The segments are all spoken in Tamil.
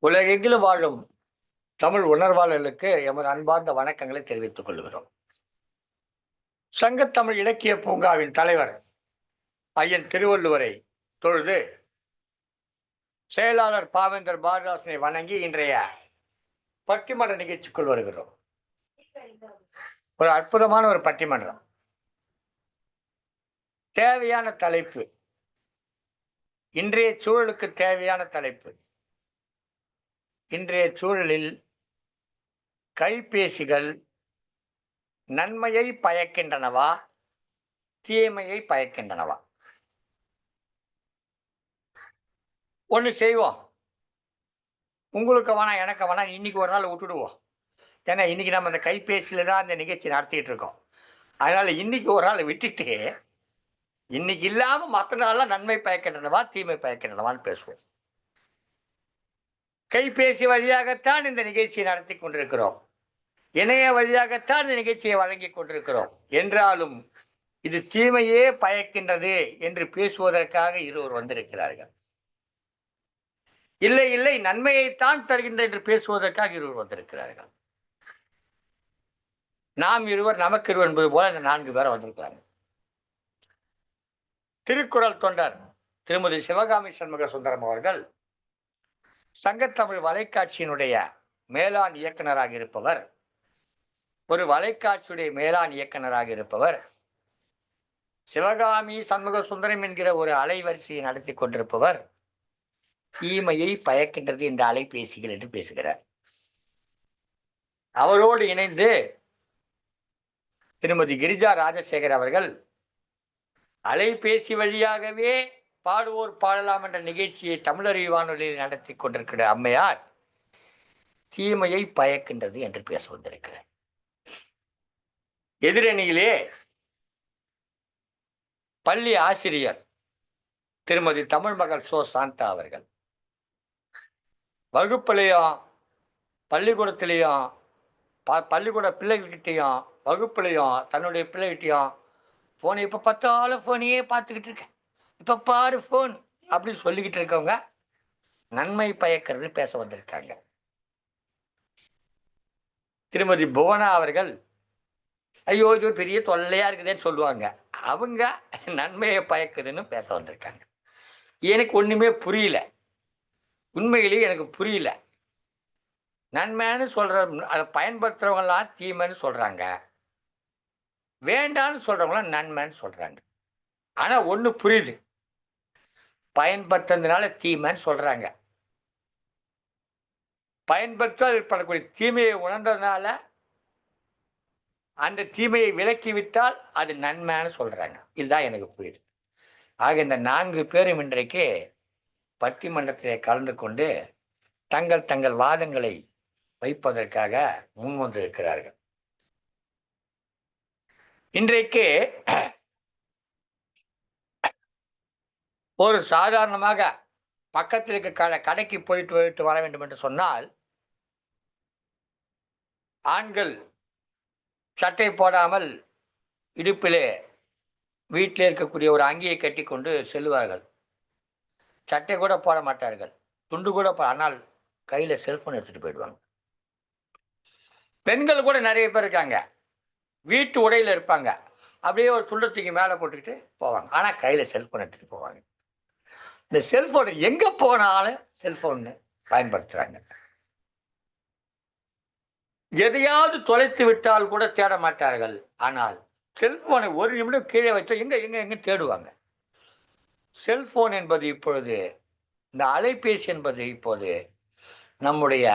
உலகெங்கிலும் வாழும் தமிழ் உணர்வாளர்களுக்கு எமது அன்பார்ந்த வணக்கங்களை தெரிவித்துக் கொள்கிறோம். சங்கத்தமிழ் இலக்கிய பூங்காவின் தலைவர் ஐயன் திருவள்ளுவரை தொழுது செயலாளர் பாவேந்தர் பாரதிதாசனை வணங்கி இன்றைய பட்டிமன்ற நிகழ்ச்சிக்குள் வருகிறோம். ஒரு அற்புதமான ஒரு பட்டிமன்றம். தேவையான தலைப்பு, இன்றைய சூழலுக்கு தேவையான தலைப்பு. இன்றைய சூழலில் கைபேசிகள் நன்மையை பயக்கின்றனவா, தீமையை பயக்கின்றனவா? ஒன்று செய்வோம், உங்களுக்கு வேணாம் எனக்கு வேணாம், இன்னைக்கு ஒரு நாள் விட்டுடுவோம். ஏன்னா இன்னைக்கு நம்ம இந்த கைபேசியில தான் இந்த நிகழ்ச்சி நடத்திட்டு இருக்கோம். அதனால இன்னைக்கு ஒரு நாள் விட்டுட்டு இன்னைக்கு இல்லாம மற்ற நாள்லாம் நன்மை பயக்கின்றனவா, தீமை பயக்கின்றனவான்னு பேசுவோம். கைபேசி வழியாகத்தான் இந்த நிகழ்ச்சியை நடத்தி கொண்டிருக்கிறோம். இணைய வழியாகத்தான் இந்த நிகழ்ச்சியை வழங்கி கொண்டிருக்கிறோம். என்றாலும் இது தீமையே பயக்கின்றது என்று பேசுவதற்காக இருவர் வந்திருக்கிறார்கள். இல்லை இல்லை, நன்மையைத்தான் தருகின்ற என்று பேசுவதற்காக இருவர் வந்திருக்கிறார்கள். நாம் இருவர் நமக்கு இருவர் என்பது போல இந்த 4 பேரை வந்திருக்கிறாங்க. திருக்குறள் தொண்டர் திருமதி சிவகாமி சண்முக சுந்தரம் அவர்கள் சங்கத்தமிழ் வலைக்காட்சியினுடைய மேலாண் இயக்குநராக இருப்பவர். ஒரு வலைக்காட்சியுடைய மேலாண் இயக்குநராக இருப்பவர். சிவகாமி சண்முக சுந்தரம் என்கிற ஒரு அலைவரிசையை நடத்தி கொண்டிருப்பவர். தீமையை பயக்கின்றது என்ற அலைபேசிகள் என்று பேசுகிறார். அவரோடு இணைந்து திருமதி கிரிஜா ராஜசேகர் அவர்கள் அலைபேசி வழியாகவே பாடுவோர் பாடலாம் என்ற நிகழ்ச்சியை தமிழறிவு வானொலியில் நடத்தி கொண்டிருக்கிற அம்மையார் தீமையை பயக்கின்றது என்று பேச வந்திருக்கிறார். எதிரணியிலே பள்ளி ஆசிரியர் திருமதி தமிழ் மகள் சோ சாந்தா அவர்கள் வகுப்புலையும் பள்ளிக்கூடத்திலையும் பள்ளிக்கூட பிள்ளைகிட்டையும் வகுப்புலையும் தன்னுடைய பிள்ளைகிட்டையும் போன் இப்ப பார்த்தாலும் போனையே பார்த்துக்கிட்டு இருக்கேன், இப்ப பாரு போன் அப்படின்னு சொல்லிக்கிட்டு இருக்கவங்க நன்மை பயக்கிறது பேச வந்திருக்காங்க. திருமதி புவனா அவர்கள் ஐயோ இது பெரிய தொல்லையா இருக்குதுன்னு சொல்லுவாங்க. அவங்க நன்மையை பயக்குதுன்னு பேச வந்திருக்காங்க. எனக்கு ஒண்ணுமே புரியல, உண்மையிலேயே எனக்கு புரியல. நன்மைன்னு சொல்ற அதை பயன்படுத்துறவங்கலாம் தீமைன்னு சொல்றாங்க, வேண்டான்னு சொல்றவங்களாம் நன்மைன்னு சொல்றாங்க. ஆனா ஒண்ணு புரியுது, பயன்படுத்துறதுனால தீமைன்னு சொல்றாங்க. பயன்படுத்தால் ஏற்படக்கூடிய தீமையை உணர்ந்ததுனால அந்த தீமையை விலக்கிவிட்டால் அது நன்மைன்னு சொல்றாங்க. இதுதான் எனக்கு புரியுது. ஆக இந்த 4 பேரும் இன்றைக்கு பட்டிமன்றத்திலே கலந்து கொண்டு தங்கள் தங்கள் வாதங்களை வைப்பதற்காக முன் வந்திருக்கிறார்கள். இன்றைக்கு ஒரு சாதாரணமாக பக்கத்தில் இருக்க கடைக்கு போயிட்டு வர வேண்டும் என்று சொன்னால் ஆண்கள் சட்டை போடாமல் இடுப்பிலே வீட்டில் இருக்கக்கூடிய ஒரு அங்கியை கட்டி கொண்டு செல்வார்கள். சட்டை கூட போட மாட்டார்கள், துண்டு கூட ஆனால் கையில செல்போன் எடுத்துட்டு போயிடுவாங்க. பெண்கள் கூட நிறைய பேர் இருக்காங்க, வீட்டு உடையில இருப்பாங்க, அப்படியே ஒரு துண்டத்துக்கு மேல போட்டுக்கிட்டு போவாங்க, ஆனா கையில செல்போன் எடுத்துட்டு போவாங்க. இந்த செல்போன் எங்க போனாலும் செல்போன் பயன்படுத்துறாங்க. எதையாவது தொலைத்து விட்டால் கூட தேட மாட்டார்கள், ஆனால் செல்போனை ஒரு நிமிடம் கீழே வச்சா எங்க எங்க எங்க தேடுவாங்க. செல்போன் என்பது இப்பொழுது, இந்த அலைபேசி என்பது இப்போது நம்முடைய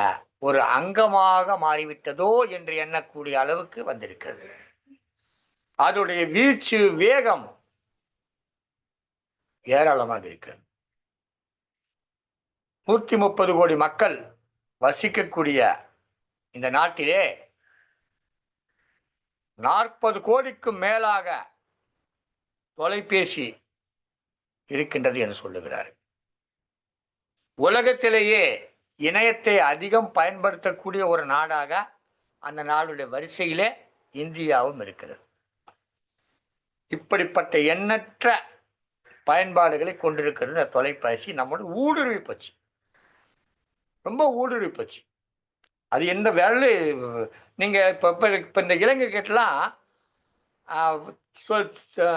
ஒரு அங்கமாக மாறிவிட்டதோ என்று எண்ணக்கூடிய அளவுக்கு வந்திருக்கிறது. அதோடைய வீச்சு வேகம் ஏராளமாக இருக்கிறது. 130 கோடி மக்கள் வசிக்கக்கூடிய இந்த நாட்டிலே 40 கோடிக்கும் மேலாக தொலைபேசி இருக்கின்றது என்று சொல்லுகிறார். உலகத்திலேயே இணையத்தை அதிகம் பயன்படுத்தக்கூடிய ஒரு நாடாக அந்த நாடுடைய வரிசையிலே இந்தியாவும் இருக்கிறது. இப்படிப்பட்ட எண்ணற்ற பயன்பாடுகளை கொண்டிருக்கிறது இந்த தொலைபேசி. நம்மோட ஊடுருவி போச்சு. ரொம்ப ஊடுருவி போச்சு. அது எந்த விரலு நீங்க இப்ப இப்ப இப்ப இந்த இளைஞர்கிட்டலாம் அ சொல் அ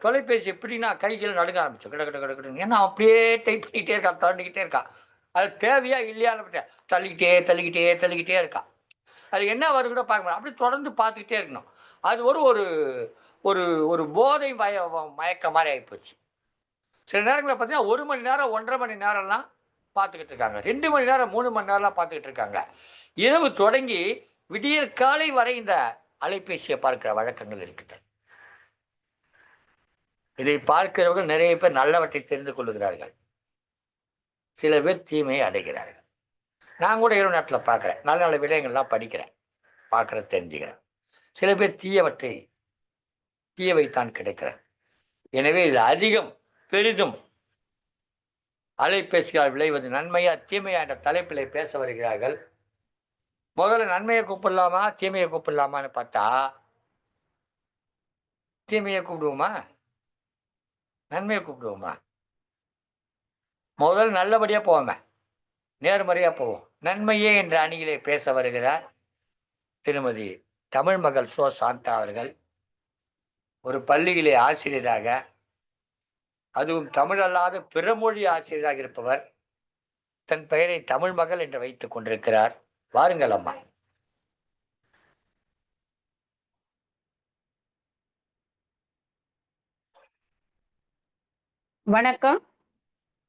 தொலைபேசி எப்படின்னா கைகள் நடுங்க ஆரம்பிச்சுரும். கட கட கட கடன்னு. ஏன்னா அப்படியே டைப் பண்ணிக்கிட்டே இருக்கான், தாண்டிக்கிட்டே இருக்கான். அது தேவையா இல்லையான்னு பட்ட தள்ளிக்கிட்டே, தள்ளிக்கிட்டே, தள்ளிக்கிட்டே இருக்கான். அது என்ன வரும்னு கூட பார்க்க மாட்டான். அப்படியே தொடர்ந்து பார்த்துக்கிட்டே இருக்கணும். அது ஒரு ஒரு ஒரு ஒரு போதை மயக்கம் மாரி ஆயிப்போச்சு. சில நேரங்கள்ல பார்த்தீங்கன்னா, 1 மணி நேரம், 1 1/2 மணி நேரம்லாம் பார்த்துக்கிட்டு இருக்காங்க. 2 மணி நேரம், 3 மணி நேரம்லாம் பார்த்துக்கிட்டு இருக்காங்க. இரவு தொடங்கி விடியற் காலை வரை இந்த அலைபேசிய பார்க்கிற வழக்கங்கள் இருக்கின்றன. இதை பார்க்கிறவர்கள் நிறைய பேர் நல்லவற்றை தெரிந்து கொள்ளுகிறார்கள். சில பேர் தீமையை அடைகிறார்கள். நான் கூட இரவு நேரத்தில பார்க்கிறேன். நல்ல நல்ல விடயங்கள்லாம் படிக்கிறேன். பார்க்கிறேன், தெரிஞ்சுக்கிறேன். சில பேர் தீயவைத்தான் கிடைக்கிறது. எனவே இது அதிகம், பெரிதும் அலைபேசியால் விளைவது நன்மையா, தீமையா என்ற தலைப்பிலே பேச வருகிறார்கள். முதல்ல நன்மையை கூப்பிடலாமா, தீமையை கூப்பிடலாமான்னு பார்த்தா, தீமையை கூப்பிடுவோமா? நன்மையை கூப்பிடுவோமா? முதல்ல நல்லபடியா போவோமே. நேர்மறையா போவோம். நன்மையே என்ற அணியிலே பேச வருகிறார் திருமதி தமிழ் மகள் சோ. சாந்தா அவர்கள். ஒரு பள்ளியிலே ஆசிரியராக, அதுவும் தமிழ் அல்லாத பிற மொழி ஆசிரியராக இருப்பவர். தன் பெயரை தமிழ் மகள் என்று வைத்துக் கொண்டிருக்கிறார். வாருங்கள் அம்மா. வணக்கம்.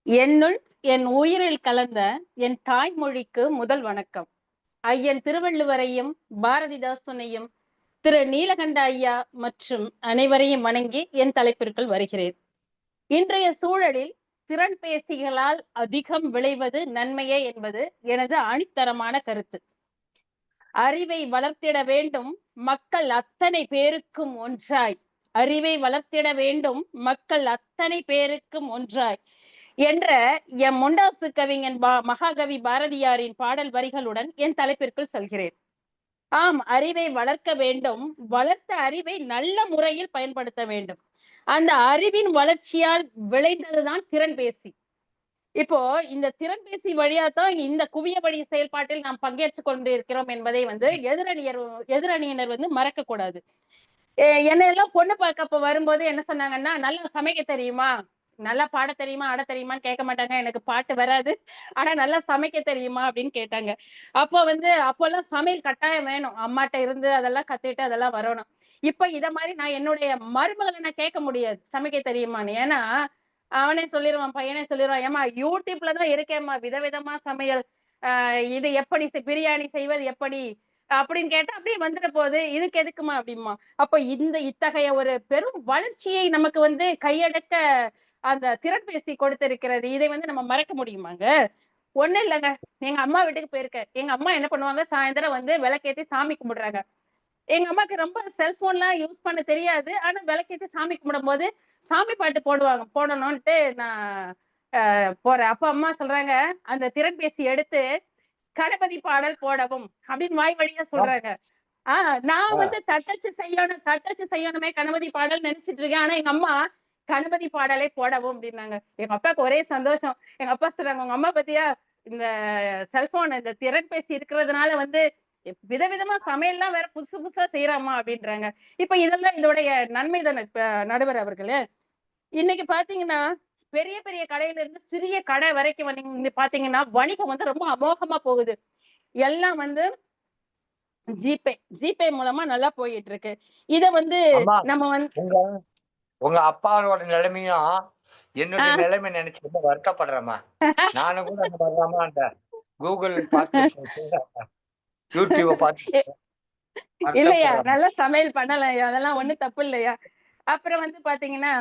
என்னுள் என் உயிரில் கலந்த என் தாய்மொழிக்கு முதல் வணக்கம். ஐயன் திருவள்ளுவரையும் பாரதிதாசனையும் திரு நீலகண்ட ஐயா மற்றும் அனைவரையும் வணங்கி என் தலைப்பிற்குள் வருகிறேன். இன்றைய சூழலில் திறன் பேசிகளால் அதிகம் விளைவது நன்மையே என்பது எனது ஆணித்தரமான கருத்து. அறிவை வளர்த்திட வேண்டும், மக்கள் அத்தனை பேருக்கும் ஒன்றாய். அறிவை வளர்த்திட வேண்டும், மக்கள் அத்தனை பேருக்கும் ஒன்றாய் என்ற எம் முண்டாசு கவிஞன் மகாகவி பாரதியாரின் பாடல் வரிகளுடன் என் தலைப்பிற்குள் செல்கிறேன். ஆம், அறிவை வளர்க்க வேண்டும். வளர்த்த அறிவை நல்ல முறையில் பயன்படுத்த வேண்டும். அந்த அறிவின் வளர்ச்சியால் விளைந்ததுதான் திறன் பேசி. இப்போ இந்த திறன் பேசி வழியா தான் இந்த குவிய வழி செயல்பாட்டில் நாம் பங்கேற்றுக் கொண்டு இருக்கிறோம் என்பதை எதிரணியினர் மறக்க கூடாது. என்ன எல்லாம் பொண்ணு பார்க்க அப்ப வரும்போது என்ன சொன்னாங்கன்னா, நல்லா சமைக்க தெரியுமா, நல்லா பாட தெரியுமா, ஆட தெரியுமான்னு கேட்க மாட்டாங்க. எனக்கு பாட்டு வராது, ஆனா நல்லா சமைக்க தெரியுமா அப்படின்னு கேட்டாங்க. அப்போல்லாம் சமையல் கட்டாயம் வேணும். அம்மாட்ட இருந்து அதெல்லாம் கத்துக்கிட்டு அதெல்லாம் வரணும். இப்ப இத மாதிரி நான் என்னுடைய மருமகளை நான் கேட்க முடியாது சமைக்க தெரியுமான்னு. ஏன்னா அவனே சொல்லிடுவான், பையனே சொல்லிடுவான், ஏமா யூடியூப்ல தான் இருக்கேம்மா விதவிதமா சமையல், இது எப்படி பிரியாணி செய்வது எப்படி அப்படின்னு கேட்டா அப்படியே வந்துட போகுது, இதுக்கு எதுக்குமா அப்படிமா. அப்ப இத்தகைய ஒரு பெரும் வளர்ச்சியை நமக்கு கையடக்க அந்த திறன்பேசி கொடுத்திருக்கிறது. இதை நம்ம மறக்க முடியுமாங்க? ஒண்ணு இல்லைங்க. எங்க அம்மா வீட்டுக்கு போயிருக்கேன். எங்க அம்மா என்ன பண்ணுவாங்க, சாயந்தரம் விளக்கேத்தி சாமி கும்பிடுறாங்க. எங்க அம்மாக்கு ரொம்ப செல்போன்லாம் யூஸ் பண்ண தெரியாது. ஆனா விளக்கேத்தி சாமி கும்பிடும் போது சாமி பாட்டு போடணும்ட்டு நான் போறேன். அப்ப அம்மா சொல்றாங்க, அந்த திறன்பேசி எடுத்து கணபதி பாடல் போடவும் அப்படின்னு வாய் வழியா சொல்றாங்க. நான் தட்டச்சு செய்யணுமே கணபதி பாடல் நினைச்சிட்டு இருக்கேன். ஆனா எங்க அம்மா கணபதி பாடலை போடவும் அப்படின்னாங்க. எங்க அப்பாவுக்கு ஒரே சந்தோஷம். எங்க அப்பா சொல்றாங்க, உங்க அம்மா பத்தியா இந்த செல்போன் இந்த திறன்பேசி இருக்கிறதுனால விதவிதமா சமையல்லாம் வேற புதுசு புதுசா செய்யறாமா அப்படின்றாங்க. இப்ப இதெல்லாம் இதோடைய நன்மை தானே நடுவர் அவர்களே. இன்னைக்கு பாத்தீங்கன்னா பெரிய பெரிய கடையில இருந்து சிறிய கடை வரைக்கும் பாத்தீங்கன்னா வணிகம் ரொம்ப அமோகமா போகுது. எல்லாம் ஜிபே மூலமா நல்லா போயிட்டு இருக்கு. இத நம்ம உங்க அப்பாவோட நிலைமையும் என்னுடைய நிலைமை நினைச்சு ரொம்ப வருத்தப்படுறேம்மா. நானும் கூட அந்த கூகுள் பார்த்து யூடியூப பார்த்து இல்லையா, நல்லா சமையல் பண்ணலாம், அதெல்லாம் ஒண்ணும் தப்பு இல்லையா. அப்புறம் பாத்தீங்கன்னா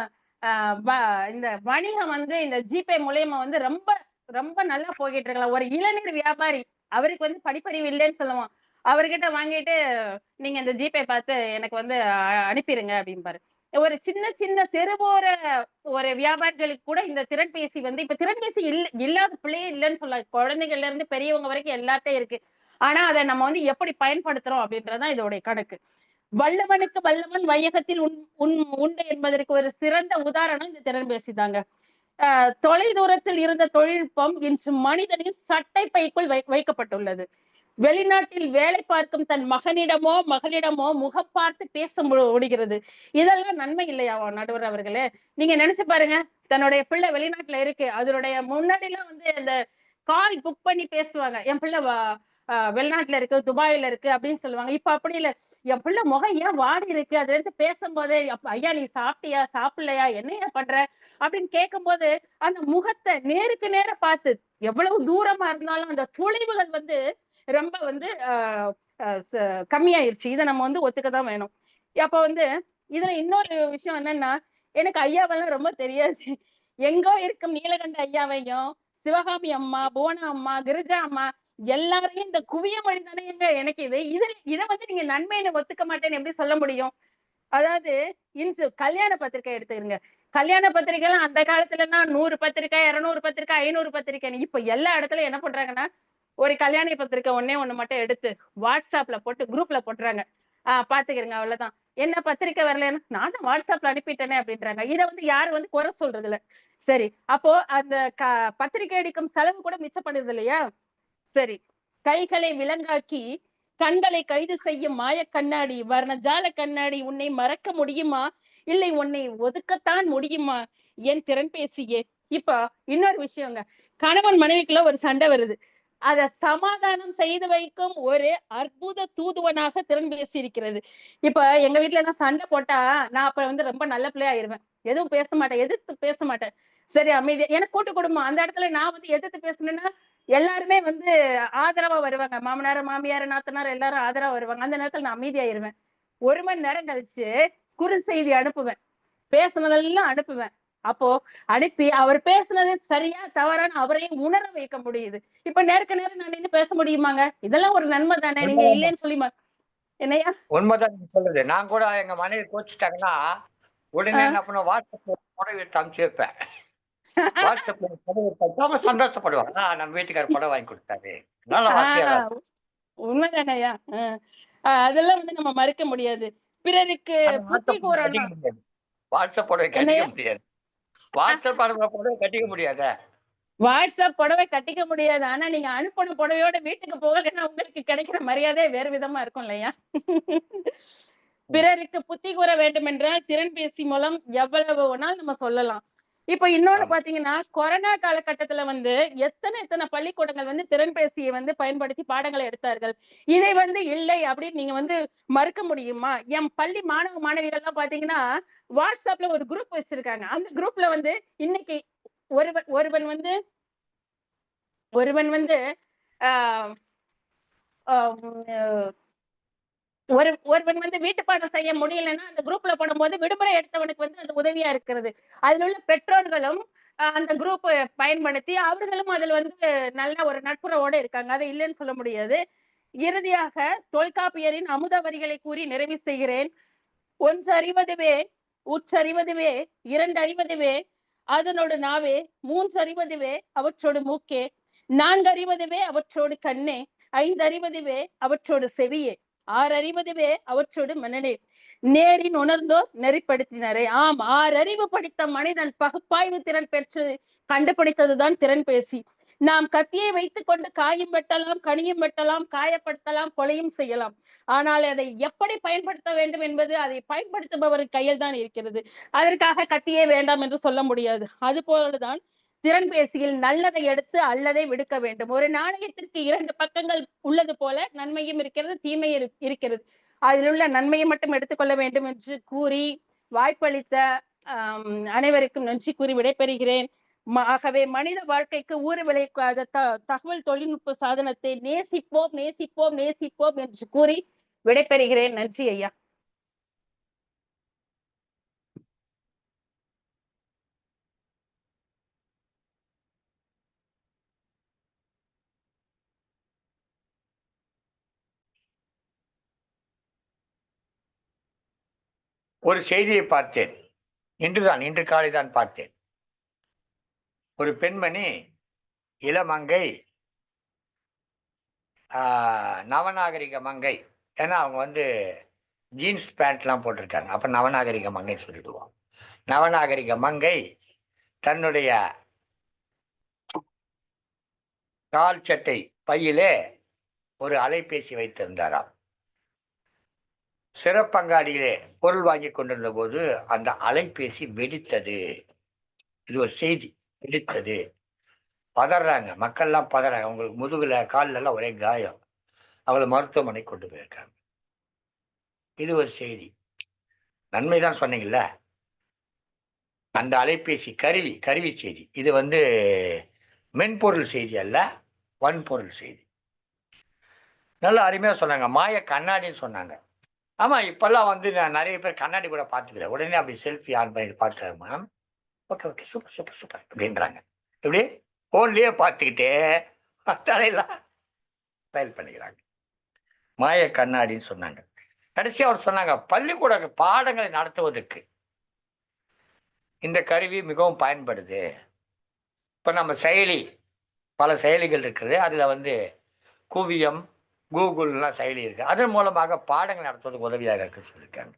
இந்த வணிகம் இந்த ஜிபே மூலியமா ரொம்ப ரொம்ப நல்லா போய்கிட்டு இருக்கலாம். ஒரு இளைஞர் வியாபாரி, அவருக்கு படிப்பறிவு இல்லைன்னு சொல்லுவான். அவர்கிட்ட வாங்கிட்டு நீங்க இந்த ஜிபே பார்த்து எனக்கு அனுப்பிடுங்க அப்படின்பாரு. ஒரு சின்ன சின்ன தெருவோர ஒரு வியாபாரிகளுக்கு கூட இந்த திறன்பேசி இப்ப திறன்பேசி இல்லாத பிள்ளையே இல்லைன்னு சொல்லலாம். குழந்தைகள்ல இருந்து பெரியவங்க வரைக்கும் எல்லாத்தையும் இருக்கு. ஆனா அதை நம்ம எப்படி பயன்படுத்துறோம் அப்படின்றதுதான் இதோடைய கணக்கு. வல்லவனுக்கு வல்லவன் வையகத்தில் உண்டு என்பதற்கு ஒரு சிறந்த உதாரணம் இந்த திறன்பேசி தாங்க. தொலை தூரத்தில் இருந்த தொழில்நுட்பம் இன்று மனிதனின் சட்டை பைக்குள் வைக்கப்பட்டுள்ளது. வெளிநாட்டில் வேலை பார்க்கும் தன் மகனிடமோ மகளிடமோ முகம் பார்த்து பேச முடிகிறது. இதெல்லாம் நன்மை இல்லையா நடுவர் அவர்களே? நீங்க நினைச்சு பாருங்க, தன்னுடைய பிள்ளை வெளிநாட்டுல இருக்கு, அதனுடைய முன்னாடி எல்லாம் வந்து அந்த கால் புக் பண்ணி பேசுவாங்க, என் பிள்ளை வெளிநாட்டுல இருக்கு, துபாயில இருக்கு அப்படின்னு சொல்லுவாங்க. இப்ப அப்படி இல்ல, என் பிள்ளை முகம் ஏன் வாடி இருக்கு, அதுல இருந்து பேசும்போதே ஐயா நீ சாப்பிட்டியா சாப்பிடலையா என்னையா பண்ற அப்படின்னு கேட்கும் போது அந்த முகத்தை நேருக்கு நேர பார்த்து, எவ்வளவு தூரமா இருந்தாலும் அந்த தொலைவுகள் வந்து ரொம்ப வந்து கம்மியாயிருச்சு. இதை நம்ம வந்து ஒத்துக்கதான் வேணும். அப்ப வந்து இதுல இன்னொரு விஷயம் என்னன்னா, எனக்கு ஐயாவெல்லாம் ரொம்ப தெரியாது. எங்கோ இருக்கும் நீலகண்ட ஐயாவையும், சிவகாமி அம்மா, புவனா அம்மா, கிரிஜா அம்மா எல்லாரையும் இந்த குவிய மொழி தானே எனக்கு இதை வந்து நீங்க நன்மைன்னு ஒத்துக்க மாட்டேன்னு எப்படி சொல்ல முடியும்? அதாவது இன்று கல்யாண பத்திரிகை எடுத்துருங்க. கல்யாண பத்திரிகை எல்லாம் அந்த காலத்துலன்னா 100 பத்திரிகை, 200 பத்திரிகை, 500 பத்திரிகை. இப்ப எல்லா இடத்துலயும் என்ன பண்றாங்கன்னா, ஒரு கல்யாண பத்திரிகை ஒண்ணு மட்டும் எடுத்து வாட்ஸ்அப்ல போட்டு குரூப்ல போட்டுறாங்க. பாத்துக்கிறேங்க அவ்வளவுதான். என்ன பத்திரிக்கை வரலன்னு நான் தான் வாட்ஸ்அப்ல அனுப்பிட்டேனே அப்படின்றாங்க. இதை வந்து யாரும் வந்து குறை சொல்றது இல்ல. சரி, அப்போ அந்த பத்திரிகை அடிக்கும் செலவு கூட மிச்சப்படுது இல்லையா? சரி, கைகளை விலங்காக்கி கண்களை கைது செய்யும் மாய கண்ணாடி, வர்ணஜால கண்ணாடி, உன்னை மறக்க முடியுமா, இல்லை உன்னை ஒதுக்கத்தான் முடியுமா என் திறன் பேசியே. இப்ப இன்னொரு விஷயங்க, கணவன் மனைவிக்குள்ள ஒரு சண்டை வருது, அத சமாதானம் செய்து வைக்கும் ஒரு அற்புத தூதுவனாக திறன் பேசி இருக்கிறது. இப்ப எங்க வீட்டுல எல்லாம் சண்டை போட்டா நான் அப்ப வந்து ரொம்ப நல்ல பிள்ளையா ஆயிருவேன். எதுவும் பேச மாட்டேன், எதிர்த்து பேச மாட்டேன். சரி அமைதி, எனக்கு கூட்டு குடும்பம், அந்த இடத்துல நான் வந்து எதிர்த்து பேசணும்னா எல்லாருமே வந்து ஆதரவா வருவாங்க. மாமனார், மாமியார், நாத்தனார் எல்லாரும் ஆதரவா வருவாங்க. அந்த நேரத்துல நான் அமைதியாயிருவேன். 1 மணி நேரம் கழிச்சு குறுஞ்செய்தி அனுப்புவேன். பேசுனதெல்லாம் அனுப்புவேன். அப்போ அனுப்பி அவர் பேசுனது சரியா தவறான அவரையும் உணர வைக்க முடியுது. இப்ப நேருக்கு நேரம் நான் நின்னு பேச முடியுமாங்க? இதெல்லாம் ஒரு நன்மை தானே. நீங்க இல்லைன்னு சொல்லி என்னையா? உண்மைதான் நீங்க சொல்றது. நான் கூட எங்க மனைவி கோச்சுட்டாங்கன்னா, உடனே என்ன பண்ணுவேன், வாட்ஸ்அப்ல புடவை எடுத்து அனுப்பிச்சு வைப்பேன். வாட்ஸ்அப்ல புடவை எடுத்து அவங்க சந்தோஷப்படுவாங்க. நம்ம வீட்டுக்காரர் புடவை வாங்கி கொடுத்தாரு. நல்ல வார்த்தையா தான் இருக்கும். உண்மைதானயா? அதெல்லாம் வந்து நம்ம மறுக்க முடியாது. பிறருக்கு ஆனா புத்தி வாட்ஸ்அப் புடவை கூறணும். கட்டிக்க முடியாது. வாட்ஸ்அப் புடவை கட்டிக்க என்னையா? முடியாது. வாட்ஸ்அப் அனுப்புற புடவை கட்டிக்க முடியாதே. வாட்ஸ்அப் புடவை கட்டிக்க முடியாது. ஆனா நீங்க அனுப்புன புடவையோட வீட்டுக்கு போகலைன்னா உங்களுக்கு கிடைக்கிற மரியாதை வேறு விதமா இருக்கும் இல்லையா? பிறருக்கு புத்தி கூற வேண்டும் என்றால் திறன்பேசி மூலம் எவ்வளவு வேணாலும் நம்ம சொல்லலாம். இப்ப இன்னொன்னு ஆமா. பாத்தீங்கன்னா, கொரோனா காலகட்டத்துல வந்து எத்தனை பள்ளிக்கூடங்கள் வந்து திறன்பேசியை வந்து பயன்படுத்தி பாடங்களை எடுத்தார்கள். இதை வந்து இல்லை அப்படின்னு நீங்க வந்து மறுக்க முடியுமா? என் பள்ளி மாணவ மாணவிகள் எல்லாம் பாத்தீங்கன்னா, வாட்ஸ்அப்ல ஒரு குரூப் வச்சிருக்காங்க. அந்த குரூப்ல வந்து இன்னைக்கு ஒருவன் ஒருவன் வந்து ஒருவன் வந்து ஆஹ் ஆஹ் ஒருவன் வந்து வீட்டு பாடம் செய்ய முடியலன்னா அந்த குரூப்ல போடும்போது விடுமுறை எடுத்தவனுக்கு வந்து அது உதவியா இருக்கிறது. அதுல உள்ள பெற்றோர்களும் அந்த குரூப் பயன்படுத்தி அவர்களும் அதுல வந்து நல்ல ஒரு நட்புறவோட இருக்காங்க. அதை இல்லைன்னு சொல்ல முடியாது. இறுதியாக தொல்காப்பியரின் அமுத வரிகளை கூறி நிறைவு செய்கிறேன். ஒன்றறிவதுவே உற்றறிவதுவே இரண்டறிவதுவே அதனோடு நாவே மூன்றறிவதுவே அவற்றோடு மூக்கே நான்கறிவதுவே அவற்றோடு கண்ணே ஐந்தறிவதுவே அவற்றோடு செவியே ஆறறிவதுவே அவற்றோடு மனனே நேரின் உணர்ந்தோர் நெறிப்படுத்தினரே. ஆம், ஆறறிவு படித்த மனிதன் பகுப்பாய்வு திறன் பெற்று கண்டுபிடித்ததுதான் திறன் பேசி. நாம் கத்தியை வைத்துக் கொண்டு காயும் வெட்டலாம், கனியும் வெட்டலாம், காயப்படுத்தலாம், கொலையும் செய்யலாம். ஆனால் அதை எப்படி பயன்படுத்த வேண்டும் என்பது அதை பயன்படுத்துபவரின் கையில் தான் இருக்கிறது. அதற்காக கத்தியே வேண்டாம் என்று சொல்ல முடியாது. அது போலதான் திறன்பேசியில் நல்லதை எடுத்து அல்லதை விடுக்க வேண்டும். ஒரு நாணயத்திற்கு 2 பக்கங்கள் உள்ளது போல நன்மையும் இருக்கிறது, தீமையும் இருக்கிறது. அதில் உள்ள நன்மையை மட்டும் எடுத்துக்கொள்ள வேண்டும் என்று கூறி வாய்ப்பளித்த அனைவருக்கும் நன்றி கூறி விடைபெறுகிறேன். ஆகவே மனித வாழ்க்கைக்கு ஊறு விளைவிக்காத தகவல் தொழில்நுட்ப சாதனத்தை நேசிப்போம் நேசிப்போம் நேசிப்போம் என்று கூறி விடைபெறுகிறேன். நன்றி ஐயா. ஒரு செய்தியை பார்த்தேன். இன்று காலை தான் பார்த்தேன். ஒரு பெண்மணி, இளமங்கை, நவநாகரிக மங்கை. ஏன்னா அவங்க வந்து ஜீன்ஸ் பேண்ட்லாம் போட்டிருக்காங்க. அப்ப நவநாகரிக மங்கைன்னு சொல்லிடுவோம். நவநாகரிக மங்கை தன்னுடைய கால் சட்டை பையிலே ஒரு அலைபேசி வைத்திருந்தாராம். சிறப்பங்காடியிலே பொருள் வாங்கிக் கொண்டிருந்த போது அந்த அலைபேசி வெடித்தது. இது ஒரு செய்தி. வெடித்தது. பதறாங்க. மக்கள்லாம் பதறாங்க. அவங்களுக்கு முதுகுல, கால்ல எல்லாம் ஒரே காயம். அவள மருத்துவமனைக்கு கொண்டு போயிருக்காங்க. இது ஒரு செய்தி. நன்மை தான் சொன்னீங்கல்ல. அந்த அலைபேசி கருவி செய்தி. இது மென்பொருள் செய்தி அல்ல, வன்பொருள் செய்தி. நல்லா அருமையா சொன்னாங்க. மாய கண்ணாடின்னு சொன்னாங்க. ஆமா, இப்பல்லாம் நான் நெறைய பேர் கண்ணாடி கூட பார்த்துக்கிறேன். உடனே அப்படி செல்ஃபி ஆன் பண்ணிட்டு பார்க்குறாங்க ma'am. Okay, okay. Super, super, super அப்படின்றாங்க. எப்படி? ஃபோன்லயே பார்த்துக்கிட்டே தலையெல்லாம் ஸ்டைல் பண்ணிக்கிறாங்க. மாய கண்ணாடின்னு சொன்னாங்க. கடைசியா அவர் சொன்னாங்க, பள்ளிக்கூட பாடங்களை நடத்துவதற்கு இந்த கருவி மிகவும் பயன்படுது. இப்ப நம்ம பல செயலிகள் இருக்குது. அதுல குவியம், கூகுள்லாம் செயலி இருக்கு. அதன் மூலமாக பாடங்கள் நடத்துவதற்கு உதவியாக இருக்குன்னு சொல்லியிருக்காங்க.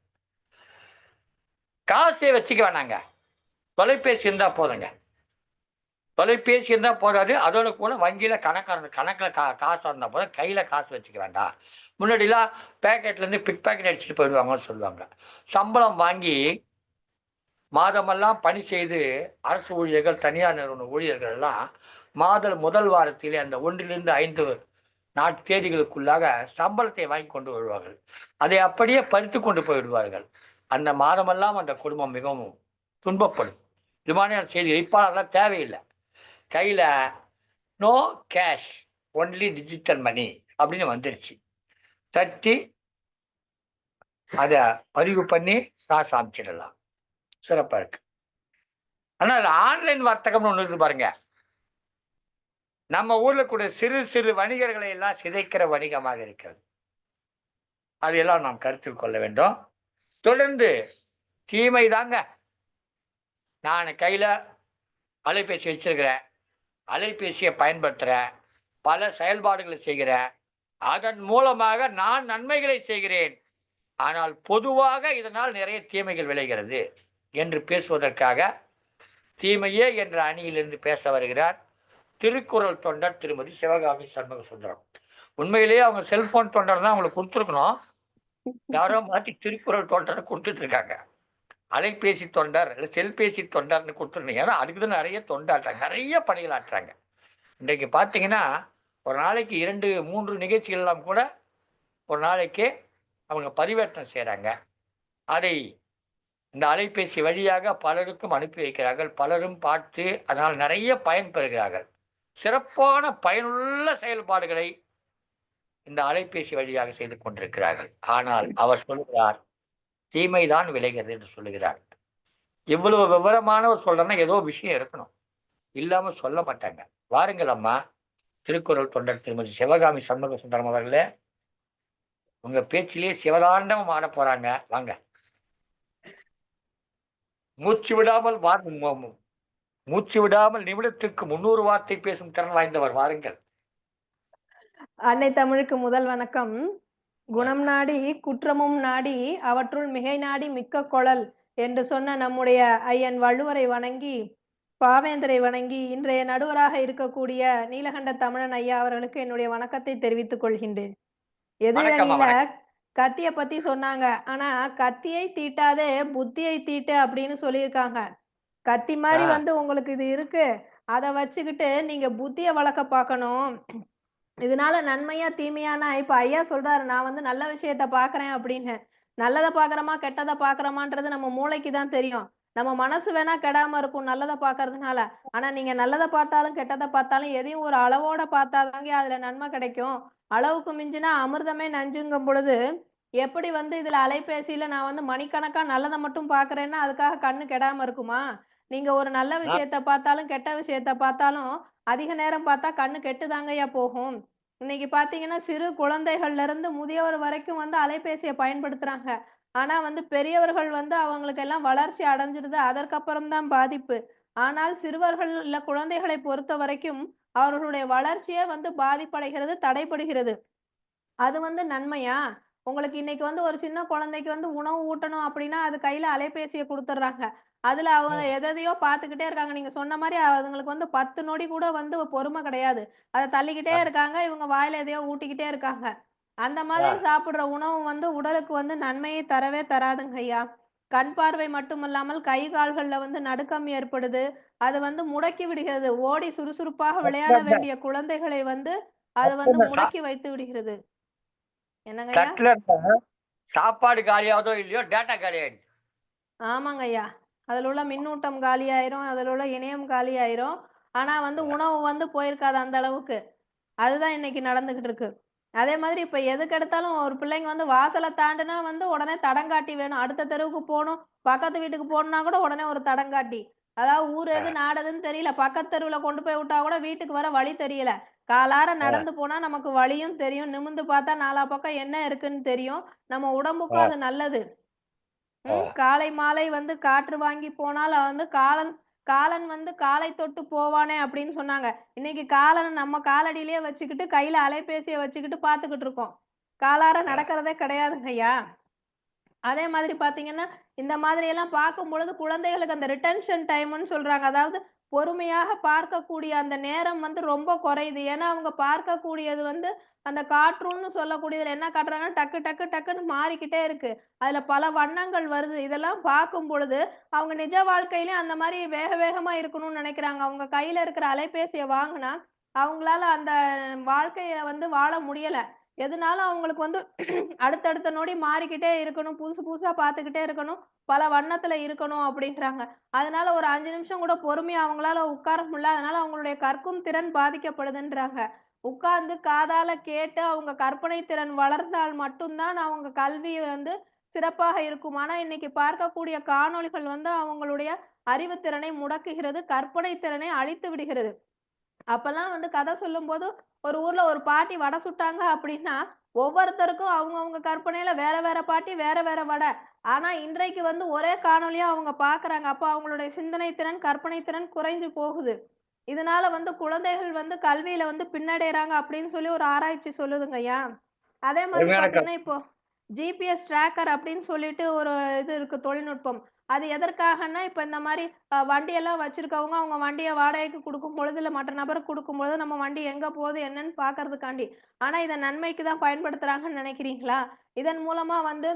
காசே வச்சுக்க வேணாங்க. தொலைபேசி இருந்தா போதுங்க. தொலைபேசி இருந்தா போதாது. அதோட கூட வங்கியில கணக்குல காசு இருந்தா போதும். கையில காசு வச்சுக்க வேண்டாம். முன்னாடிலாம் பேக்கெட்ல இருந்து பிக் பேக்கெட் அடிச்சுட்டு போயிடுவாங்கன்னு சொல்லுவாங்க. சம்பளம் வாங்கி மாதமெல்லாம் பணி செய்து அரசு ஊழியர்கள், தனியார் நிறுவன ஊழியர்கள் எல்லாம் முதல் வாரத்திலே அந்த 1 to 5 தேதிகளுக்குள்ளாக சம்பளத்தை வாங்கி கொண்டு வருவார்கள். அதை அப்படியே பறித்து கொண்டு போய்விடுவார்கள். அந்த மாதமெல்லாம் அந்த குடும்பம் மிகவும் துன்பப்படும். இது மாதிரியான செய்தி இப்ப அதெல்லாம் தேவையில்லை. கையில no cash, only digital money அப்படின்னு வந்துருச்சு. தட்டி அதை பதிவு பண்ணி காசு அமைச்சிடலாம். சிறப்பா இருக்கு. ஆனால் ஆன்லைன் வர்த்தகம்னு ஒண்ணு இருக்கு பாருங்க. நம்ம ஊர்ல கூட சிறு சிறு வணிகர்களை எல்லாம் சிதைக்கிற வணிகமாக இருக்கிறது. அதையெல்லாம் நாம் கருத்தில் கொள்ள வேண்டும். தொடர்ந்து தீமை தாங்க. நான் கையில அலைபேசி வச்சிருக்கிறேன், அலைபேசியை பயன்படுத்துறேன், பல செயல்பாடுகளை செய்கிறேன், அதன் மூலமாக நான் நன்மைகளை செய்கிறேன், ஆனால் பொதுவாக இதனால் நிறைய தீமைகள் விளைகிறது என்று பேசுவதற்காக தீமையே என்ற அணியிலிருந்து பேச வருகிறார் திருக்குறள் தொண்டர் திருமதி சிவகாமி சண்முக சுந்தரம். உண்மையிலேயே அவங்க செல்போன் தொண்டர் தான் அவங்களுக்கு கொடுத்துருக்கணும். யாரோ மாற்றி திருக்குறள் தொண்டரை கொடுத்துட்டு இருக்காங்க. அலைபேசி தொண்டர் இல்லை செல்பேசி தொண்டர்னு கொடுத்துருந்தீங்க. ஏன்னா அதுக்கு தான் நிறைய தொண்டாட்டுறாங்க, நிறைய பணிகள் ஆட்டுறாங்க. இன்றைக்கு பார்த்தீங்கன்னா ஒரு நாளைக்கு 2-3 நிகழ்ச்சிகள் எல்லாம் கூட ஒரு நாளைக்கு அவங்க பதிவேற்றம் செய்கிறாங்க. அதை இந்த அலைபேசி வழியாக பலருக்கும் அனுப்பி வைக்கிறார்கள். பலரும் பார்த்து அதனால் நிறைய பயன் பெறுகிறார்கள். சிறப்பான பயனுள்ள செயல்பாடுகளை இந்த அலைபேசி வழியாக செய்து கொண்டிருக்கிறார்கள். ஆனால் அவர் சொல்லுகிறார், தீமைதான் விளைகிறது என்று சொல்லுகிறார். இவ்வளவு விவரமானவர் சொல்றேன்னா ஏதோ விஷயம் இருக்கணும், இல்லாம சொல்ல மாட்டாங்க. வாருங்கள் அம்மா, திருக்குறள் தொண்டர் திருமதி சிவகாமி சண்முக சுந்தரம் அவர்களே, உங்க பேச்சிலேயே சிவதாண்டவம் ஆட போறாங்க. வாங்க. மூச்சு விடாமல் நிமிடத்திற்கு 300 வார்த்தை பேசும் திறன் வாய்ந்தவர். வாருங்கள். அன்னை தமிழுக்கு முதல் வணக்கம். குணம் நாடி குற்றமும் நாடி அவற்றுள் மிகை நாடி மிக்க கொளல் என்று சொன்ன நம்முடைய ஐயன் வள்ளுவரை வணங்கி, பாவேந்தரை வணங்கி, இன்றைய நடுவராக இருக்கக்கூடிய நீலகண்ட தமிழன் ஐயா அவர்களுக்கு என்னுடைய வணக்கத்தை தெரிவித்துக் கொள்கின்றேன். எதிரணியில கத்திய பத்தி சொன்னாங்க. ஆனா கத்தியை தீட்டாதே புத்தியை தீட்டு அப்படின்னு சொல்லியிருக்காங்க. கத்தி மாதிரி உங்களுக்கு இது இருக்கு, அதை வச்சுக்கிட்டு நீங்க புத்திய வளர்க்க பார்க்கணும். இதனால நன்மையா தீமையானா இப்ப ஐயா சொல்றாரு, நான் நல்ல விஷயத்த பாக்குறேன் அப்படின்னு. நல்லதை பாக்குறோமா கெட்டதை பாக்குறோமான்றது நம்ம மூளைக்கு தான் தெரியும். நம்ம மனசு வேணா கெடாம இருக்கும் நல்லதை பாக்குறதுனால. ஆனா நீங்க நல்லதை பார்த்தாலும் கெட்டதை பார்த்தாலும் எதையும் ஒரு அளவோட பார்த்தாதாங்க அதுல நன்மை கிடைக்கும். அளவுக்கு மிஞ்சினா அமிர்தமே நஞ்சுங்கும் பொழுது எப்படி இதுல அலைபேசியில நான் மணிக்கணக்கா நல்லதை மட்டும் பாக்குறேன்னா அதுக்காக கண்ணு கெடாம இருக்குமா? நீங்க ஒரு நல்ல விஷயத்த பார்த்தாலும் கெட்ட விஷயத்த பார்த்தாலும் அதிக நேரம் பார்த்தா கண்ணு கெட்டுதாங்கய்யா போகும். இன்னைக்கு பார்த்தீங்கன்னா சிறு குழந்தைகள்ல இருந்து முதியவர் வரைக்கும் அலைபேசியை பயன்படுத்துறாங்க. ஆனா பெரியவர்கள் அவங்களுக்கு எல்லாம் வளர்ச்சி அடைஞ்சிருது. அதற்கப்புறம் தான் பாதிப்பு. ஆனால் சிறுவர்கள் இல்ல குழந்தைகளை பொறுத்த வரைக்கும் அவர்களுடைய வளர்ச்சியே பாதிப்படைகிறது, தடைபடுகிறது. அது நன்மையா? உங்களுக்கு இன்னைக்கு ஒரு சின்ன குழந்தைக்கு உணவு ஊட்டணும் அப்படின்னா அது கையில அலைபேசியை கொடுத்துடுறாங்க. அதுல அவங்க எதையோ பார்த்துக்கிட்டே இருக்காங்க. நீங்க சொன்ன மாரி அதுங்களுக்கு வந்து 10 நொடி கூட வந்து பொறுமை கிடையாது. அத தள்ளிக்கிட்டே இருக்காங்க. இவங்க வாயில எதையோ ஊட்டிக்கிட்டே இருக்காங்க. அந்த மாதிரி சாப்பிடுற உணவு வந்து உடலுக்கு வந்து நன்மையை தரவே தராதுங்கய்யா. கண் பார்வை மட்டுமல்லாமல் கை கால்கள்ல வந்து நடுக்கம் ஏற்படுது. அது வந்து முடக்கி விடுகிறது. ஓடி சுறுசுறுப்பாக விளையாட வேண்டிய குழந்தைகளை வந்து அது வந்து முடக்கி வைத்து விடுகிறது. என்னங்கய்யா? தட்டுல இருந்த சாப்பாடு காலியாவதோ இல்லையோ டேட்டா காலி ஆயிடுச்சு. ஆமாங்க ஐயா. அதுல உள்ள மின்னூட்டம் காலியாயிரும். அதுல உள்ள இணையம் காலியாயிரும். ஆனா வந்து உணவு வந்து போயிருக்காது அந்த அளவுக்கு. அதுதான் இன்னைக்கு நடந்துகிட்டு இருக்கு. அதே மாதிரி இப்ப எதுக்கெடுத்தாலும் ஒரு பிள்ளைங்க வந்து வாசல தாண்டுனா வந்து உடனே தடங்காட்டி வேணும். அடுத்த தெருவுக்கு போணும். பக்கத்து வீட்டுக்கு போணும்னா கூட உடனே ஒரு தடங்காட்டி. அதாவது ஊர் எது, அஹ், நாடு எதுன்னு தெரியல. பக்கத்து தெருவுல கொண்டு போய் விட்டா கூட வீட்டுக்கு வர வழி தெரியல. காலார அஹ், நடந்து போனா நமக்கு வழியும் தெரியும். நிமிர்ந்து பார்த்தா நாலா பக்கம் என்ன இருக்குன்னு தெரியும். நம்ம உடம்புக்கும் அஹ், அது நல்லது. அஹ். காலை மாலை வந்து காற்று வாங்கி போனால் வந்து காலன் காலன் வந்து காலை தொட்டு போவானே அப்படின்னு சொன்னாங்க. இன்னைக்கு காலன நம்ம காலடியிலேயே வச்சுக்கிட்டு கையில அலைபேசிய வச்சுக்கிட்டு பார்த்துக்கிட்டு இருக்கோம். காலார நடக்கிறதே கிடையாதுங்கய்யா. அதே மாதிரி பார்த்தீங்கன்னா, இந்த மாதிரி எல்லாம் பார்க்கும்பொழுது குழந்தைகளுக்கு அந்த ரிட்டென்ஷன் டைம்ன்னு சொல்றாங்க. அதாவது பொறுமையாக பார்க்கக்கூடிய அந்த நேரம் வந்து ரொம்ப குறையுது. ஏன்னா, அவங்க பார்க்கக்கூடியது வந்து அந்த கார்ட்டூன்னு சொல்லக்கூடியதுல என்ன காட்டுறாங்கன்னா, டக்கு டக்கு டக்குன்னு மாறிக்கிட்டே இருக்கு. அதுல பல வண்ணங்கள் வருது. இதெல்லாம் பார்க்கும் பொழுது, அவங்க நிஜ வாழ்க்கையிலயும் அந்த மாரி வேக வேகமா இருக்கணும்னு நெனைக்கிறாங்க. அவங்க கையில இருக்கிற அலைபேசிய வாங்குனா, அவங்களால அந்த வாழ்க்கைய வந்து வாழ முடியல. எதுனாலும் அவங்களுக்கு வந்து அடுத்தடுத்த நொடி மாறிக்கிட்டே இருக்கணும். புதுசு புதுசா பார்த்துக்கிட்டே இருக்கணும். பல வண்ணத்துல இருக்கணும் அப்படின்றாங்க. அதனால ஒரு 5 நிமிஷம் கூட பொறுமையா அவங்களால உட்கார முடியல. அதனால அவங்களுடைய கற்கும் திறன் பாதிக்கப்படுதுன்றாங்க. உட்கார்ந்து காதால கேட்டு அவங்க கற்பனை திறன் வளர்ந்தால் மட்டும் தான் அவங்க கல்வி வந்து சிறப்பாக இருக்கும். ஆனா இன்னைக்கு பார்க்கக்கூடிய காணொளிகள் வந்து அவங்களுடைய அறிவுத்திறனை முடக்குகிறது. கற்பனை திறனை அழித்து விடுகிறது. அப்பல்லாம் வந்து கதை சொல்லும்போது, ஒரு ஊர்ல ஒரு பாட்டி வடை சுட்டாங்க அப்படின்னா, ஒவ்வொருத்தருக்கும் அவங்கவங்க கற்பனையில வேற வேற பாட்டி, வேற வேற வடை. ஆனா இன்றைக்கு வந்து ஒரே காணொளியா அவங்க பார்க்குறாங்க. அப்ப அவங்களுடைய சிந்தனை திறன், கற்பனை திறன் குறைஞ்சு போகுது. இதனால வந்து குழந்தைகள் வந்து கல்வியில வந்து பின்னடையறாங்க அப்படின்னு சொல்லி ஒரு ஆராய்ச்சி சொல்லுதுங்கய்யா. அதே மாதிரி அருமையான பார்த்தீங்கன்னா, இப்போ ஜிபிஎஸ் ட்ராக்கர் அப்படின்னு சொல்லிட்டு ஒரு இது இருக்கு தொழில்நுட்பம். அது எதற்காகன்னா, இப்ப இந்த மாரி வண்டியெல்லாம் வச்சிருக்கவங்க, அவங்க வண்டிய வாடகைக்கு குடுக்கும் பொழுது, இல்ல மற்ற நபருக்கு குடுக்கும்பொழுது, நம்ம வண்டி எங்க போகுது என்னன்னு பார்க்கறதுக்காண்டி. ஆனா, இத நன்மைக்கு தான் பயன்படுத்துறாங்கன்னு நெனைக்கிறீங்களா? இதன் மூலமா வந்து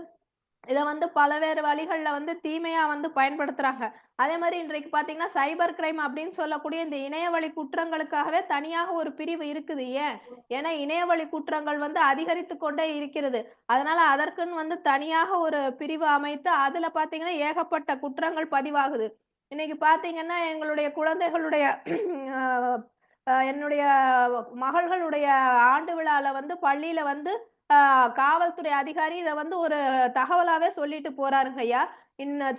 இத வந்து பலவேறு வழிகள்ல வந்து தீமையா வந்து பயன்படுத்துறாங்க. அதே மாரி இன்றைக்கு பார்த்தீங்கன்னா, சைபர் கிரைம் அப்படின்னு சொல்லக்கூடிய இந்த இணையவழி குற்றங்களுக்காகவே தனியாக ஒரு பிரிவு இருக்குது. ஏன்? ஏன்னா இணையவழி குற்றங்கள் வந்து அதிகரித்துக் கொண்டே இருக்கிறது. அதனால அதற்குன்னு வந்து தனியாக ஒரு பிரிவு அமைத்து, அதுல பார்த்தீங்கன்னா ஏகப்பட்ட குற்றங்கள் பதிவாகுது. இன்னைக்கு பார்த்தீங்கன்னா, எங்களுடைய குழந்தைகளுடைய அ என்னுடைய மகள்களுடைய ஆண்டு விழால வந்து பள்ளியில வந்து ஆ காவல்துறை அதிகாரி இத வந்து ஒரு தகவலாவே சொல்லிட்டு போறாருங்கய்யா.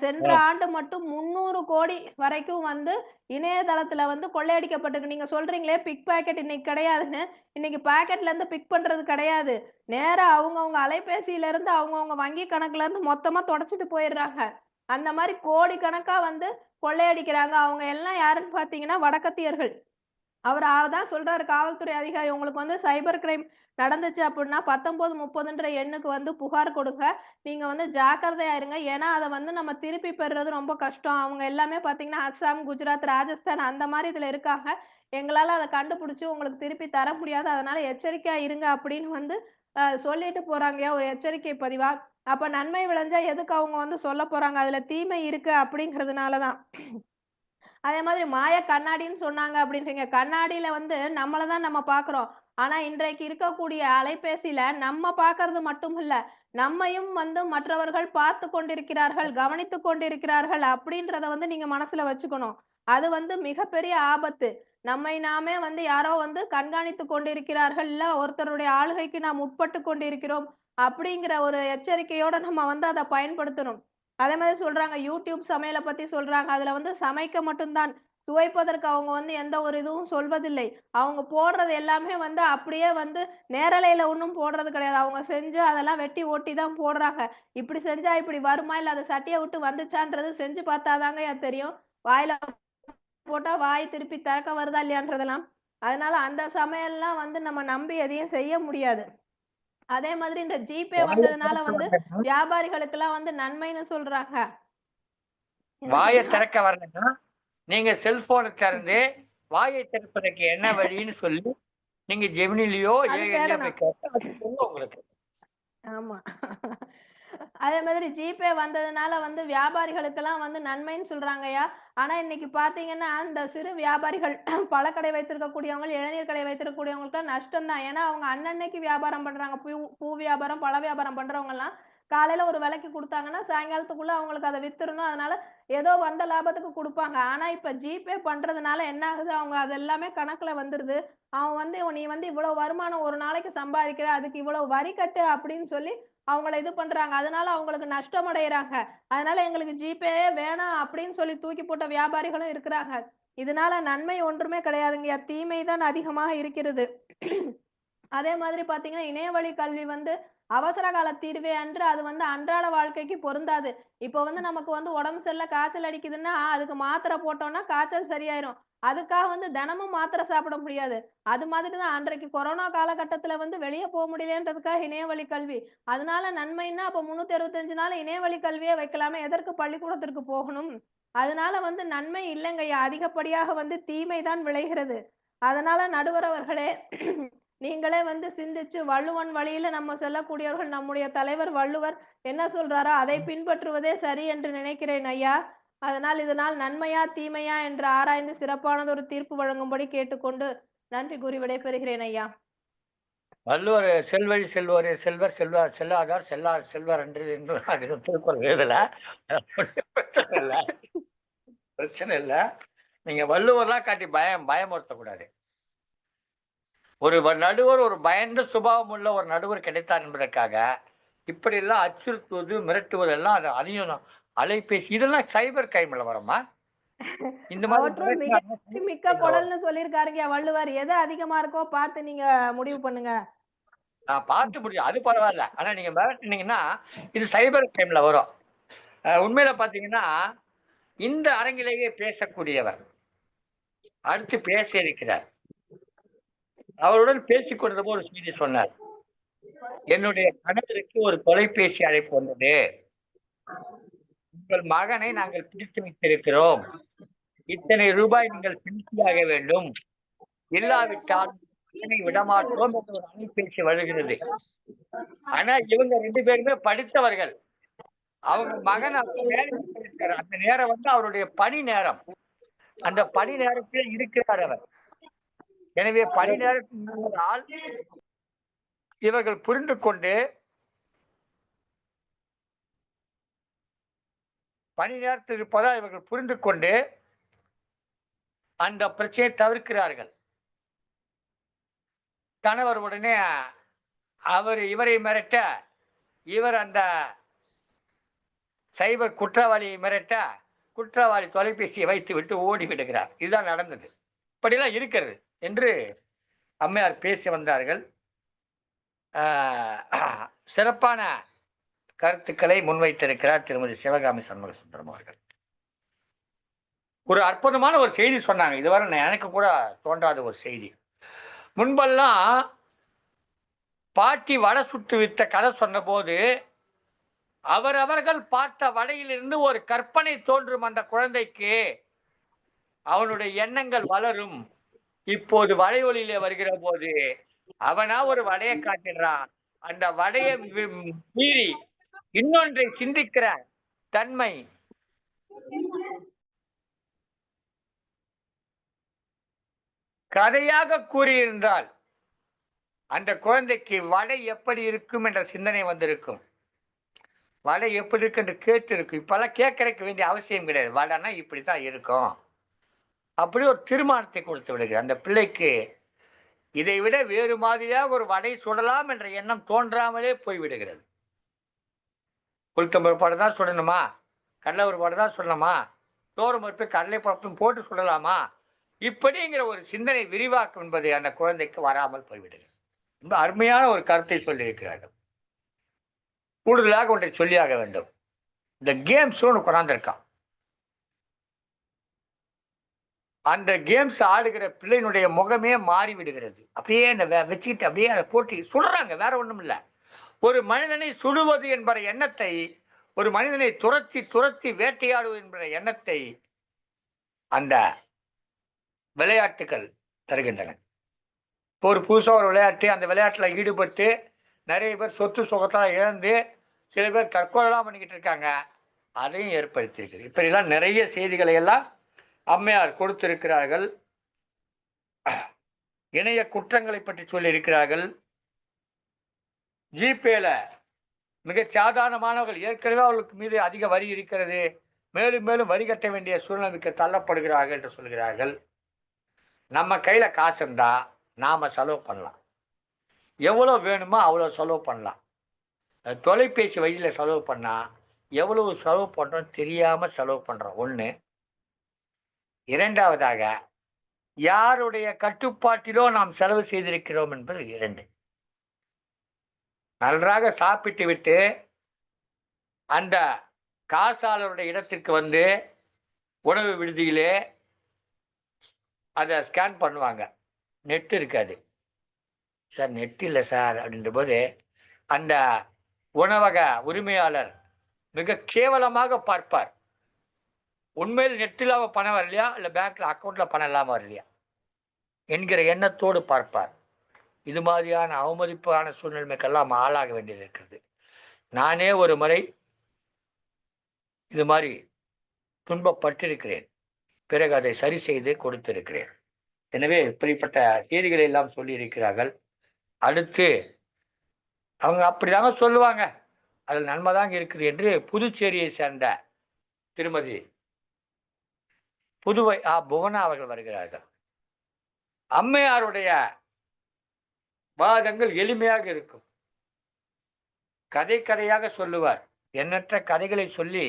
சென்ற அஹ், ஆண்டு மட்டும் 300 கோடி வரைக்கும் வந்து இணையதளத்துல வந்து கொள்ளையடிக்கப்பட்டிருக்கு. நீங்க சொல்றீங்களே பிக் பாக்கெட் இன்னைக்கு கிடையாதுன்னு. இன்னைக்கு பாக்கெட்ல இருந்து பிக் பண்றது கிடையாது. நேரா அவங்கவங்க அலைபேசியில இருந்து அவங்கவங்க வங்கி கணக்குல இருந்து மொத்தமா தொடச்சுட்டு போயிடுறாங்க. அந்த மாரி கோடிக்கணக்கா வந்து கொள்ளையடிக்கிறாங்க. அவங்க எல்லாம் யாருன்னு பார்த்தீங்கன்னா வடக்கத்தியர்கள். அவரு அதான் சொல்றாரு காவல்துறை அதிகாரி, உங்களுக்கு வந்து சைபர் கிரைம் நடந்துச்சு அப்புட்ன்னா 19, 30ன்ற எண்ணுக்கு வந்து புகார் கொடுங்க. நீங்க வந்து ஜாக்கிரதையா இருங்க. ஏன்னா, அத வந்து நம்ம திருப்பி பெறுறது ரொம்ப கஷ்டம். அவங்க எல்லாமே பார்த்தீங்கன்னா, அஸ்ஸாம், குஜராத், ராஜஸ்தான் அந்த மாரி இதுல இருக்காங்க. எங்களால அத கண்டுபிடிச்சு உங்களுக்கு திருப்பி தர முடியாது. அதனால எச்சரிக்கையா இருங்க அப்படின்னு வந்து சொல்லிட்டு போறாங்கய்யா ஒரு எச்சரிக்கை பதிவா. அப்ப நன்மை விளைஞ்சா எதுக்கு அவங்க வந்து சொல்ல போறாங்க? அதுல தீமை இருக்கு அப்படிங்கிறதுனால தான். அதே மாதிரி மாய கண்ணாடின்னு சொன்னாங்க அப்படின்றீங்க. கண்ணாடியில வந்து நம்மள தான் நம்ம பார்க்குறோம். ஆனா, இன்றைக்கு இருக்கக்கூடிய அலைபேசியில நம்ம பார்க்கறது மட்டும் இல்ல, நம்மையும் வந்து மற்றவர்கள் பார்த்துக் கொண்டிருக்கிறார்கள், கவனித்துக் கொண்டிருக்கிறார்கள் அப்படின்றத வந்து நீங்க மனசுல வச்சுக்கணும். அது வந்து மிகப்பெரிய ஆபத்து. நம்மை நாமே வந்து யாரோ வந்து கண்காணித்துக் கொண்டிருக்கிறார்கள், இல்ல ஒருத்தருடைய ஆளுகைக்கு நாம் உட்பட்டுக் கொண்டிருக்கிறோம் அப்படிங்கிற ஒரு எச்சரிக்கையோட நம்ம வந்து அத பயன்படுத்தணும். அதே மாரி சொல்றாங்க, YouTube சமையல பத்தி சொல்றாங்க. அதுல வந்து சமைக்க மட்டும் தான். சுவைப்பதற்கு அவங்க வந்து எந்த ஒரு இதுவும் சொல்வதில்லை. அவங்க போடுறது எல்லாமே வந்து அப்படியே வந்து நேரலையில ஒண்ணும் போடுறது கிடையாது. அவங்க செஞ்சு அதெல்லாம் வெட்டி ஒட்டி தான் போடுறாங்க. இப்படி செஞ்சா இப்படி வருமா? இல்ல அது சட்டிய விட்டு வந்துச்சான்றது செஞ்சு பார்த்தா தாங்கய்யா தெரியும். வாயில போட்டா வாய் திருப்பி திறக்க வருதா இல்லையான்றதெல்லாம். அதனால அந்த சமையல்லாம் வந்து நம்ம நம்பி எதையும் செய்ய முடியாது. அதே மாதிரி இந்த ஜிபே வாயை வந்ததுனால வந்து திறக்கவில்லை. வியாபாரிகளுக்கெல்லாம் வந்து நன்மைன்னு சொல்றாங்க. வாயை திறக்க வரலன்னா நீங்க செல்போனை திறந்து வாயை திறப்பதற்கு என்ன வழின்னு சொல்லி நீங்க ஜெமினிலயோ அது ஏஐலயோ தேடணும். போய் கேட்டா அது சொல்லும் உங்களுக்கு. ஆமா. அதே மாதிரி ஜிபே வந்ததுனால வந்து வியாபாரிகளுக்கெல்லாம் வந்து நன்மைன்னு சொல்றாங்கய்யா. ஆனா இன்னைக்கு பார்த்தீங்கன்னா, இந்த சிறு வியாபாரிகள் பழக்கடை வைத்திருக்கக்கூடியவங்க, இளநீர் கடை வைத்திருக்கக்கூடியவங்களுக்குலாம் நஷ்டம் தான். ஏன்னா, அவங்க அன்னன்னைக்கு வியாபாரம் பண்றாங்க. பூ பூ வியாபாரம், பழ வியாபாரம் பண்றவங்கலாம் காலையில ஒரு விலைக்கு குடுத்தாங்கன்னா, சாயங்காலத்துக்குள்ள அவங்களுக்கு அத வித்துறணும். அதனால ஏதோ வந்த லாபத்துக்கு குடுப்பாங்க. ஆனா இப்ப ஜிபே பண்றதுனால என்ன ஆகுது, அவங்க அது எல்லாமே கணக்குல வந்துருது. அவன் வந்து நீ வந்து இவ்வளவு வருமானம் ஒரு நாளைக்கு சம்பாதிக்கிற, அதுக்கு இவ்வளவு வரி கட்டு அப்படின்னு சொல்லி அவங்கள இது பண்றாங்க. அதனால அவங்களுக்கு நஷ்டம் அடையறாங்க. அதனால எங்களுக்கு ஜிபேயே வேணாம் அப்படின்னு சொல்லி தூக்கி போட்ட வியாபாரிகளும் இருக்கிறாங்க. இதனால நன்மை ஒன்றுமே கிடையாதுங்கய்யா. தீமை தான் அதிகமாக இருக்கிறது. அதே மாதிரி பார்த்தீங்கன்னா, இணையவழி கல்வி வந்து அவசர கால தீர்வே அன்று. அது வந்து அன்றாட வாழ்க்கைக்கு பொருந்தாது. இப்போ வந்து நமக்கு வந்து உடம்பு சரியில்ல, காய்ச்சல் அடிக்குதுன்னா, அதுக்கு மாத்திரை போட்டோம்னா காய்ச்சல் சரியாயிரும். அதுக்காக வந்து தினமும் மாத்திரை சாப்பிட முடியாது. அது மாதிரி தான் அன்றைக்கு கொரோனா காலகட்டத்தில வந்து வெளிய போ முடியலன்றதுக்காக இணையவழி கல்வி. அதனால நன்மைன்னா, அப்ப 365 நாள் இணையவழி கல்வியே வைக்கலாமே. எதற்கு பள்ளிக்கூடத்திற்கு போகணும்? அதனால வந்து நன்மை இல்லங்கய்யா. அதிகப்படியாக வந்து தீமை தான் விளைகிறது. அதனால நடுவர் அவர்களே, நீங்களே வந்து சிந்திச்சு வள்ளுவன் வழியில நம்ம செல்லக்கூடியவர்கள், நம்முடைய தலைவர் வள்ளுவர் என்ன சொல்றாரோ அதை பின்பற்றுவதே சரி என்று நினைக்கிறேன் ஐயா. அதனால் இதனால் நன்மையா தீமையா என்று ஆராய்ந்து சிறப்பானதொரு தீர்ப்பு வழங்கும்படி கேட்டுக்கொண்டு நன்றி கூறி விடைபெறுகிறேன் ஐயா. வள்ளுவர் செல்வழி செல்வோரே செல்வர் செல்வார் செல்லாதார் செல்வார் என்று அது திருக்குறள் எழுதல. பிரச்சனை இல்ல, பிரச்சனை இல்ல. நீங்க வள்ளுவர்லாம் காட்டி பயமுறுத்தக்கூடாது. ஒரு நடுவர், ஒரு பயந்த சுபாவம் உள்ள ஒரு நடுவர் கிடைத்தார் என்பதற்காக இப்படி எல்லாம் அச்சுறுத்துவது, மிரட்டுவது எல்லாம் அதையும் அலைபேசி இதெல்லாம் சைபர் கிரைம்ல வருமா? இந்த மாதிரி அவற்றுள் மிக மிரட்டினாங்கன்னா cyber மிக்க crime ல வரும். குழல்னு சொல்லியிருக்காருங்கய்யா வள்ளுவர். எது அதிகமா இருக்கோ பார்த்து நீங்க முடிவு பண்ணுங்க. நான் பார்த்து முடியும், அது பரவாயில்ல. ஆனா நீங்க மிரட்டுனீங்கன்னா இது சைபர் கிரைம்ல வரும். உண்மையில பாத்தீங்கன்னா இந்த அரங்கிலேயே பேசக்கூடியவர் அடுத்து பேச இருக்கிறார். அவருடன் பேசிக் கொண்டிருந்த ஒரு செய்தி சொன்னார். என்னுடைய கணவருக்கு ஒரு தொலைபேசி அழைப்பு வந்தது. உங்கள் மகனை நாங்கள் பிடித்து வைத்திருக்கிறோம். இத்தனை ரூபாய் நீங்கள் செலுத்தியாக வேண்டும். இல்லாவிட்டால் மகனை விடமாட்டோம் என்று ஒரு அலைபேசி வருகிறது. ஆனா இவங்க 2 பேருமே படித்தவர்கள். அவங்க மகன் அப்ப வேலைக்கு போயிருக்காரு. அந்த நேரம் வந்து அவருடைய பணி நேரம். அந்த பணி நேரத்தில் இருக்கிறார் அவர். எனவே பணி நேரத்தில் இருந்ததால் இவர்கள் புரிந்து கொண்டு பணி நேரத்தில் இருப்பதால் இவர்கள் புரிந்து கொண்டு அந்த பிரச்சனையை தவிர்க்கிறார்கள். கணவர் உடனே இவரை மிரட்ட, இவர் அந்த சைபர் குற்றவாளியை மிரட்ட, குற்றவாளி தொலைபேசியை வைத்து விட்டு ஓடி விடுகிறார். இதுதான் நடந்தது. இப்படியெல்லாம் இருக்கிறது என்று அம்மையார் பேசி வந்தார்கள். சிறப்பான கருத்துக்களை முன்வைத்திருக்கிறார் திருமதி சிவகாமி சண்முக சுந்தரம் அவர்கள். ஒரு அற்புதமான ஒரு செய்தி சொன்னாங்க. இதுவரை எனக்கு கூட தோன்றாத ஒரு செய்தி. முன்பெல்லாம் பாட்டி வடை சுட்டு வித்த கதை சொன்ன போது அவர்கள் பார்த்த வடையிலிருந்து ஒரு கற்பனை தோன்றும் அந்த குழந்தைக்கு. அவனுடைய எண்ணங்கள் வளரும். இப்போது வலையொலியிலே வருகிற போது அவனா ஒரு வடையை காட்டுகிறான். அந்த வடையை மீறி இன்னொன்றை சிந்திக்கிற தன்மை கதையாக கூறியிருந்தால் அந்த குழந்தைக்கு வடை எப்படி இருக்கும் என்ற சிந்தனை வந்திருக்கும். வடை எப்படி இருக்கு என்று கேட்டு இருக்கும். இப்பெல்லாம் கேட்கறதுக்கு வேண்டிய அவசியம் கிடையாது. வடைனா இப்படித்தான் இருக்கும். அப்படி ஒரு தீர்மானத்தை கொடுத்து விடுகிறது. அந்த பிள்ளைக்கு இதை விட வேறு மாதிரியாக ஒரு வடை சுடலாம் என்ற எண்ணம் தோன்றாமலே போய்விடுகிறது. உளுத்தம்பருப்பு வடை தான் சுடணுமா? கடலை ஒரு வடை தான் சுடணுமா? தோரம் பருப்பு கடலை பருப்பும் போட்டு சுடலாமா? இப்படிங்கிற ஒரு சிந்தனை விரிவாக்கம் என்பது அந்த குழந்தைக்கு வராமல் போய்விடுகிறது. ரொம்ப அருமையான ஒரு கருத்தை சொல்லியிருக்கிறார்கள். கூடுதலாக ஒன்றை சொல்லியாக வேண்டும். இந்த கேம்ஸ் ஒன்று கொண்டாந்துருக்கான். அந்த கேம்ஸ் ஆடுகிற பிள்ளையினுடைய முகமே மாறி விடுகிறது. அப்படியே அந்த வச்சுக்கிட்டு அப்படியே அதை போட்டி சுடுறாங்க. வேற ஒண்ணும் இல்லை. ஒரு மனிதனை சுடுவது என்பற எண்ணத்தை ஒரு மனிதனை துரத்தி துரத்தி வேட்டையாடுவது என்கிற எண்ணத்தை அந்த விளையாட்டுகள் தருகின்றன. இப்போ ஒரு புதுசாக ஒரு விளையாட்டு, அந்த விளையாட்டில் ஈடுபட்டு நிறைய பேர் சொத்து சுகத்தால் இழந்து சில பேர் தற்கொலைலாம் பண்ணிக்கிட்டு இருக்காங்க. அதையும் ஏற்படுத்தியிருக்குது. இப்படிலாம் நிறைய செய்திகளை எல்லாம் அம்மையார் கொடுத்திருக்கிறார்கள். இணைய குற்றங்களை பற்றி சொல்லியிருக்கிறார்கள். ஜிபேல மிக சாதாரணமானவர்கள் ஏற்கனவே அவர்களுக்கு மீது அதிக வரி இருக்கிறது, மேலும் மேலும் வரி கட்ட வேண்டிய சூழ்நிலைக்கு தள்ளப்படுகிறார்கள் என்று சொல்கிறார்கள். நம்ம கையில காசு இருந்தா நாம செலவு பண்ணலாம், எவ்வளோ வேணுமோ அவ்வளோ செலவு பண்ணலாம். தொலைபேசி வழியில் செலவு பண்ணா எவ்வளவு செலவு பண்றோம் தெரியாம செலவு பண்றோம் ஒண்ணு. இரண்டாவதாக யாருடைய கட்டுப்பாட்டிலோ நாம் செலவு செய்திருக்கிறோம் என்பது இரண்டு. நன்றாக சாப்பிட்டு விட்டு அந்த காசாளருடைய இடத்திற்கு வந்து உணவு விடுதியிலே அதை ஸ்கேன் பண்ணுவாங்க. நெட் இருக்காது சார், நெட் இல்லை சார் அப்படின்ற போது அந்த உணவக உரிமையாளர் மிக கேவலமாக பார்ப்பார். உண்மையில் நெட் இல்லாமல் பணம் வரலையா, இல்லை பேங்க்ல அக்கௌண்ட்ல பணம் இல்லாமல் வரலையா என்கிற எண்ணத்தோடு பார்ப்பார். இது மாதிரியான அவமதிப்பான சூழ்நிலைமைக்கெல்லாம் ஆளாக வேண்டியது இருக்கிறது. நானே ஒரு முறை இது மாதிரி துன்பப்பட்டிருக்கிறேன், பிறகு அதை சரி செய்து கொடுத்திருக்கிறேன். எனவே இப்படிப்பட்ட செய்திகளை எல்லாம் சொல்லி இருக்கிறார்கள். அடுத்து அவங்க அப்படிதாங்க சொல்லுவாங்க, அதில் நன்மைதாங்க இருக்குது என்று புதுச்சேரியை சேர்ந்த திருமதி புதுவை புவனா அவர்கள் வருகிறார்கள். அம்மையாருடைய வாதங்கள் எளிமையாக இருக்கும். கதை கதையாக சொல்லுவார். எண்ணற்ற கதைகளை சொல்லி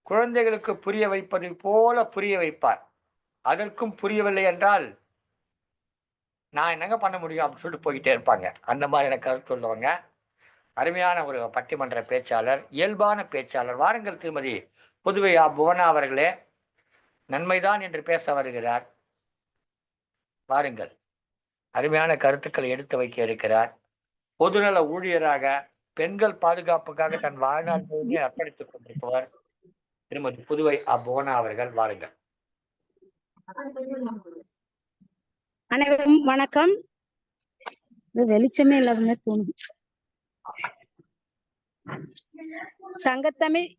குழந்தைகளுக்கு புரிய வைப்பது போல புரிய வைப்பார். அதற்கும் புரியவில்லை என்றால் நான் என்னங்க பண்ண முடியும் அப்படின்னு சொல்லிட்டு போய்கிட்டே இருப்பாங்க. அந்த மாதிரி எனக்கு கருத்து சொல்லுவாங்க. அருமையான ஒரு பட்டிமன்ற பேச்சாளர், இயல்பான பேச்சாளர். வாருங்கள் திருமதி புதுவை புவனா அவர்களே, நன்மைதான் என்று பேச வருகிறார். வாருங்கள். அருமையான கருத்துக்களை எடுத்து வைக்க இருக்கிறார். பொதுநல ஊழியராக பெண்கள் பாதுகாப்புக்காக தன் வாழ்நாள் முழுவதும் அர்ப்பணித்துக் கொண்டிருப்பவர் திருமதி புதுவை புவனா அவர்கள். வாருங்கள். அனைவரும் வணக்கம். வெளிச்சமே இல்லாத தோணுது. சங்கத்தமிழ்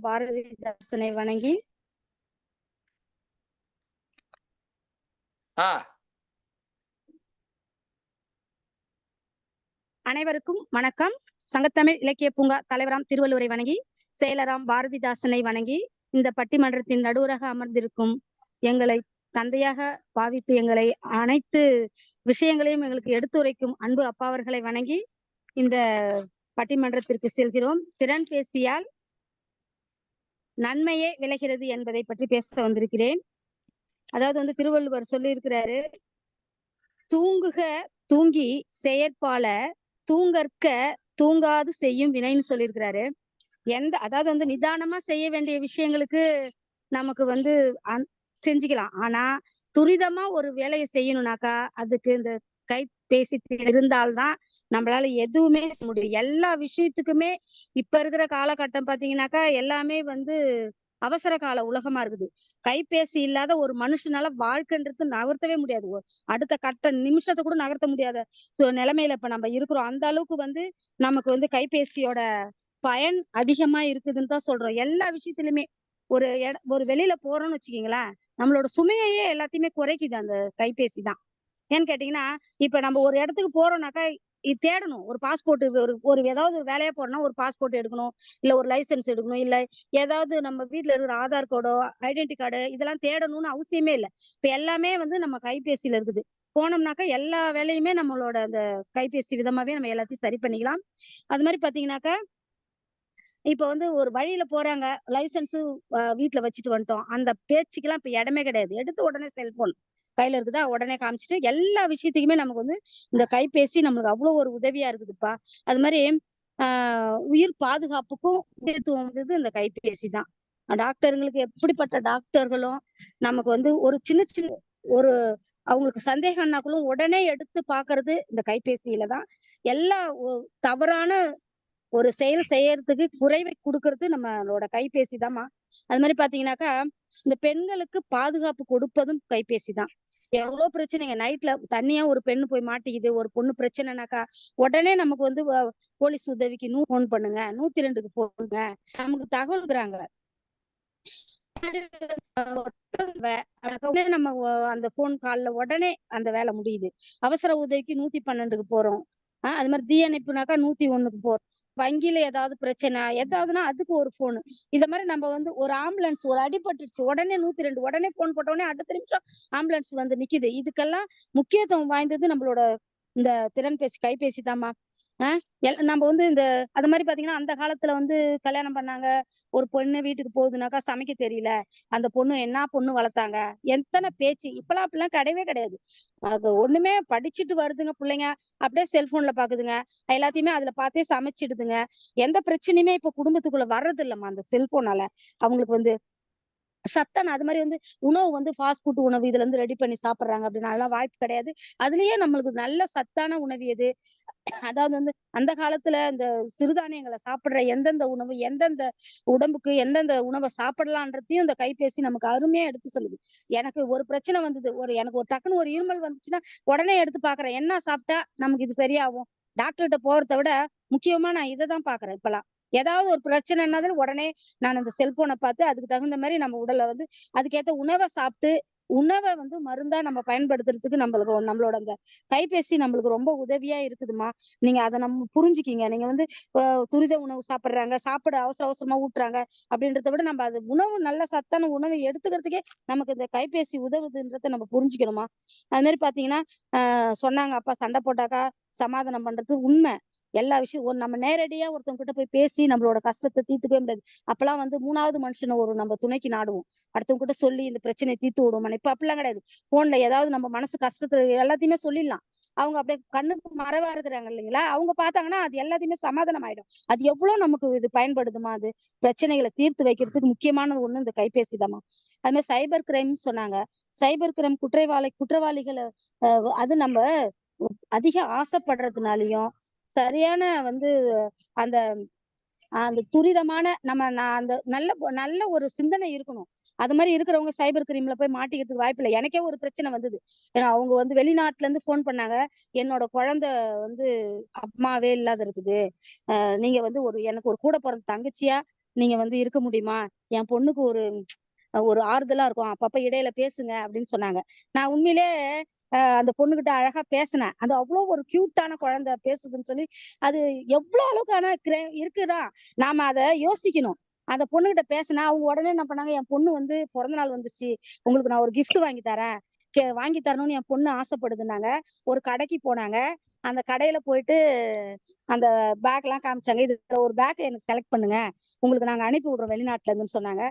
பாரதிதாசனை வணங்கி அனைவருக்கும் வணக்கம். சங்கத்தமிழ் இலக்கிய பூங்கா தலைவராம் திருவள்ளுவரை வணங்கி, செயலராம் பாரதிதாசனை வணங்கி, இந்த பட்டிமன்றத்தின் நடுவராக அமர்ந்திருக்கும் எங்களை தந்தையாக பாவித்து எங்களை அனைத்து விஷயங்களையும் எங்களுக்கு எடுத்துரைக்கும் அன்பு அப்பா அவர்களை வணங்கி இந்த பட்டிமன்றத்திற்கு செல்கிறோம். திறன் பேசியால் நன்மையே விளைகிறது என்பதை பற்றி பேச வந்திருக்கிறேன். அதாவது வந்து திருவள்ளுவர் சொல்லியிருக்கிறாரு, தூங்குக தூங்கி செயற்பால தூங்கற்க தூங்காது செய்யும் வினைன்னு சொல்லியிருக்கிறாரு. அதாவது வந்து நிதானமா செய்ய வேண்டிய விஷயங்களுக்கு நமக்கு வந்து செஞ்சுக்கலாம். ஆனா துரிதமா ஒரு வேலையை செய்யணும்னாக்கா அதுக்கு இந்த கைபேசி இருந்தால்தான் நம்மளால எதுவுமே முடியும். எல்லா விஷயத்துக்குமே இப்ப இருக்கிற காலகட்டம் பாத்தீங்கன்னாக்கா எல்லாமே வந்து அவசர கால உலகமா இருக்குது. கைபேசி இல்லாத ஒரு மனுஷனால வாழ்க்கைன்றது நகர்த்தவே முடியாது. அடுத்த கட்ட நிமிஷத்தை கூட நகர்த்த முடியாத நிலைமையில இப்ப நம்ம இருக்கிறோம். அந்த அளவுக்கு வந்து நமக்கு வந்து கைபேசியோட பயன் அதிகமா இருக்குதுன்னு தான் சொல்றோம். எல்லா விஷயத்திலுமே ஒரு வெளியில போறோம்னு வச்சுக்கீங்களேன், நம்மளோட சுமையையே எல்லாத்தையுமே குறைக்குது அந்த கைபேசி தான். ஏன்னு கேட்டீங்கன்னா, இப்ப நம்ம ஒரு இடத்துக்கு போறோம்னாக்கா தேடணும். ஒரு பாஸ்போர்ட், ஒரு ஏதாவது ஒரு வேலையா போறோம்னா ஒரு பாஸ்போர்ட் எடுக்கணும், இல்ல ஒரு லைசன்ஸ் எடுக்கணும், இல்ல ஏதாவது நம்ம வீட்டுல இருக்கிற ஆதார் கார்டோ ஐடென்டி கார்டு இதெல்லாம் தேடணும்னு அவசியமே இல்லை. இப்ப எல்லாமே வந்து நம்ம கைபேசியில இருக்குது. போனோம்னாக்கா எல்லா வேலையுமே நம்மளோட அந்த கைபேசி விதமாவே நம்ம எல்லாத்தையும் சரி பண்ணிக்கலாம். அது மாதிரி பாத்தீங்கன்னாக்கா இப்ப வந்து ஒரு வழியில போறாங்க, லைசன்ஸ் வீட்டுல வச்சுட்டு வந்துட்டோம், அந்த பேச்சுக்கெல்லாம் இப்ப இடமே கிடையாது. எடுத்து உடனே செல்போன் கையில இருக்குதா உடனே காமிச்சிட்டு எல்லா விஷயத்துக்குமே நமக்கு வந்து இந்த கைபேசி நம்மளுக்கு அவ்வளவு ஒரு உதவியா இருக்குதுப்பா. அது மாதிரி உயிர் பாதுகாப்புக்கும் முக்கியத்துவம் வந்து இந்த கைபேசி தான். டாக்டர்களுக்கு எப்படிப்பட்ட டாக்டர்களும் நமக்கு வந்து ஒரு சின்ன சின்ன ஒரு அவங்களுக்கு சந்தேகம்னா கூட உடனே எடுத்து பாக்குறது இந்த கைபேசியில தான். எல்லா தவறான ஒரு செயல் செய்யறதுக்கு குறைவை குடுக்கறது நம்மளோட கைபேசி தாம்மா. அது மாதிரி பாத்தீங்கன்னாக்கா, இந்த பெண்களுக்கு பாதுகாப்பு கொடுப்பதும் கைபேசி தான். எவ்வளோ பிரச்சனைங்க நைட்ல தனியா ஒரு பெண்ணு போய் மாட்டிக்குது, ஒரு பொண்ணு பிரச்சனைனாக்கா, உடனே நமக்கு வந்து போலீஸ் உதவிக்கு ஃபோன் பண்ணுங்க, 102க்கு ஃபோன் பண்ணுங்க. நமக்கு தகவல் குடுக்குறாங்க. உடனே நம்ம அந்த போன் கால்ல உடனே அந்த வேலை முடியுது. அவசர உதவிக்கு 112க்கு போறோம். அது மாதிரி தீயணைப்புனாக்கா 101க்கு போறோம். வங்கியில ஏதாவது பிரச்சனை ஏதாவதுன்னா அதுக்கு ஒரு போனு. இந்த மாதிரி நம்ம வந்து ஒரு ஆம்புலன்ஸ் ஒரு அடிபட்டுருச்சு உடனே 102 உடனே போன் போட்ட உடனே அடுத்த நிமிஷம் ஆம்புலன்ஸ் வந்து நிக்குது. இதுக்கெல்லாம் முக்கியத்துவம் வாய்ந்தது நம்மளோட இந்த திறன்பேசி கைபேசி தாம்மா. நம்ம வந்து இந்த அது மாதிரி பாத்தீங்கன்னா அந்த காலத்துல வந்து கல்யாணம் பண்ணாங்க. ஒரு பொண்ணு வீட்டுக்கு போகுதுனாக்கா சமைக்க தெரியல. அந்த பொண்ணு என்ன பொண்ணு வளர்த்தாங்க. எத்தனை பேச்சு. இப்பெல்லாம் அப்படிலாம் கிடையவே கிடையாது. அது ஒண்ணுமே படிச்சுட்டு வருதுங்க புள்ளைங்க. அப்படியே செல்போன்ல பாக்குதுங்க. எல்லாத்தையுமே அதுல பார்த்தே சமைச்சிடுதுங்க. எந்த பிரச்சனையுமே இப்ப குடும்பத்துக்குள்ள வர்றது இல்லம்மா அந்த செல்போனால. அவங்களுக்கு வந்து அது மாதிரி வந்து உணவு வந்து ஃபாஸ்ட் ஃபுட் உணவு இதுல இருந்து ரெடி பண்ணி சாப்பிடுறாங்க அப்படின்னா அதெல்லாம் வாய்ப்பு கிடையாது. அதுலயே நம்மளுக்கு நல்ல சத்தான உணவு எது? அதாவது வந்து அந்த காலத்துல இந்த சிறுதானியங்களை சாப்பிடுற எந்தெந்த உணவு எந்தெந்த உடம்புக்கு எந்தெந்த உணவை சாப்பிடலான்றதையும் இந்த கைபேசி நமக்கு அருமையா எடுத்து சொல்லுது. எனக்கு ஒரு பிரச்சனை வந்தது எனக்கு ஒரு டக்குன்னு ஒரு இருமல் வந்துச்சுன்னா உடனே எடுத்து பாக்குறேன் என்ன சாப்பிட்டா நமக்கு இது சரியாகும். டாக்டர்கிட்ட போறதை விட முக்கியமா நான் இதைதான் பாக்குறேன் இப்பெல்லாம். ஏதாவது ஒரு பிரச்சனைனாலும் உடனே நான் இந்த செல்போனை பார்த்து அதுக்கு தகுந்த மாதிரி நம்ம உடலை வந்து அதுக்கேற்ற உணவை சாப்பிட்டு உணவை வந்து மருந்தா நம்ம பயன்படுத்துறதுக்கு நம்மளோட அந்த கைபேசி நம்மளுக்கு ரொம்ப உதவியா இருக்குதுமா. நீங்க அதை நம்ம புரிஞ்சுக்கிங்க. நீங்க வந்து துரித உணவு சாப்பிடுறாங்க சாப்பிட அவசர அவசரமா ஊட்டுறாங்க அப்படின்றத விட நம்ம அது உணவு நல்ல சத்தான உணவை எடுத்துக்கிறதுக்கே நமக்கு இந்த கைபேசி உதவுதுன்றத நம்ம புரிஞ்சுக்கணுமா. அது மாதிரி பாத்தீங்கன்னா சொன்னாங்க அப்பா சண்டை போட்டாக்கா சமாதானம் பண்றது உண்மை. எல்லா விஷயம் நம்ம நேரடியா ஒருத்தவங்க கிட்ட போய் பேசி நம்மளோட கஷ்டத்தை தீர்த்துக்கவே முடியாது. அப்பெல்லாம் வந்து 3வது மனுஷனை நம்ம துணைக்கு நாடுவோம். அடுத்தவங்க கிட்ட சொல்லி இந்த பிரச்சனையை தீர்த்து விடுவோம். இப்ப அப்படிலாம் கிடையாது. போன்ல ஏதாவது நம்ம மனசு கஷ்டத்துல எல்லாத்தையுமே சொல்லிடலாம். அவங்க அப்படியே கண்ணுக்கு மறைவா இருக்கிறாங்க இல்லைங்களா? அவங்க பார்த்தாங்கன்னா அது எல்லாத்தையுமே சமாதானம் ஆயிடும். அது எவ்வளவு நமக்கு இது பயன்படுதுமா. அது பிரச்சனைகளை தீர்த்து வைக்கிறதுக்கு முக்கியமானது ஒண்ணு இந்த கைபேசி தாம்மா. அது மாதிரி சைபர் கிரைம் சொன்னாங்க. சைபர் கிரைம் குற்றவாளிகளை அது நம்ம அதிக ஆசைப்படுறதுனாலயும் சரியான வந்து அந்த அந்த துரிதமான நான் அந்த நல்ல நல்ல ஒரு சிந்தனை இருக்கணும். அது மாதிரி இருக்கிறவங்க சைபர் கிரைம்ல போய் மாட்டிக்கிறதுக்கு வாய்ப்பு இல்லை. எனக்கே ஒரு பிரச்சனை வந்தது. ஏன்னா அவங்க வந்து வெளிநாட்டுல இருந்து போன் பண்ணாங்க. என்னோட குழந்தை வந்து அம்மாவே இல்லாத இருக்குது. நீங்க வந்து எனக்கு ஒரு கூட பிறந்த தங்கச்சியா நீங்க வந்து இருக்க முடியுமா? என் பொண்ணுக்கு ஒரு ஒரு ஆறுதலா இருக்கும். அப்பப்ப இடையில பேசுங்க அப்படின்னு சொன்னாங்க. நான் உண்மையிலே அந்த பொண்ணுகிட்ட அழகா பேசினேன். அது அவ்வளவு ஒரு கியூட்டான குழந்தை பேசுதுன்னு சொல்லி அது எவ்வளவு அளவுக்கு ஆனா இருக்குதா நாம அதை யோசிக்கணும். அந்த பொண்ணுகிட்ட பேசினா அவங்க உடனே என்ன பண்ணாங்க, என் பொண்ணு வந்து பிறந்த நாள் வந்துச்சு, உங்களுக்கு நான் ஒரு gift வாங்கி தரேன், வாங்கி தரணும்னு என் பொண்ணு ஆசைப்படுதுன்னாங்க. ஒரு கடைக்கு போனாங்க. அந்த கடையில போயிட்டு அந்த பேக் எல்லாம் காமிச்சாங்க. இதுல ஒரு பேக் எனக்கு செலக்ட் பண்ணுங்க, உங்களுக்கு நாங்க அனுப்பி விடுறோம் வெளிநாட்டுல இருந்துன்னு சொன்னாங்க.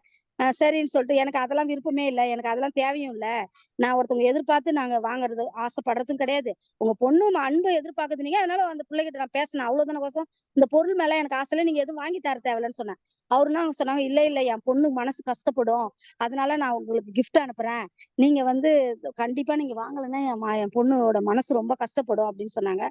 சரின்னு சொல்லிட்டு எனக்கு அதெல்லாம் விருப்பமே இல்லை, எனக்கு அதெல்லாம் தேவையும் இல்லை. நான் ஒருத்தவங்க எதிர்பார்த்து நாங்க வாங்குறது ஆசைப்படுறதும் கிடையாது. உங்க பொண்ணு அன்பை எதிர்பார்க்குது நீங்க, அதனால அந்த பிள்ளைகிட்ட நான் பேசினேன் அவ்வளவுதான கோசம். இந்த பொருள் மேல எனக்கு ஆசையில நீங்க எதுவும் வாங்கி தர தேவையில்லைன்னு சொன்னேன். அவருன்னா அவங்க சொன்னாங்க, இல்ல இல்ல என் பொண்ணு மனசு கஷ்டப்படும், அதனால நான் உங்களுக்கு gift அனுப்புறேன், நீங்க வந்து கண்டிப்பா நீங்க வாங்கலைன்னா என் பொண்ணோட மனசு ரொம்ப கஷ்டப்படும் அப்படின்னு சொன்னாங்க.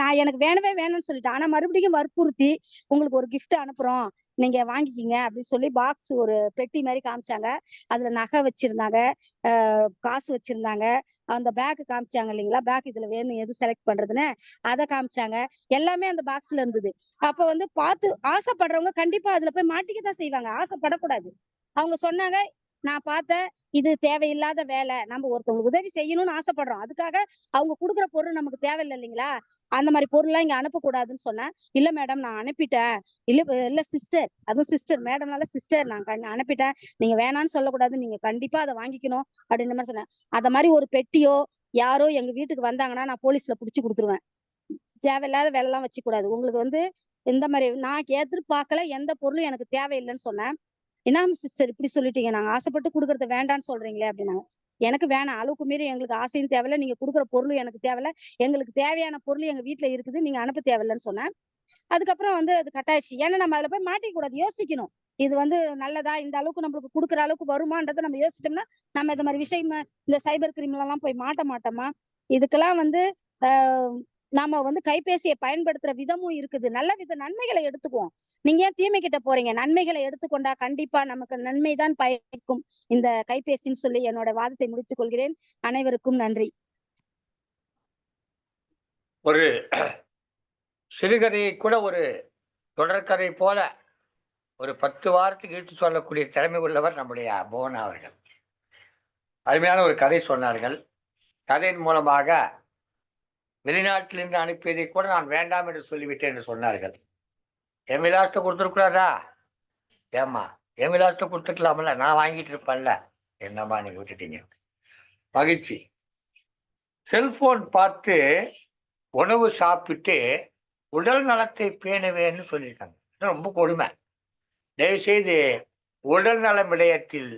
நான் எனக்கு வேணவே வேணும்னு சொல்லிட்டேன். ஆனா மறுபடியும் வற்புறுத்தி உங்களுக்கு ஒரு gift அனுப்புறோம், நீங்க வாங்கிக்கிங்க அப்படின்னு சொல்லி பாக்ஸ் ஒரு பெட்டி மாதிரி காமிச்சாங்க. அதுல நகை வச்சிருந்தாங்க, காசு வச்சிருந்தாங்க. அந்த பேக் காமிச்சாங்க இல்லைங்களா, பேக் இதுல வேணும் எது செலக்ட் பண்றதுன்னு அதை காமிச்சாங்க. எல்லாமே அந்த பாக்ஸ்ல இருந்தது. அப்ப வந்து பார்த்து ஆசைப்படுறவங்க கண்டிப்பா அதுல போய் மாட்டிக்கத்தான் செய்வாங்க. ஆசைப்படக்கூடாது. அவங்க சொன்னாங்க, நான் பார்த்தேன், இது தேவையில்லாத வேலை. நம்ம ஒருத்தவங்களுக்கு உதவி செய்யணும்னு ஆசைப்படுறோம். அதுக்காக அவங்க குடுக்குற பொருள் நமக்கு தேவையில்லை இல்லைங்களா? அந்த மாதிரி பொருள் எல்லாம் இங்க அனுப்பக்கூடாதுன்னு சொன்னேன். இல்ல மேடம் நான் அனுப்பிட்டேன். இல்ல சிஸ்டர், அதுவும் சிஸ்டர் மேடம்னால சிஸ்டர், நான் அனுப்பிட்டேன், நீங்க வேணான்னு சொல்லக்கூடாது, நீங்க கண்டிப்பா அதை வாங்கிக்கணும் அப்படின்ற மாதிரி சொன்னேன். அத மாதிரி ஒரு பெட்டியோ யாரோ எங்க வீட்டுக்கு வந்தாங்கன்னா நான் போலீஸ்ல புடிச்சு கொடுத்துருவேன். தேவையில்லாத வேலை எல்லாம் வச்சுக்க கூடாது. உங்களுக்கு வந்து இந்த மாதிரி நான் எதிர்பார்க்கல, எந்த பொருளும் எனக்கு தேவையில்லைன்னு சொன்னேன். என்ன சிஸ்டர் இப்படி சொல்லிட்டீங்க, நாங்க ஆசைப்பட்டு குடுக்கறத வேண்டான்னு சொல்றீங்களே அப்படின்னாங்க. எனக்கு வேணாம், அளவுக்கு மீறி எங்களுக்கு ஆசையும் தேவையில்ல, நீங்க குடுக்குற பொருளும் எனக்கு தேவையில்ல, எங்களுக்கு தேவையான பொருள் எங்க வீட்டுல இருக்குது, நீங்க அனுப்ப தேவையில்லைன்னு சொன்னேன். அதுக்கப்புறம் வந்து அது கட் ஆயிடுச்சு. ஏன்னா நம்ம அதுல போய் மாட்டிக்க கூடாது, யோசிக்கணும். இது வந்து நல்லதா, இந்த அளவுக்கு நம்மளுக்கு குடுக்குற அளவுக்கு வருமான்றத நம்ம யோசிச்சோம்னா, நம்ம இந்த மாதிரி விஷயம் இந்த சைபர் கிரிமினல் எல்லாம் போய் மாட்ட மாட்டோமா? இதுக்கெல்லாம் வந்து நாம வந்து கைபேசியை பயன்படுத்துற விதமும் இருக்குது. நல்ல நன்மைகளை எடுத்துக்குவோம். நீங்க ஏன் தீமை கிட்ட போறீங்க? நன்மைகளை எடுத்துக்கொண்டா கண்டிப்பா நமக்கு நன்மைதான் பயக்கும் இந்த கைபேசின்னு சொல்லி என்னோட வாதத்தை முடித்துக் கொள்கிறேன். அனைவருக்கும் நன்றி. ஒரு சிறுகதையை கூட ஒரு தொடர்கதை போல ஒரு 10 வாரத்துக்கு இழுத்து சொல்லக்கூடிய திறமை உள்ளவர் நம்முடைய புவனா அவர்கள். அருமையான ஒரு கதை சொன்னார்கள். கதையின் மூலமாக வெளிநாட்டிலிருந்து அனுப்பியதை கூட நான் வேண்டாம் என்று சொல்லிவிட்டேன் என்று சொன்னார்கள். என் விலாசத்தை கொடுத்துருக்கூடாதா? ஏம்மா என் விலாசத்தை கொடுத்துக்கலாம்ல, நான் வாங்கிட்டு இருப்பேன்ல. என்னம்மா நீங்க விட்டுட்டீங்க. மகிழ்ச்சி. செல்போன் பார்த்து உணவு சாப்பிட்டு உடல் நலத்தை பேணுவேன்னு சொல்லியிருக்காங்க. ரொம்ப கொடுமை. தயவு செய்து உடல் நல விடயத்தில்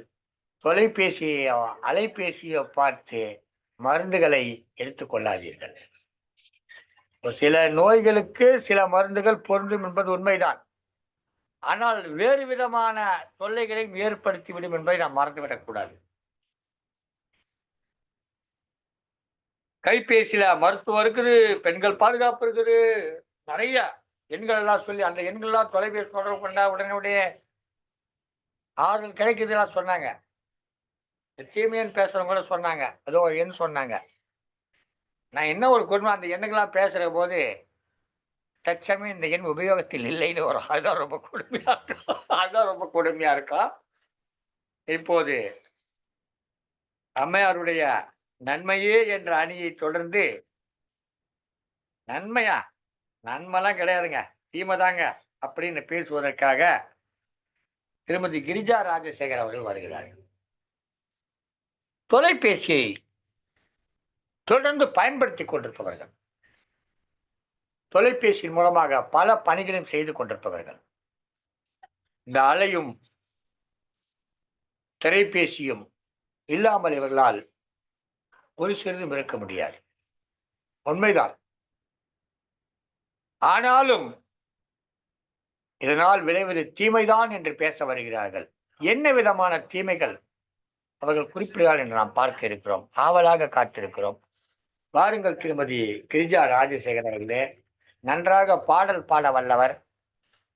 அலைபேசியோ பார்த்து மருந்துகளை எடுத்துக்கொள்ளாதீர்கள். சில நோய்களுக்கு சில மருந்துகள் பொருந்தும் என்பது உண்மைதான். ஆனால் வேறு விதமான தொல்லைகளையும் ஏற்படுத்திவிடும் என்பதை நாம் மறந்துவிடக் கூடாது. கைபேசியில மருத்துவம் இருக்குது, பெண்கள் பாதுகாப்பு இருக்குது, நிறைய எண்கள் எல்லாம் சொல்லி அந்த எண்கள் எல்லாம் தொலைபேசி தொடர்பு கொண்டா உடனே ஆறுதல் கிடைக்குதுலாம் சொன்னாங்க. தீமையன்னு பேசுறவங்க கூட சொன்னாங்க. ஏதோ ஒரு எண் சொன்னாங்க. நான் என்ன ஒரு கொடுமை, அந்த எண்ணுக்கெல்லாம் பேசுற போது தற்சமயம் இந்த எண் உபயோகத்தில் இல்லைன்னு வரும். அதுதான் ரொம்ப கொடுமையா இருக்கும். அதுதான் ரொம்ப கொடுமையா இருக்கும். இப்போது அம்மையாருடைய நன்மையே என்ற அணியை தொடர்ந்து நன்மையா நன்மைலாம் கிடையாதுங்க, தீமை தாங்க அப்படின்னு பேசுவதற்காக திருமதி கிரிஜா ராஜசேகர் அவர்கள் வருகிறார்கள். தொலைபேசியை தொடர்ந்து பயன்படுத்திக் கொண்டிருப்பவர்கள், தொலைபேசியின் மூலமாக பல பணிகளையும் செய்து கொண்டிருப்பவர்கள், இந்த அலையும் திரைபேசியும் இல்லாமல் இவர்களால் ஒரு சிறிதும் இருக்க முடியாது. உண்மைதான். ஆனாலும் இதனால் விளைவது தீமைதான் என்று பேச வருகிறார்கள். என்ன விதமான தீமைகள் அவர்கள் குறிப்பிடுகிறார்கள் என்று நாம் பார்க்க இருக்கிறோம். ஆவலாக காத்திருக்கிறோம். வாருங்கள் திருமதி கிரிஜா ராஜசேகர் அவர்களே. நன்றாக பாடல் பாட வல்லவர்.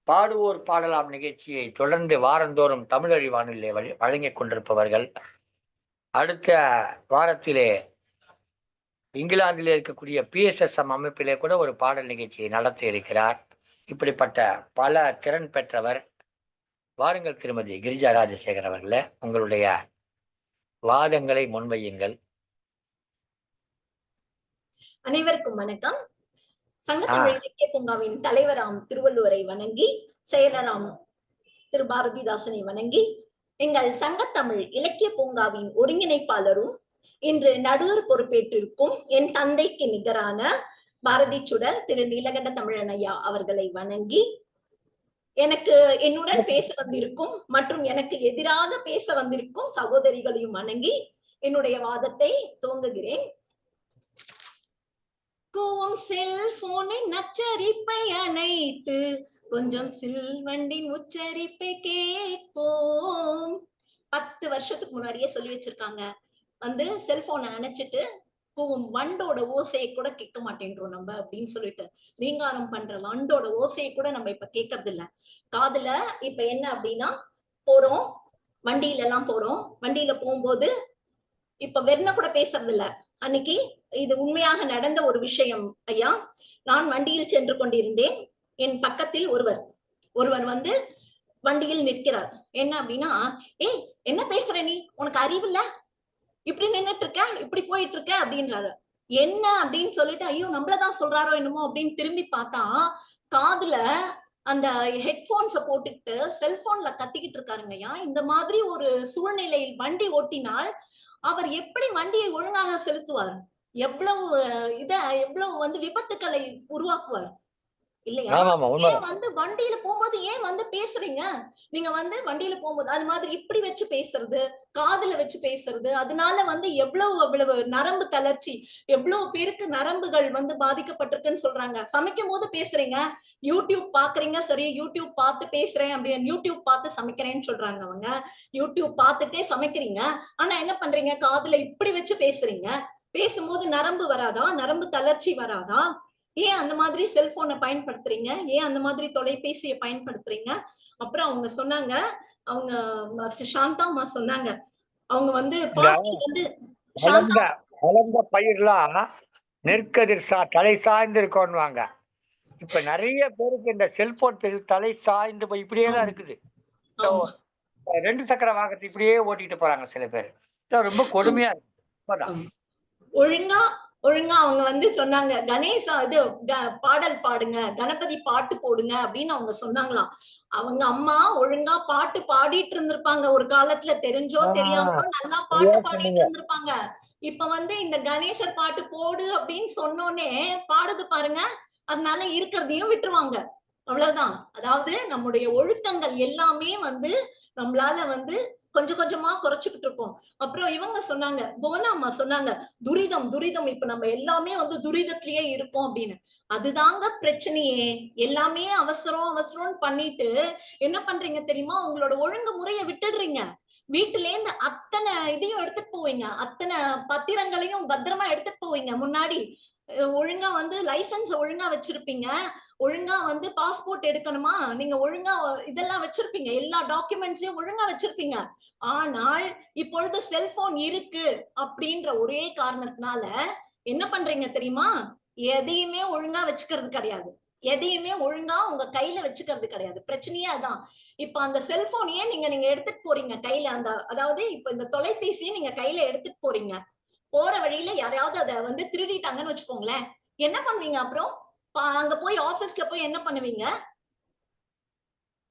பாடுவோர் பாடலாம் நிகழ்ச்சியை தொடர்ந்து வாரந்தோறும் தமிழறி வானொலியிலே வழங்கிக் கொண்டிருப்பவர்கள். அடுத்த வாரத்திலே இங்கிலாந்திலே இருக்கக்கூடிய PSSM அமைப்பிலே கூட ஒரு பாடல் நிகழ்ச்சியை நடத்தி இருக்கிறார். இப்படிப்பட்ட பல திறன் பெற்றவர். வாருங்கள் திருமதி கிரிஜா ராஜசேகர் அவர்களே, உங்களுடைய வாதங்களை முன்வையுங்கள். அனைவருக்கும் வணக்கம். சங்கத்தமிழ் இலக்கிய பூங்காவின் தலைவராம் திருவள்ளுவரை வணங்கி, செயலராம் திரு பாரதிதாசனை வணங்கி, எங்கள் சங்கத்தமிழ் இலக்கிய பூங்காவின் ஒருங்கிணைப்பாளரும் இன்று நடுவர் பொறுப்பேற்றிருக்கும் என் தந்தைக்கு நிகரான பாரதி சுடர் திரு நீலகண்ட தமிழன் ஐயா அவர்களை வணங்கி, எனக்கு என்னுடன் பேச வந்திருக்கும் மற்றும் எனக்கு எதிராக பேச வந்திருக்கும் சகோதரிகளையும் வணங்கி என்னுடைய வாதத்தை துவங்குகிறேன். கூவும் செல்போனின் நச்சரிப்பை அணைத்து கொஞ்சம் சில்வண்டின் உச்சரிப்பை கேட்போம். 10 வருஷத்துக்கு முன்னாடியே சொல்லி வச்சிருக்காங்க. செல்போனை அணைச்சிட்டு கூவும் வண்டோட ஓசையை கூட கேட்க மாட்டேன்றோம் நம்ம அப்படின்னு சொல்லிட்டு, ரீங்காரம் பண்ற வண்டோட ஓசையை கூட நம்ம இப்ப கேட்கறது இல்ல. காதுல இப்ப என்ன அப்படின்னா, போறோம் வண்டியில எல்லாம் போறோம், வண்டியில போகும்போது இப்ப வெறுன கூட பேசுறது இல்ல. அன்னைக்கு இது உண்மையாக நடந்த ஒரு விஷயம் ஐயா. நான் வண்டியில் சென்று கொண்டிருந்தேன். என் பக்கத்தில் ஒருவர் வண்டியில் நிற்கிறார். என்ன அப்படின்னா, ஏய் என்ன பேசுற நீ, உனக்கு அறிவு இல்ல, இப்படி நின்னுட்டு இருக்க, இப்படி போயிட்டு இருக்க அப்படின்றாரு. என்ன அப்படின்னு சொல்லிட்டு, ஐயோ நம்மளதான் சொல்றாரோ என்னமோ அப்படின்னு திரும்பி பார்த்தா, காதுல அந்த ஹெட்போன்ஸ போட்டுக்கிட்டு செல்போன்ல கத்திக்கிட்டு இருக்காருங்கய்யா. இந்த மாதிரி ஒரு சூழ்நிலையில் வண்டி ஓட்டினால் அவர் எப்படி வண்டியை ஒழுங்காக செலுத்துவார்? எவ்வளவு விபத்துக்களை உருவாக்குவார் இல்லையா? வண்டியில போகும்போது ஏன் வந்து பேசுறீங்க. நீங்க வந்து வண்டியில போகும்போது அது மாதிரி இப்படி வச்சு பேசுறது, காதுல வச்சு பேசுறது, அதனால வந்து எவ்வளவு நரம்பு தளர்ச்சி, எவ்வளவு பேருக்கு நரம்புகள் வந்து பாதிக்கப்பட்டிருக்குன்னு சொல்றாங்க. சமைக்கும் போது பேசுறீங்க, யூடியூப் பாக்குறீங்க, சரி யூடியூப் பார்த்து பேசுறேன் அப்படின்னு யூடியூப் பார்த்து சமைக்கிறேன்னு சொல்றாங்க அவங்க. யூடியூப் பார்த்துட்டே சமைக்கிறீங்க, ஆனா என்ன பண்றீங்க, காதுல இப்படி வச்சு பேசுறீங்க. பேசும்போது நரம்பு வராதா, நரம்பு தளர்ச்சி வராதா? ஏன் அந்த மாதிரி செல்போனை பயன்படுத்துறீங்க, ஏன் அந்த மாதிரி தொலைபேசியை பயன்படுத்துறீங்க? அப்புறம் அவங்க சொன்னாங்க, அவங்க சாந்தாமா சொன்னாங்க, அவங்க வந்து பாட்டி வந்து சாந்தா வளர்ந்த பயிர்லாம் நெற்கதிர் தலை சாய்ந்து இருக்கோன்னுவாங்க. இப்ப நிறைய பேருக்கு இந்த செல்போன் தலை சாய்ந்து போய் இப்படியே தான் இருக்குது. ஆமா. 2 சக்கர வாகனத்தை இப்படியே ஓட்டிட்டு போறாங்க சில பேர். ரொம்ப கொடுமையா இருக்கு. உண்மைதான். ஒழுங்கா ஒழுங்கா அவங்க வந்து சொன்னாங்க, கணேசா இது பாடல் பாடுங்க, கணபதி பாட்டு போடுங்க அப்படின்னு அவங்க சொன்னாங்களாம். அவங்க அம்மா ஒழுங்கா பாட்டு பாடிட்டு இருந்திருப்பாங்க ஒரு காலத்துல, தெரிஞ்சோ தெரியாமோ நல்லா பாட்டு பாடிட்டு இருந்திருப்பாங்க. இப்ப வந்து இந்த கணேசர் பாட்டு போடு அப்படின்னு சொன்னோன்னே பாடுது பாருங்க, அதனால இருக்கிறதையும் விட்டுருவாங்க. அவ்வளவுதான். அதாவது நம்முடைய ஒழுக்கங்கள் எல்லாமே வந்து நம்மளால வந்து கொஞ்சம் கொஞ்சமா குறைச்சுக்கிட்டு இருக்கோம். அப்புறம் இவங்க சொன்னாங்க, புவனா அம்மா சொன்னாங்க, துரிதம் துரிதம், இப்ப நம்ம எல்லாமே வந்து துரிதத்திலேயே இருக்கோம் அப்படின்னு. அதுதாங்க பிரச்சனையே. எல்லாமே அவசரம் அவசரம்னு பண்ணிட்டு என்ன பண்றீங்க தெரியுமா, உங்களோட ஒழுங்கு முறையை விட்டுடுறீங்க. வீட்டுல இருந்து அத்தனை இதையும் எடுத்துட்டு போவீங்க, அத்தனை பத்திரங்களையும் பத்திரமா எடுத்துட்டு போவீங்க. முன்னாடி ஒழுங்கா வந்து லைசன்ஸ் ஒழுங்கா வச்சிருப்பீங்க, ஒழுங்கா வந்து பாஸ்போர்ட் எடுக்கணுமா, நீங்க ஒழுங்கா இதெல்லாம் வச்சிருப்பீங்க, எல்லா டாக்குமெண்ட்ஸையும் ஒழுங்கா வச்சிருப்பீங்க. ஆனால் இப்பொழுது செல்போன் இருக்கு அப்படின்ற ஒரே காரணத்தினால என்ன பண்றீங்க தெரியுமா, எதையுமே ஒழுங்கா வச்சுக்கிறது கிடையாது, எதையுமே ஒழுங்கா உங்க கையில வச்சுக்கிறது கிடையாது. பிரச்சனையே அதான். இப்ப அந்த செல்போனையே நீங்க எடுத்துட்டு போறீங்க கையில, அந்த அதாவது இப்ப இந்த தொலைபேசியை நீங்க கையில எடுத்துட்டு போறீங்க, போற வழியில யாரையாவது அதை வந்து திருடிட்டாங்கன்னு வச்சுக்கோங்களேன், என்ன பண்ணுவீங்க அப்புறம்? அங்க போய் ஆபீஸ்ல போய் என்ன பண்ணுவீங்க?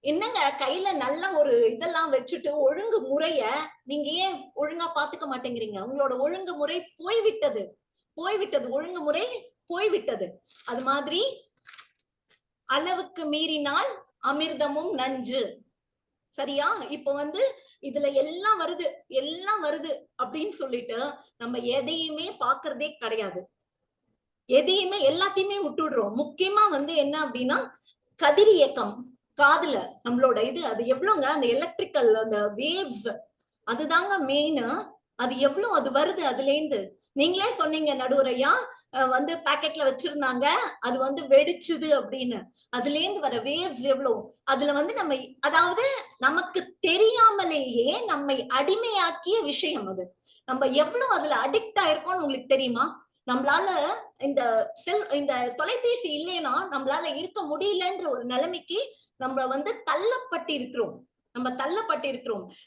என்னங்க கையில நல்ல ஒரு இதெல்லாம் வச்சுட்டு ஒழுங்கு முறைய நீங்க ஏன் ஒழுங்கா பாத்துக்க மாட்டேங்கிறீங்க? உங்களோட ஒழுங்கு முறை போய்விட்டது, ஒழுங்கு முறை போய்விட்டது. அது மாதிரி அளவுக்கு மீறினால் அமிர்தமும் நஞ்சு. சரியா? இப்ப வந்து இதுல எல்லாம் வருது அப்படின்னு சொல்லிட்டு நம்ம எதையுமே பாக்குறதே கிடையாது. எதையுமே எல்லாத்தையுமே விட்டுடுறோம். முக்கியமா வந்து என்ன அப்படின்னா கதிரியக்கம், காதுல நம்மளோட இது அது எவ்வளவுங்க, அந்த எலக்ட்ரிக்கல் அந்த வேவ்ஸ் அதுதாங்க மெயின். அது எவ்வளவு அது வருது அதுல இருந்து. நீங்களே சொன்னீங்க நடுவரையா, வந்து பாக்கெட்ல வச்சிருந்தாங்க, அது வந்து வெடிச்சுது அப்படின்னு. அதுல இருந்து வர வேவ்ஸ் எவ்வளவு, அதுல வந்து நம்ம அதாவது நமக்கு தெரியாமலேயே நம்மை அடிமையாக்கிய விஷயம் அது. நம்ம எவ்வளவு அதுல அடிக்ட் ஆயிருக்கோம்னு உங்களுக்கு தெரியுமா? நம்மளால இந்த தொலைபேசி இல்லைன்னா நம்மளால இருக்க முடியலன்ற ஒரு நிலைமைக்கு நம்ம வந்து தள்ளப்பட்டிருக்கிறோம்.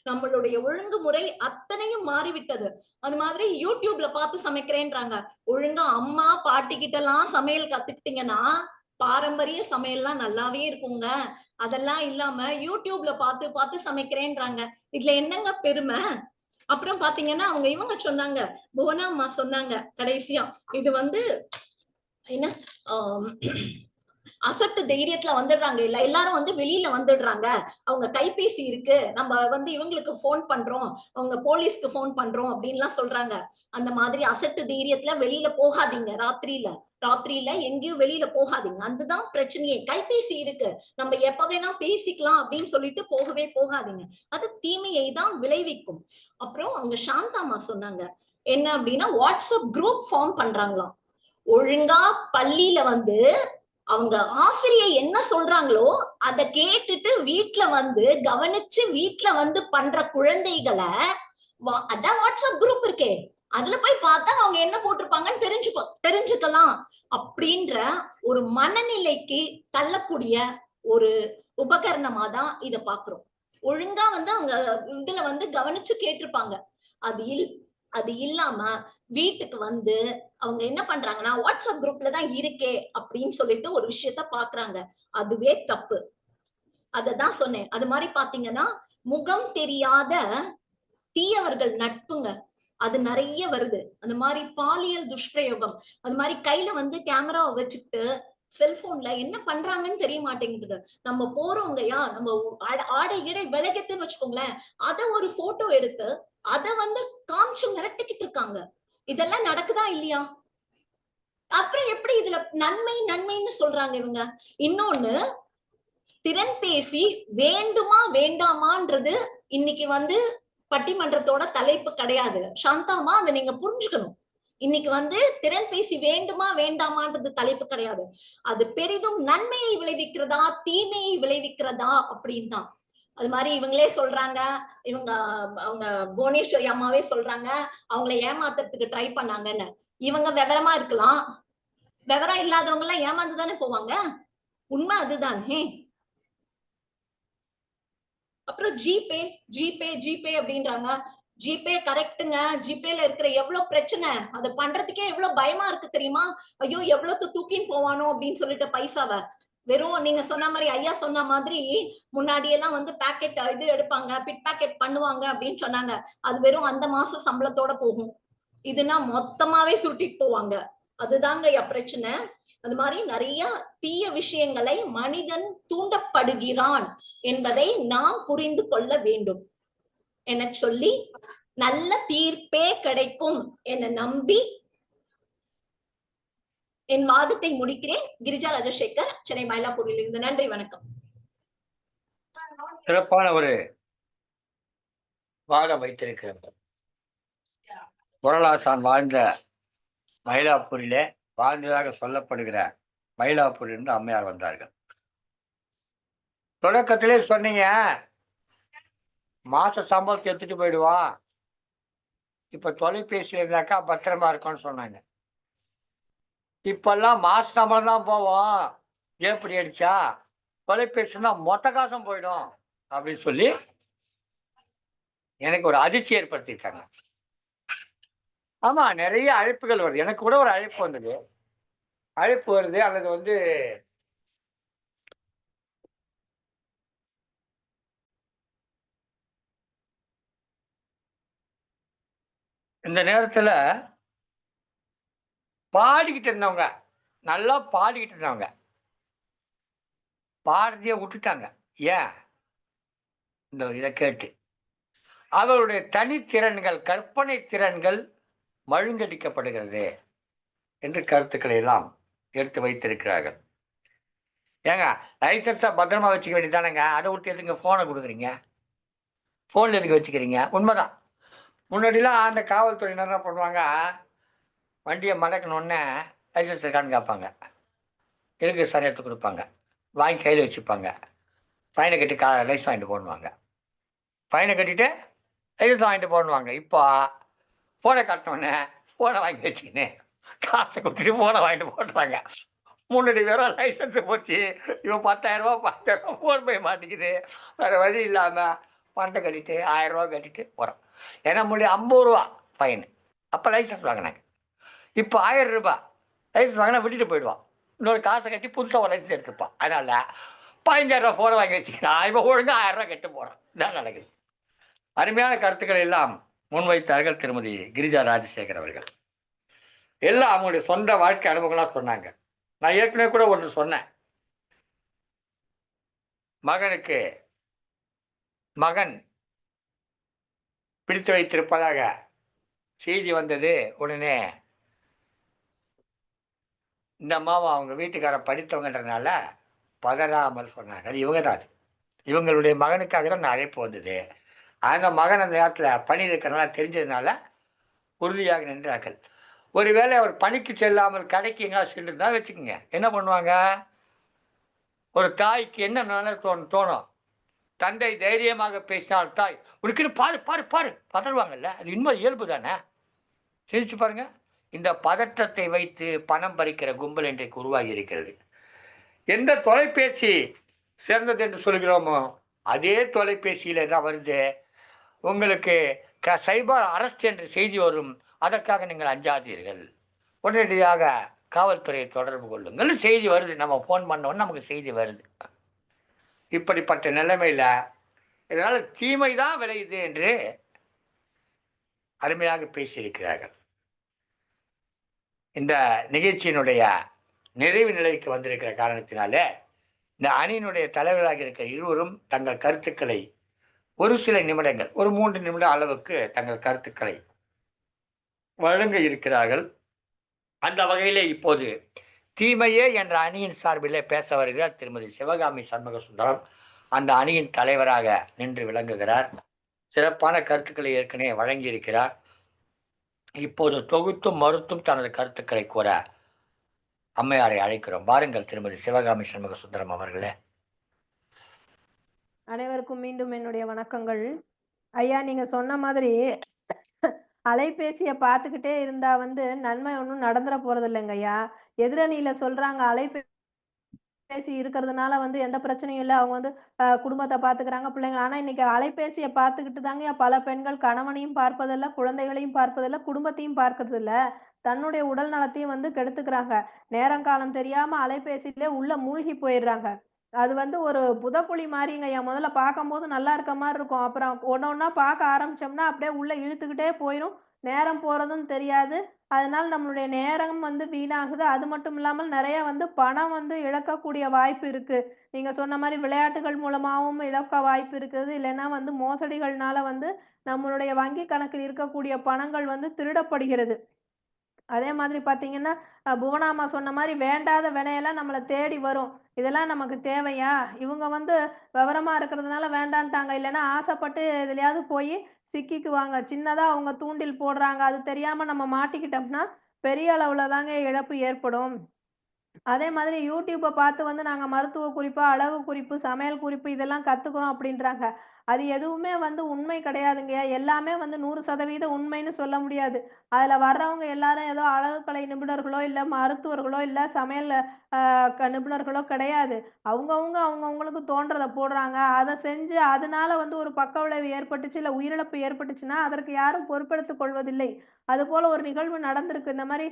நம்மளுடைய ஒழுங்குமுறை அத்தனையும் மாறிவிட்டது. அது மாதிரி யூடியூப்ல பார்த்து சமைக்கிறேன்றாங்க. ஒழுங்கா அம்மா பாட்டி கிட்ட எல்லாம் சமையல் கத்துக்கிட்டீங்கன்னா பாரம்பரிய சமையல்லாம் நல்லாவே இருக்குங்க. அதெல்லாம் இல்லாம யூடியூப்ல பார்த்து பார்த்து சமைக்கிறேன்றாங்க. இதுல என்னங்க பெருமை? அப்புறம் பாத்தீங்கன்னா இவங்க சொன்னாங்க, புவனா அம்மா சொன்னாங்க கடைசியா, இது வந்து என்ன அசட்டு தைரியத்துல வந்துடுறாங்க, இல்ல எல்லாரும் வந்து வெளியில வந்துடுறாங்க, அவங்க கைபேசி இருக்கு, நம்ம வந்து இவங்களுக்கு போன் பண்றோம், அவங்க போலீஸ்க்கு போன் பண்றோம் அப்படின்லாம் சொல்றாங்க. அந்த மாதிரி அசட்டு தைரியத்துல வெளியில போகாதீங்க. ராத்திரியில எங்கேயும் வெளியில போகாதீங்க. அதுதான் பிரச்சனையே. கைபேசி இருக்கு, நம்ம எப்ப வேணா பேசிக்கலாம் அப்படின்னு சொல்லிட்டு போகவே போகாதீங்க. அது தீமையை தான் விளைவிக்கும். அப்புறம் அவங்க சாந்தாமா சொன்னாங்க என்ன அப்படின்னா, வாட்ஸ்அப் குரூப் ஃபார்ம் பண்றாங்களாம். ஒழுங்கா பள்ளியில வந்து அவங்க ஆசிரியர் என்ன சொல்றாங்களோ அதை கேட்டுட்டு வீட்டுல வந்து கவனிச்சு வீட்டுல வந்து பண்ற குழந்தைகளை அதான் வாட்ஸ்அப் குரூப் இருக்கே, அதுல போய் பார்த்தா அவங்க என்ன போட்டிருப்பாங்கன்னு தெரிஞ்சுக்கலாம் அப்படின்ற ஒரு மனநிலைக்கு தள்ளக்கூடிய ஒரு உபகரணமா தான் இத பாக்குறோம். ஒழுங்கா வந்து அவங்க இதுல வந்து கவனிச்சு கேட்டிருப்பாங்க. அது இல்லாம வீட்டுக்கு வந்து அவங்க என்ன பண்றாங்கன்னா வாட்ஸ்அப் குரூப்ல தான் இருக்கே அப்படின்னு சொல்லிட்டு ஒரு விஷயத்த பாக்குறாங்க. அதுவே தப்பு. அததான் சொன்னேன். அது மாதிரி பாத்தீங்கன்னா முகம் தெரியாத தீயவர்கள் நட்புங்க, அது நிறைய வருது. அந்த மாதிரி பாலியல் துஷ்பிரயோகம், அது மாதிரி கையில வந்து கேமராவை வச்சுக்கிட்டு செல்போன்ல என்ன பண்றாங்கன்னு தெரிய மாட்டேங்குது. நம்ம போறோங்கயா, நம்ம ஆடை இடை விலகத்துன்னு வச்சுக்கோங்களேன், அத ஒரு போட்டோ எடுத்து அத காமிச்சு மிரட்டிக்கிட்டு இருக்காங்க. இதெல்லாம் நடக்குதா இல்லையா? அப்புறம் எப்படி இதுல நன்மை நன்மைன்னு சொல்றாங்க இவங்க? இன்னொன்னு, திறன் பேசி வேண்டுமா வேண்டாமான்றது இன்னைக்கு பட்டிமன்றத்தோட தலைப்பு கிடையாது. சாந்தாமா, அதை நீங்க புரிஞ்சுக்கணும். இன்னைக்கு திறன் பேசி வேண்டுமா வேண்டாமான்றது தலைப்பு கிடையாது. அது பெரிதும் நன்மையை விளைவிக்கிறதா தீமையை விளைவிக்கிறதா அப்படின்னு தான். அது மாதிரி இவங்களே சொல்றாங்க, அவங்க புவனேஸ்வரி அம்மாவே சொல்றாங்க, அவங்களை ஏமாத்துறதுக்கு ட்ரை பண்ணாங்கன்னு. இவங்க விவரமா இருக்கலாம், விவரம் இல்லாதவங்க எல்லாம் ஏமாந்து தானே போவாங்க. உண்மை அதுதானே. அப்புறம் ஜிபே ஜிபே ஜிபே அப்படின்றாங்க. ஜிபே கரெக்டுங்க. ஜிபேல இருக்கிற எவ்வளவு பிரச்சனை, அதை பண்றதுக்கே எவ்வளவு பயமா இருக்கு தெரியுமா? ஐயோ எவ்வளவு தூக்கின்னு போவானோ அப்படின்னு சொல்லிட்டு பைசாவை. வெறும் நீங்க சொன்ன மாதிரி, ஐயா சொன்ன மாதிரி, முன்னாடி எல்லாம் பேக்கெட் இது எடுப்பாங்க, பிட் பேக்கெட் பண்ணுவாங்க அப்படின்னு சொன்னாங்க. அது வெறும் அந்த மாசம் சம்பளத்தோட போகும். இதுனா மொத்தமாவே சுருட்டிட்டு போவாங்க. அதுதாங்க பிரச்சனை. அது மாதிரி நிறைய தீய விஷயங்களை மனிதன் தூண்டப்படுகிறான் என்பதை நாம் புரிந்து கொள்ள வேண்டும் என சொல்லி, நல்ல தீர்ப்பே கிடைக்கும் என நம்பி என் வாதத்தை முடிக்கிறேன். கிரிஜா ராஜசேகர், சென்னை மயிலாப்பூரில் இருந்து. நன்றி, வணக்கம். சிறப்பான ஒரு வாதம் வைத்திருக்கிறார். குறளாசான் வாழ்ந்த மயிலாப்பூரிலே வாழ்ந்ததாக சொல்லப்படுகிற மயிலாப்பூரிலிருந்து அம்மையார் வந்தார்கள். தொடக்கத்திலே சொன்னீங்க மாச சம்பளத்தை எடுத்துட்டு போயிடுவான், இப்ப தொலைபேசி இருந்தாக்கா பத்திரமா இருக்கும்னு சொன்னாங்க. இப்பெல்லாம் மாச சம்பளம் தான் போவோம், எப்படி அடிச்சா தொலைபேசினா மொத்த காசும் போயிடும் அப்படின்னு சொல்லி எனக்கு ஒரு அதிர்ச்சி ஏற்படுத்திட்டாங்க. ஆமா, நிறைய அழைப்புகள் வருது. எனக்கு கூட ஒரு அழைப்பு வந்தது. அழைப்பு வருது, அல்லது இந்த நேரத்துல பாடிக்கிட்டு இருந்தவங்க, நல்லா பாடிக்கிட்டு இருந்தவங்க பாரதிய விட்டுட்டாங்க. ஏன்? இந்த இதை கேட்டு அவருடைய தனித்திறன்கள், கற்பனை திறன்கள் மழுங்கடிக்கப்படுகிறது என்று கருத்துக்களை எல்லாம் எடுத்து வைத்திருக்கிறார்கள். ஏங்க, லைசன்ஸா பத்திரமா வச்சுக்க வேண்டியதானங்க, அதை விட்டு எதுங்க போனை கொடுக்குறீங்க, போன்ல எதுக்கு வச்சுக்கிறீங்க? உண்மைதான். முன்னாடிலாம் அந்த காவல்துறையினர் என்ன பண்ணுவாங்க, வண்டியை மடக்கணுன்னே லைசன்ஸ் இருக்கான்னு கேட்பாங்க, இருக்கு சார் எடுத்து கொடுப்பாங்க, வாங்கி கையில் வச்சுப்பாங்க, ஃபைனை கட்டி லைசன்ஸ் வாங்கிட்டு போடுவாங்க, ஃபைனை கட்டிட்டு லைசன்ஸ் வாங்கிட்டு போடுவாங்க. இப்போ ஃபோனை கட்டினோடனே ஃபோனை வாங்கி வச்சுக்கின்னு காசை கொடுத்துட்டு ஃபோனை வாங்கிட்டு போட்டுறாங்க. முன்னாடி வெறும் லைசன்ஸு போச்சு, இவன் 10,000 ஃபோன் போய் மாட்டிக்குது. வேறு வழி இல்லாமல் பணத்தை கட்டிட்டு 1000 கட்டிட்டு போகிறோம். ஏன்னா முன்னாடி 50 ரூபா ஃபைனு, அப்போ லைசன்ஸ் வாங்கினாங்க. இப்போ 1000 ரூபாய் லைசன்ஸ் வாங்கினா விட்டுட்டு போயிடுவான், இன்னொரு காசை கட்டி புதுசாக ஒரு லைசன்ஸ் எடுத்துப்பான். அதனால் 15,000 ஃபோனை வாங்கி வச்சுக்கிறான், இப்போ ஒழுங்காக 1000 கட்டு போகிறான். இதான் நடக்குது. அருமையான கருத்துக்களை எல்லாம் முன்வைத்தார்கள் திருமதி கிரிஜா ராஜசேகர் அவர்கள். எல்லாம் அவங்களுடைய சொந்த வாழ்க்கை அனுபவங்களாக சொன்னாங்க. நான் ஏற்கனவே கூட ஒன்று சொன்னேன், மகன் பிடித்து வைத்திருப்பதாக செய்தி வந்தது. உடனே இந்த அம்மாவை அவங்க வீட்டுக்காரர் படித்தவங்கன்றதுனால பதறாமல் சொன்னாங்க. அது இவங்க தான், இவங்களுடைய மகனுக்காக தான் அந்த அழைப்பு வந்தது. அந்த மகன் அந்த நேரத்தில் பணி இருக்கிறனால தெரிஞ்சதுனால உறுதியாக நின்றார்கள். ஒருவேளை அவர் பணிக்கு செல்லாமல் கடைக்கு எங்கேயாவது சென்றுருந்தா வச்சுக்கோங்க, என்ன பண்ணுவாங்க? ஒரு தாய்க்கு என்ன தோணும்? தந்தை தைரியமாக பேசினால் தாய் உனக்குன்னு பாரு பாரு பாரு பதறுவாங்கல்ல, அது இன்னும் இயல்பு தானே. சிரிச்சு பாருங்க. இந்த பதற்றத்தை வைத்து பணம் பறிக்கிற கும்பல் இன்றைக்கு உருவாகி இருக்கிறது. எந்த தொலைபேசி சிறந்தது என்று சொல்கிறோமோ அதே தொலைபேசியில தான் வருது உங்களுக்கு சைபர் அரெஸ்ட் என்ற செய்தி வரும். அதற்காக நீங்கள் அஞ்சாதீர்கள், உடனடியாக காவல்துறையை தொடர்பு கொள்ளுங்கள். செய்தி வருது, நம்ம ஃபோன் பண்ணோன்னு நமக்கு செய்தி வருது. இப்படிப்பட்ட நிலைமையில் இதனால் தீமை தான் விளையுது என்று அருமையாக பேசியிருக்கிறார்கள். இந்த நிகழ்ச்சியினுடைய நிறைவு நிலைக்கு வந்திருக்கிற காரணத்தினாலே இந்த அணியினுடைய தலைவர்களாக இருக்கிற இருவரும் தங்கள் கருத்துக்களை ஒரு சில நிமிடங்கள், ஒரு 3 நிமிட அளவுக்கு தங்கள் கருத்துக்களை வழங்க இருக்கிறார்கள். அந்த வகையிலே இப்போது தீமையே என்ற அணியின் சார்பிலே பேச வருகிறார் திருமதி சிவகாமி சண்முக சுந்தரம். அந்த அணியின் தலைவராக நின்று விளங்குகிறார். சிறப்பான கருத்துக்களை ஏற்கனவே வழங்கியிருக்கிறார். இப்போது தொகுத்தும் மறுத்தும் தனது கருத்துக்களை கூற அம்மையாரை அழைக்கிறோம். பாருங்கள் திருமதி சிவகாமி சண்முக சுந்தரம் அவர்களே. அனைவருக்கும் மீண்டும் என்னுடைய வணக்கங்கள். ஐயா, நீங்க சொன்ன மாதிரி அலைபேசியை பார்த்துக்கிட்டே இருந்தா வந்து நன்மை ஒன்றும் நடந்துட போறது இல்லைங்க ஐயா. எதிரணியில சொல்றாங்க அலைபேசி இருக்கிறதுனால வந்து எந்த பிரச்சனையும் இல்லை, அவங்க வந்து குடும்பத்தை பார்த்துக்கிறாங்க, பிள்ளைங்க. ஆனா இன்னைக்கு அலைபேசியை பார்த்துக்கிட்டு தாங்க பல பெண்கள் கணவனையும் பார்ப்பதில்லை, குழந்தைகளையும் பார்ப்பதில்லை, குடும்பத்தையும் பார்க்கறது இல்ல, தன்னுடைய உடல் நலத்தையும் வந்து கெடுத்துக்கிறாங்க. நேரங்காலம் தெரியாம அலைபேசியிலே உள்ள மூழ்கி போயிடுறாங்க. அது வந்து ஒரு புதக்குழி மாரிங்க ஐயா. முதல்ல பார்க்கும்போது நல்லா இருக்க மாரி இருக்கும். அப்புறம் ஒண்ணு ஒண்ணா பார்க்க ஆரம்பிச்சோம்னா, அப்படியே உள்ள இழுத்துக்கிட்டே போயிரும். நேரம் போறதும் தெரியாது. அதனால நம்மளுடைய நேரம் வந்து வீணாகுது. அது மட்டும் இல்லாமல் நெறைய வந்து பணம் வந்து இழக்கக்கூடிய வாய்ப்பு இருக்கு. நீங்க சொன்ன மாரி விளையாட்டுகள் மூலமாவும் இழக்க வாய்ப்பு இருக்குது. இல்லைன்னா வந்து மோசடிகள்னால வந்து நம்மளுடைய வங்கி கணக்கில் இருக்கக்கூடிய பணங்கள் வந்து திருடப்படுகிறது. அதே மாதிரி பார்த்தீங்கன்னா, புவனாம்மா சொன்ன மாரி வேண்டாத வினையெல்லாம் நம்மள தேடி வரும். இதெல்லாம் நமக்கு தேவையா? இவுங்க வந்து விவரமா இருக்கிறதுனால வேண்டான்ட்டாங்க. இல்லன்னா ஆசைப்பட்டு எதுலயாவது போயி சிக்கிக்குவாங்க. சின்னதா அவங்க தூண்டில் போடுறாங்க. அது தெரியாம நம்ம மாட்டிக்கிட்டோம்னா, பெரிய அளவுல தாங்க இழப்பு ஏற்படும். அதே மாதிரி யூடியூப்ப பார்த்து வந்து நாங்க மருத்துவ குறிப்பு, அழகு குறிப்பு, சமையல் குறிப்பு இதெல்லாம் கத்துக்குறோம் அப்படின்றாங்க. அது எதுவுமே வந்து உண்மை கிடையாதுங்கய்யா. எல்லாமே வந்து 100% உண்மைன்னு சொல்ல முடியாது. அதுல வர்றவங்க எல்லாரும் ஏதோ அழகுக்கலை நிபுணர்களோ, இல்ல மருத்துவர்களோ, இல்ல சமையல் நிபுணர்களோ கிடையாது. அவங்கவங்களுக்கு தோன்றத போடுறாங்க. அத செஞ்சு அதனால வந்து ஒரு பக்க விளைவு ஏற்பட்டுச்சு, இல்ல உயிரிழப்பு ஏற்பட்டுச்சுன்னா, அதற்கு யாரும் பொறுப்பெடுத்துக் கொள்வதில்லை. அதுபோல ஒரு நிகழ்வு நடந்திருக்கு. இந்த மாரி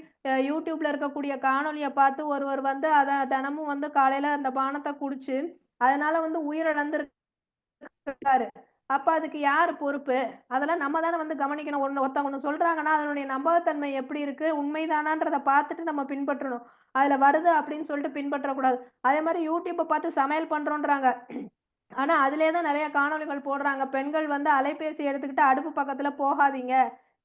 யூடியூப்ல இருக்கக்கூடிய காணொளிய பார்த்து ஒருவர் வந்து அத தினமும் வந்து காலையில அந்த பானத்த குடிச்சு, அதனால வந்து உயிரிழந்திருக்காரு. அப்ப அதுக்கு யாரு பொறுப்பு? அதெல்லாம் நம்ம தானே வந்து கவனிக்கணும். ஒருத்தவங்க ஒண்ணு சொல்றாங்கன்னா, அதனுடைய நம்பகத்தன்மை எப்படி இருக்கு? உண்மைதானான்றத பார்த்துட்டு நம்ம பின்பற்றணும். அதுல வருது அப்படின்னு சொல்லிட்டு பின்பற்றக்கூடாது. அதே மாரி யூடியூப்ப பார்த்து சமையல் பண்றோன்றாங்க. ஆனா, அதிலேயே தான் நெறைய காணொளிகள் போடுறாங்க. பெண்கள் வந்து அலைபேசி எடுத்துக்கிட்டு அடுப்பு பக்கத்துல போகாதீங்க.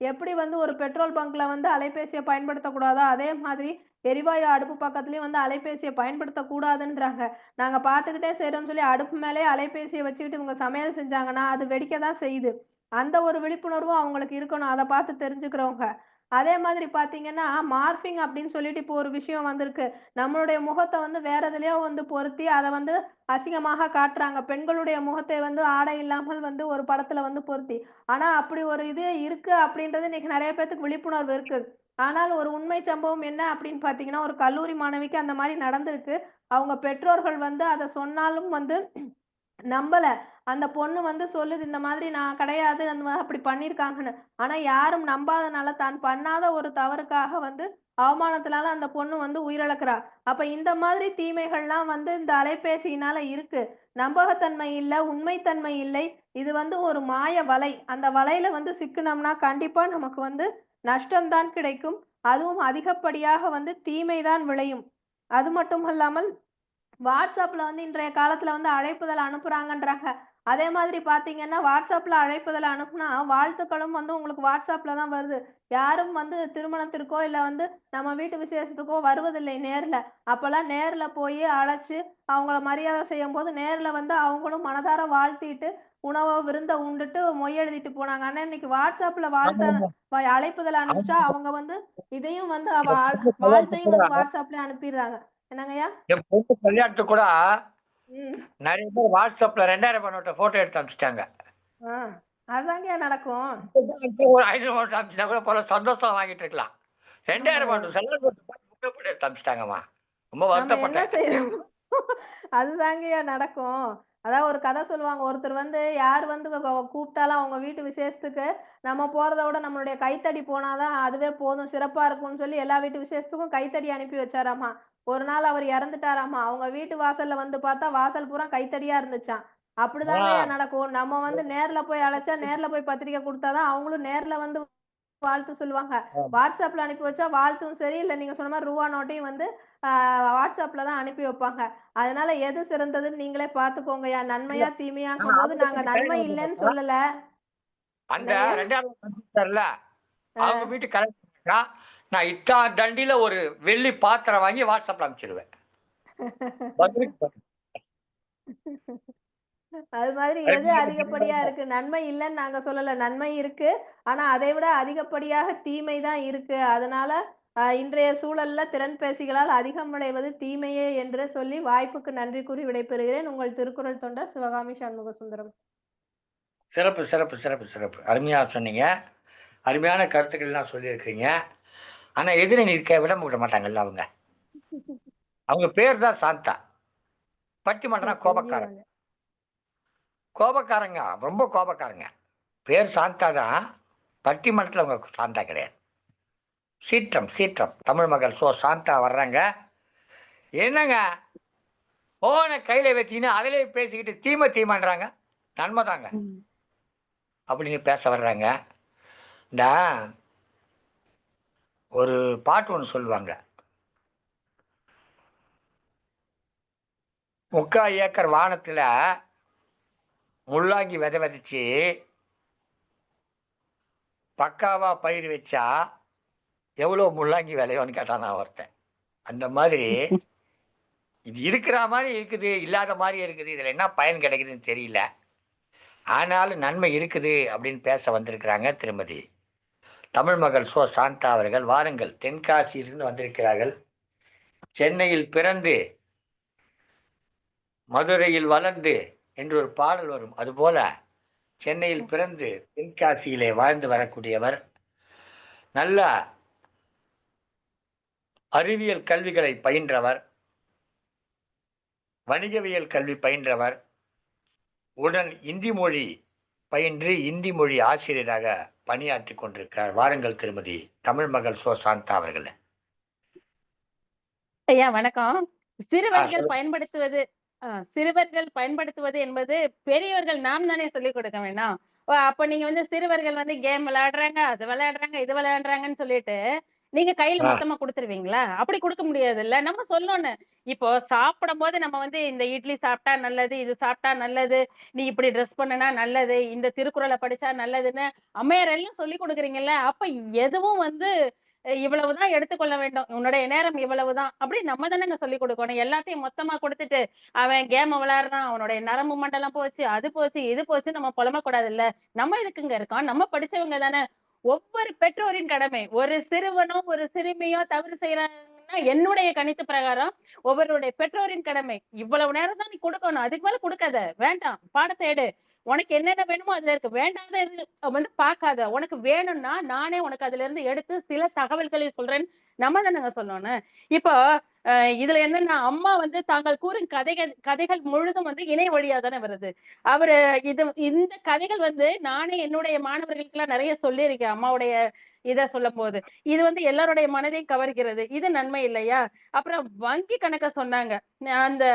எப்படி வந்து ஒரு பெட்ரோல் பங்க்ல வந்து அலைபேசிய பயன்படுத்தக்கூடாதோ, அதே மாதிரி எரிவாயு அடுப்பு பக்கத்துலயும் வந்து அலைபேசிய பயன்படுத்தக்கூடாதுன்றாங்க. நாங்க பார்த்துக்கிட்டே செய்றோம்னு சொல்லி அடுப்பு மேலயே அலைபேசிய வச்சுக்கிட்டு இவங்க சமையல் செஞ்சாங்கன்னா, அது வெடிக்க தான் செய்யுது. அந்த ஒரு விழிப்புணர்வும் அவங்களுக்கு இருக்கணும். அத பார்த்து தெரிஞ்சுக்கிறவங்க. அதே மாதிரி பார்த்தீங்கன்னா, மார்ஃபிங் அப்படின்னு சொல்லிட்டு இப்போ ஒரு விஷயம் வந்திருக்கு. நம்மளுடைய முகத்த வந்து வேற எதுலயோ வந்து பொருத்தி, அத வந்து அசிங்கமாக காட்டுறாங்க. பெண்களுடைய முகத்தை வந்து ஆடை இல்லாமல் வந்து ஒரு படத்துல வந்து பொருத்தி. ஆனா, அப்படி ஒரு இது இருக்கு அப்படின்றது இன்னைக்கு நெறைய பேத்துக்கு விழிப்புணர்வு இருக்கு. ஆனால் ஒரு உண்மை சம்பவம் என்ன அப்படின்னு பார்த்தீங்கன்னா, ஒரு கல்லூரி மாணவிக்கு அந்த மாரி நடந்திருக்கு. அவங்க பெற்றோர்கள் வந்து அத சொன்னாலும் வந்து நம்பல. அந்த பொண்ணு வந்து சொல்லுது, இந்த மாதிரி நான் கிடையாது. அந்த அப்படி பண்ணியிருக்காங்கன்னு. ஆனா யாரும் நம்பாதனால தான் பண்ணாத ஒரு தவறுக்காக வந்து அவமானத்தினால அந்த பொண்ணு வந்து உயிரிழக்கிறா. அப்ப இந்த மாதிரி தீமைகள்லாம் வந்து இந்த அலைபேசியினால இருக்கு. நம்பகத்தன்மை இல்ல, உண்மைத்தன்மை இல்லை. இது வந்து ஒரு மாய வலை. அந்த வலையில வந்து சிக்குனோம்னா கண்டிப்பா நமக்கு வந்து நஷ்டம் தான் கிடைக்கும். அதுவும் அதிகப்படியாக வந்து தீமை தான் விளையும். அது மட்டுமல்லாமல் WhatsAppல வந்து இன்றைய காலத்துல வந்து அழைப்புதல் அனுப்புறாங்கன்றாங்க. அதே மாதிரி பார்த்தீங்கன்னா, WhatsAppல அழைப்புதல் அனுப்புனா, வாழ்த்துக்களும் வந்து உங்களுக்கு WhatsAppல தான் வருது. யாரும் வந்து திருமணத்திற்கோ, இல்ல வந்து நம்ம வீட்டு விசேஷத்துக்கோ வருவதில்லை நேர்ல. அப்பல்லாம் நேர்ல போயி அழைச்சு, அவங்கள மரியாதை செய்யும்போது, நேர்ல வந்து அவங்களும் மனதார வாழ்த்திட்டு, உணவோ, விருந்த உண்டுட்டு மொய் எழுதிட்டு போனாங்க. ஆனா இன்னைக்கு WhatsAppல ஆமாமா. அழைப்புதல் அனுப்பிச்சா, ஆமா. அவங்க வந்து இதையும் வந்து என் பொண்ணு கல்யாணத்துக்கு வாழ்த்தையும் கூட வந்து WhatsAppலயே அனுப்பிடுறாங்க. என்னங்கய்யா? என் பொண்ணு கல்யாணத்துக்கு கூட ம். நெறைய பேர் WhatsAppல 2000 நோட்ட ஃபோட்டோ எடுத்து அனுப்பிச்சுட்டாங்க. ஆ. அதாங்கய்யா நடக்கும். ஒரு 500 நோட்டு அனுப்பிச்சுட்டா கூட பரவால்ல சந்தோஷமா வாங்கிட்டு இருக்கலாம். 2000 ஆமாய்யா. நோட்டு செல்லாத நோட்டு போட்டு புக்க போட்டு எடுத்து அனுப்பிச்சுட்டாங்கம்மா. ரொம்ப நம்ம என்ன வருத்தப்பட்டேன். செய்றோம்? அதுதாங்கய்யா நடக்கும். அதாவது ஒரு கதை சொல்லுவாங்க. ஒருத்தர் வந்து யார் வந்து கூப்பிட்டாலும் அவங்க வீட்டு விசேஷத்துக்கு, நம்ம போறத விட நம்மளுடைய கைத்தடி போனா தான் அதுவே போதும், சிறப்பா இருக்கும்னு சொல்லி எல்லா வீட்டு விசேஷத்துக்கும் கைத்தடி அனுப்பி வச்சாராமா. ஒரு நாள் அவர் இறந்துட்டாராமா. அவங்க வீட்டு வாசல்ல வந்து பார்த்தா, வாசல் பூரா கைத்தடியா இருந்துச்சாம். அப்படிதாங்கய்யா ஆ. நடக்கும். நம்ம வந்து நேர்ல போய் அழைச்சா, நேர்ல போய் பத்திரிக்கை குடுத்தா தான் அவங்களும் நேர்ல வந்து வாழ்த்து சொல்லுவாங்க. ஆமா. வாட்ஸ்அப்ல அனுப்பி வச்சா வாழ்த்தும் சரி, இல்ல நீங்க சொன்ன மாரி ரூவா நோட்டையும் வந்து வாட்ஸ்அப்ல தான் அனுப்பி வைப்பாங்க. அதனால எது சிறந்ததுன்னு நீங்களே பார்த்துக்கோங்கய்யா. இல்ல. நன்மையா, ஆனா தீமையாங்கும்போது அவங்க நாங்க வீட்டு நன்மை கல்யாணம் இல்லன்னு பண்ணாக்கா, சொல்லல. அந்த என்னங்கய்யா? 2வது வந்துட்டார்ல, அவங்க அ. வீட்டு கல்யாணம் பண்ணாக்கா, நான் இத்தா தண்டில ஒரு வெள்ளி பாத்திரம் வாங்கி வாட்ஸ்அப்ல அனுப்பிச்சிடுவேன். பதிலுக்கு பதில். அது மாதிரி எது அருமையான அதிகப்படியா பதில். இருக்கு? நன்மை இல்லன்னு நாங்க சொல்லல. நன்மை இருக்கு. ஆனா அதை விட அதிகப்படியாக தீமை தான் இருக்கு. அதனால இன்றைய சூழல்ல திறன்பேசிகளால் அதிகம் விளைவது தீமையே என்று சொல்லி வாய்ப்புக்கு நன்றி கூறி விடைபெறுகிறேன். உங்கள் திருக்குறள் தொண்டர் சிவகாமி சண்முக சுந்தரம். சிறப்பு, சிறப்பு, சிறப்பு, சிறப்பு. அருமையா சொன்னீங்க. அருமையான கருத்துக்கள்லாம் சொல்லியிருக்கிறீங்க. ஆனா எதிர நிற்க விட மாட்டாங்கல்ல அவங்க. அவங்க பேர் தான் சாந்தா. பட்டிமன்றம்னா கோபக்காரங்க. கெஞ்சிருவாங்க. கோபக்காரங்க. ரொம்ப கோபக்காரங்க. பேர் சாந்தா தான். பட்டிமன்றத்துல அவங்க சாந்தா கிடையாது. சீற்றம், சீற்றம். தமிழ் மகள் சாந்தா வர்றாங்க. என்னங்க ஃபோன கையில வச்சுக்கின்னு அதிலேயே பேசிக்கிட்டு தீமன்றாங்க. நன்மை தாங்க. ம். அப்படின்னு பேச வர்றாங்க. இந்த ஒரு பாட்டு ஒண்ணு சொல்லுவாங்க. 3/4 ஏக்கர் வானத்துல முள்ளாங்கி விதை விதைச்சு பக்காவா பயிர் வச்சா எவ்வளோ முள்ளாங்கி விளையும்னு கேட்டானா ஒருத்தன். அந்த மாதிரி இது இருக்கிற மாரி இருக்குது, இல்லாத மாரி இருக்குது. இதுல என்ன பயன் கிடைக்குதுன்னு தெரியல. ஆனாலும் நன்மை இருக்குது அப்படின்னு பேச வந்திருக்கிறாங்க திருமதி தமிழ் மகள் சாந்தா அவர்கள். வாருங்கள், தென்காசியிலிருந்து வந்திருக்கிறார்கள். சென்னையில் பிறந்து மதுரையில் வளர்ந்து என்று ஒரு பாடல் வரும். அதுபோல சென்னையில் பிறந்து தென்காசியிலே வாழ்ந்து வரக்கூடியவர். நல்ல அறிவியல் கல்விகளை பயின்றவர், வணிகவியல் கல்வி பயின்றவர், உடன் இந்தி மொழி பயின்று இந்தி மொழி ஆசிரியராக பணியாற்றிக் கொண்டிருக்கிறார். வாருங்கள் திருமதி தமிழ் மகள் சாந்தா அவர்களே. ஐயா வணக்கம். சிறுவர்கள் சொல்லுங்க. பயன்படுத்துவது சிறுவர்கள் பயன்படுத்துவது என்பது பெரியவர்கள் நாம் தானே சொல்லிக் கொடுக்க வேண்டாம். அப்ப நீங்க வந்து சிறுவர்கள் வந்து கேம் விளையாடுறாங்க, அது விளையாடுறாங்க, இது விளையாடுறாங்கன்னு சொல்லிட்டு, நீங்க கையில ஆ, மொத்தமா குடுத்துருவீங்களா? அப்படி குடுக்க முடியாதுல்ல. நம்ம சொல்லணும். இப்போ சாப்பிடும்போது நம்ம வந்து இந்த இட்லி சாப்பிட்டா நல்லது, இது சாப்பிட்டா நல்லது, நீ இப்படி ட்ரெஸ் பண்ணுனா நல்லது, இந்த திருக்குறள படிச்சா நல்லதுன்னு அம்மையார் எல்லாம் சொல்லிக் குடுக்குறீங்கல்ல. அப்ப எதுவும் வந்து இவ்வளவுதான் எடுத்துக்கொள்ள வேண்டும். உன்னுடைய நேரம் இவ்வளவுதான். அப்படி நம்ம தானங்க சொல்லிக் குடுக்கணும். எல்லாத்தையும் மொத்தமா குடுத்துட்டு, அவன் கேம விளையாடுறான், அவனுடைய நரம்பு மண்டலம் போச்சு, அது போச்சு, இது போச்சுன்னு நம்ம புலம்பக்கூடாதுல்ல. நம்ம எதுக்குங்க இருக்கோம்? நம்ம படிச்சவங்க தானே. ஒவ்வொரு பெற்றோரின் கடமை. ஒரு சிறுவனோ, ஒரு சிறுமியோ தவறு செய்றாங்கன்னா, என்னுடைய கணித்து பிரகாரம் ஒவ்வொருடைய பெற்றோரின் கடமை. இவ்வளவு நேரம் தான் நீ குடுக்கணும். அதுக்கு மேல குடுக்காத. வேண்டாம். பாடத்த எடு. உனக்கு என்னென்ன வேணுமோ அதுல இருக்கு. வேண்டாத இது வந்து பாக்காத. உனக்கு வேணும்னா, நானே உனக்கு அதுலருந்து எடுத்து சில தகவல்களை சொல்றேன்னு நம்ம தானங்க சொல்லணும். இப்போ இதுல என்னன்னா, அம்மா வந்து தாங்கள் கூறும் கதைகள் முழுதும் வந்து இணைய வழியா தானே வருது. அவரு இந்த கதைகள் வந்து நானே என்னுடைய மாணவர்களுக்கெல்லாம் நெறைய சொல்லியிருக்கேன். அம்மாவுடைய இத சொல்லும்போது. இது வந்து எல்லாருடைய மனதையும் கவர்கிறது. இது நன்மை இல்லையா? அப்புறம் வங்கி கணக்க சொன்னாங்க. அந்த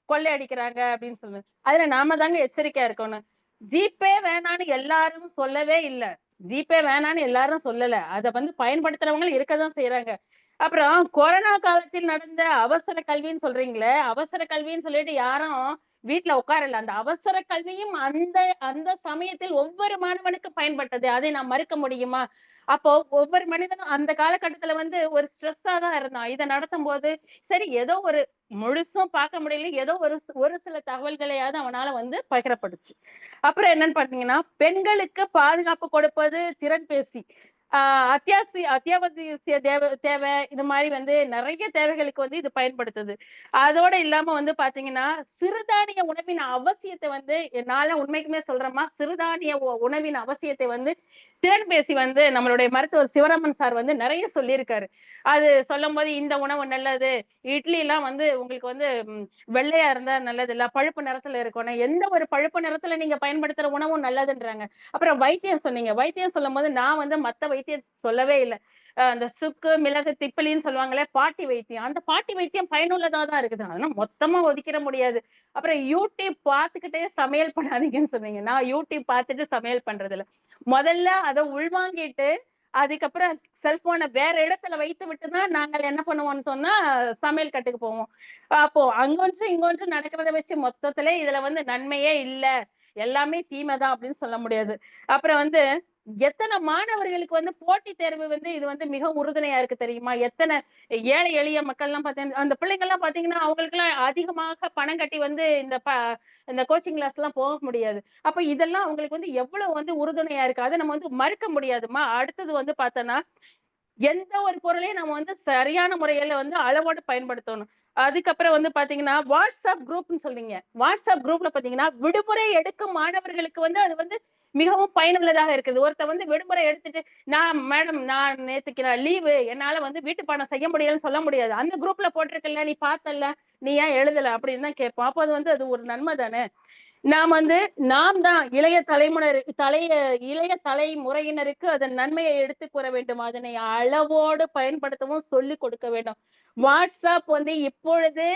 கொள்ளை அடிக்கிறாங்க அப்படின்னு சொல்லி. அதுல நாம தாங்க எச்சரிக்கையா இருக்கணும். ஜிபே வேணான்னு எல்லாரும் சொல்லவே இல்ல. ஜிபே வேணான்னு எல்லாரும் சொல்லல. அத வந்து பயன்படுத்துறவங்களும் இருக்கதான் செய்றாங்க. அப்புறம் கொரோனா காலத்தில் நடந்த அவசர கல்வின்னு சொல்றீங்களே, அவசர கல்வின்னு சொல்லிட்டு யாரும் வீட்ல உட்காரல. அந்த அவசர கல்வியும் அந்த அந்த சமயத்தில் ஒவ்வொரு மாணவனுக்கும் பயன்பட்டது. அதை நாம் மறுக்க முடியுமா? அப்போ ஒவ்வொரு மனிதனும் அந்த காலகட்டத்துல வந்து ஒரு ஸ்ட்ரெஸ்ஸா தான் இருந்தான். இத நடத்தும்போது, சரி ஏதோ ஒரு முழுசும் பார்க்க முடியல. ஏதோ ஒரு சில தகவல்களையாவது அவனால வந்து பகிரப்படுச்சு. அப்புறம் என்னன்னு பார்த்தீங்கன்னா, பெண்களுக்கு பாதுகாப்பு கொடுப்பது திறன்பேசி. ஆ அத்தியாவசிய தேவை இது மாரி வந்து நெறைய தேவைகளுக்கு வந்து இது பயன்படுத்துது. அதோட இல்லாம வந்து பார்த்தீங்கன்னா, சிறுதானிய உணவின் அவசியத்த வந்து நான்லாம் உண்மைக்குமே சொல்றேன்மா, சிறுதானிய உணவின் அவசியத்தை வந்து திறன்பேசி வந்து நம்மளுடைய மருத்துவர் சிவராமன் சார் வந்து நெறைய சொல்லியிருக்காரு. அது சொல்லும்போது இந்த உணவு நல்லது. இட்லிலாம் வந்து உங்களுக்கு வந்து வெள்ளையா இருந்தா நல்லது இல்ல. பழுப்பு நிறத்துல இருக்கணும். எந்த ஒரு பழுப்பு நிறத்துல நீங்க பயன்படுத்துற உணவும் நல்லதுன்றாங்க. அப்புறம் வைத்தியம் சொன்னீங்க. வைத்தியம் சொல்லும்போது நான் வந்து மத்த வைத்தியம் சொல்லவே இல்ல. அந்த சுக்கு, மிளகு, திப்பிலின்னு சொல்லுவாங்களே பாட்டி வைத்தியம். அந்த பாட்டி வைத்தியம் பயனுள்ளதா தான் இருக்குது. ஆனா மொத்தமா ஒதுக்கிற முடியாது. அப்புறம் யூடியூப் பார்த்துக்கிட்டே சமையல் பண்ணாதீங்கன்னு சொன்னீங்க. நான் யூடியூப் பார்த்துட்டு சமையல் பண்றதில்ல. முதல்ல அத உள்வாங்கிட்டு, அதுக்கப்புறம் செல்போனை வேற இடத்துல வைத்து விட்டுதான் நாங்கள் என்ன பண்ணுவோம்னு சொன்னா சமையல் கட்டுக்கு போவோம். அப்போ அங்கொன்றும் இங்கொன்றும் நடக்கிறத வச்சு மொத்தத்திலே இதுல வந்து நன்மையே இல்ல, எல்லாமே தீமைதான் அப்படின்னு சொல்ல முடியாது. அப்புறம் வந்து எத்தனை மாணவர்களுக்கு வந்து போட்டித் தேர்வு வந்து இது வந்து மிக உறுதுணையா இருக்கு தெரியுமா? எத்தனை ஏழை எளிய மக்கள்லாம் பார்த்தீங்கன்னா அந்த பிள்ளைங்கலாம் பார்த்தீங்கன்னா அவங்களுக்கெல்லாம் அதிகமாக பணம் கட்டி வந்து இந்த கோச்சிங் கிளாஸ்லாம் போக முடியாது. அப்ப இதெல்லாம் அவங்களுக்கு வந்து எவ்வளவு வந்து உறுதுணையா இருக்கு. அத நம்ம வந்து மறுக்க முடியாதும்மா. அடுத்தது வந்து பார்த்தோன்னா, எந்த ஒரு பொருளையும் நம்ம வந்து சரியான முறையில வந்து அளவோடு பயன்படுத்தணும். அதுக்கப்புறம் வந்து பார்த்தீங்கன்னா, WhatsApp குரூப்ன்னு சொல்றீங்க. WhatsApp குரூப்ல பார்த்தீங்கன்னா, விடுமுறை எடுக்கும் மாணவர்களுக்கு வந்து அது வந்து மிகவும் பயனுள்ளதாக இருக்குது. ஒருத்தன் வந்து விடுமுறை எடுத்துட்டு, நான் நேத்துக்கு லீவு. என்னால வந்து வீட்டு பாடம் செய்ய முடியலன்னு சொல்ல முடியாது. அந்த குரூப்ல போட்டிருக்கல்ல, நீ பார்த்தல்ல, நீ ஏன் எழுதல? அப்படின்னு தான் கேட்போம். அப்ப அது வந்து அது ஒரு நன்மை தானே! நாம் வந்து நாம் தான் இளைய தலைமுறையினருக்கு அதன் நன்மையை எடுத்துக் கூற வேண்டும். அதனை அளவோடு பயன்படுத்தவும் சொல்லிக் கொடுக்க வேண்டும். வாட்ஸ்அப் வந்து இப்பொழுது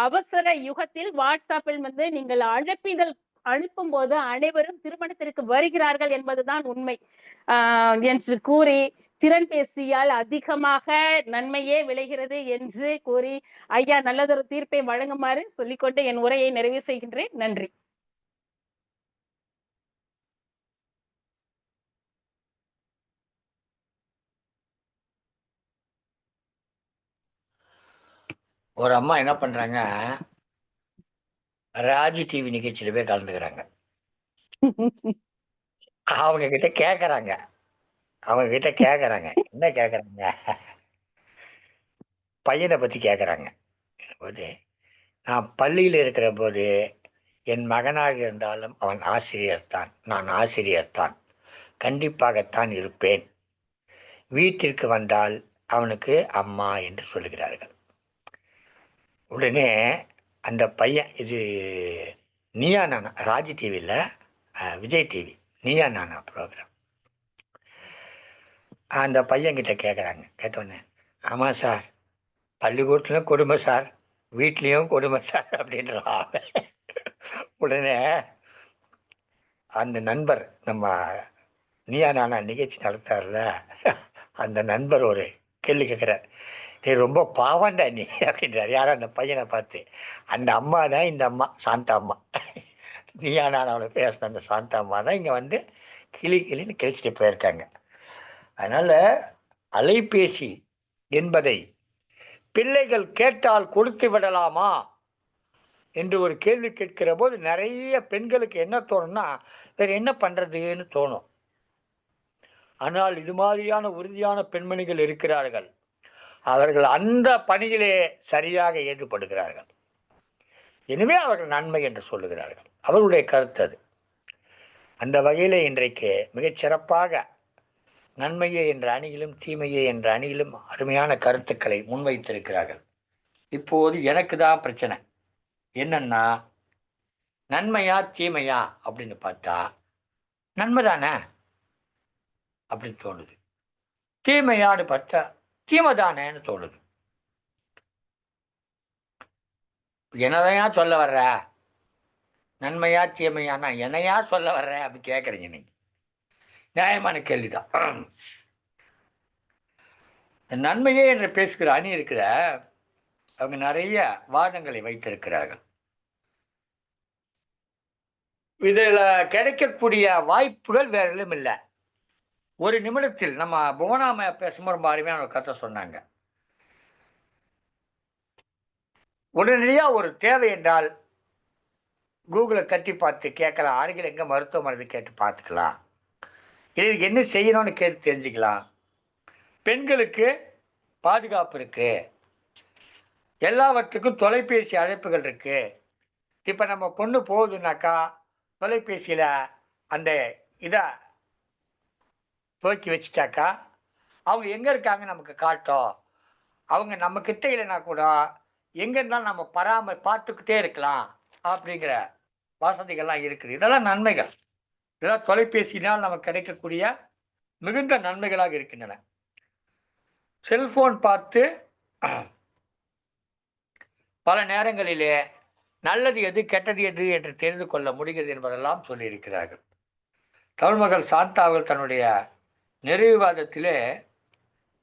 அவசர யுகத்தில் வாட்ஸ்அப்பில் வந்து நீங்கள் அழைப்பிதழ் அனுப்பும்போது அனைவரும் திருமணத்திற்கு வருகிறார்கள் என்பதுதான் உண்மை. என்று கூறி திறன்பேசியால் அதிகமாக நன்மையே விளைகிறது என்று கூறி ஐயா நல்லதொரு தீர்ப்பை வழங்குமாறு சொல்லிக்கொண்டு என் உரையை நிறைவு செய்கின்றேன். நன்றி. ஒரு அம்மா என்ன பண்றாங்க, ராஜி டிவி நிகழ்ச்சியில போய் கலந்துக்கிறாங்க. அவங்க கிட்ட கேக்குறாங்க என்ன கேக்குறாங்க, பையனை பத்தி கேக்குறாங்க. போது நான் பள்ளியில் இருக்கிற போது என் மகனாக இருந்தாலும் அவன் ஆசிரியர் தான், நான் ஆசிரியர் தான், கண்டிப்பாகத்தான் இருப்பேன். வீட்டிற்கு வந்தால் அவனுக்கு அம்மா என்று சொல்லுகிறார்கள். உடனே அந்த பையன், இது நீயா நானா, ராஜி டிவியில் விஜய் டிவி நீயா நானா ப்ரோக்ராம். அந்த பையன்கிட்ட கேட்குறாங்க. கேட்டோடனே, ஆமாம் சார், பள்ளிக்கூடத்துலையும் கொடுமை சார், வீட்லேயும் கொடுமை சார் அப்படின்றான். உடனே அந்த நண்பர், நம்ம நீயா நானா நிகழ்ச்சி நடத்தார்ல, அந்த நண்பர் ஒரு கேள்வி கேட்குறார். நீ ரொம்ப பாவண்டா நீ அப்படின்றார். யாரும் அந்த பையனை பார்த்து. அந்த அம்மா தான் இந்த அம்மா, சாந்தா அம்மா. நீயா நான் அவளை பேசின அந்த சாந்தா அம்மா தான் இங்கே வந்து கிளின்னு கிழிச்சிட்டு போயிருக்காங்க. அதனால் அலைபேசி என்பதை பிள்ளைகள் கேட்டால் கொடுத்து விடலாமா என்று ஒரு கேள்வி கேட்கிற போது நிறைய பெண்களுக்கு என்ன தோணும்னா, வேற என்ன பண்ணுறதுன்னு தோணும். ஆனால் இது மாதிரியான உறுதியான பெண்மணிகள் இருக்கிறார்கள். அவர்கள் அந்த பணியிலே சரியாக ஈடுபடுகிறார்கள். எனவே அவர்கள் நன்மை என்று சொல்லுகிறார்கள். அவர்களுடைய கருத்து அது. அந்த வகையில் இன்றைக்கு மிகச்சிறப்பாக நன்மையே என்ற அணியிலும் தீமையே என்ற அணியிலும் அருமையான கருத்துக்களை முன்வைத்திருக்கிறார்கள். இப்போது எனக்கு தான் பிரச்சனை என்னன்னா, நன்மையா தீமையா அப்படின்னு பார்த்தா நன்மை தானே அப்படின்னு தோணுது, தீமையான்னு பார்த்தா தீமை தானேன்னு தோணுது. என்னதையா சொல்ல வர்ற, நன்மையா தீமையானா என்னையா சொல்ல வர்ற அப்படி கேட்குறீங்க நீங்க. நியாயமான கேள்விதான். நன்மையே என்று பேசுகிற அணி இருக்கிற அவங்க நிறைய வாதங்களை வைத்திருக்கிறார்கள். இதில் கிடைக்கக்கூடிய வாய்ப்புகள் வேற எதுவும் இல்லை. ஒரு நிமிடத்தில் நம்ம புவனாம பேசும்போது ரொம்ப அருமையான ஒரு கதை சொன்னாங்க. உடனடியாக ஒரு தேவை என்றால் கூகுளை தட்டி பார்த்து கேட்கலாம், அருகில் எங்கே மருத்துவமனை கேட்டு பார்த்துக்கலாம், இதுக்கு என்ன செய்யணும்னு கேட்டு தெரிஞ்சுக்கலாம். பெண்களுக்கு பாதுகாப்பு இருக்கு, எல்லாவற்றுக்கும் தொலைபேசி அழைப்புகள் இருக்கு. இப்போ நம்ம பொண்ணு போகுதுன்னாக்கா தொலைபேசியில் அந்த இதை துவக்கி வச்சுட்டாக்கா அவங்க எங்கே இருக்காங்க நமக்கு காட்டும். அவங்க நம்ம கிட்ட இல்லைன்னா கூட எங்கே இருந்தாலும் நம்ம பார்த்துக்கிட்டே இருக்கலாம் அப்படிங்கிற வசதிகள்லாம் இருக்குது. இதெல்லாம் நன்மைகள். இதெல்லாம் தொலைபேசியினால் நமக்கு கிடைக்கக்கூடிய மிகுந்த நன்மைகளாக இருக்கின்றன. செல்போன் பார்த்து பல நேரங்களிலே நல்லது எது கெட்டது எது என்று தெரிந்து கொள்ள முடிகிறது என்பதெல்லாம் சொல்லியிருக்கிறார்கள். தமிழ்மகள் சாந்தா அவர்கள் தன்னுடைய நிறைவுவாதத்திலே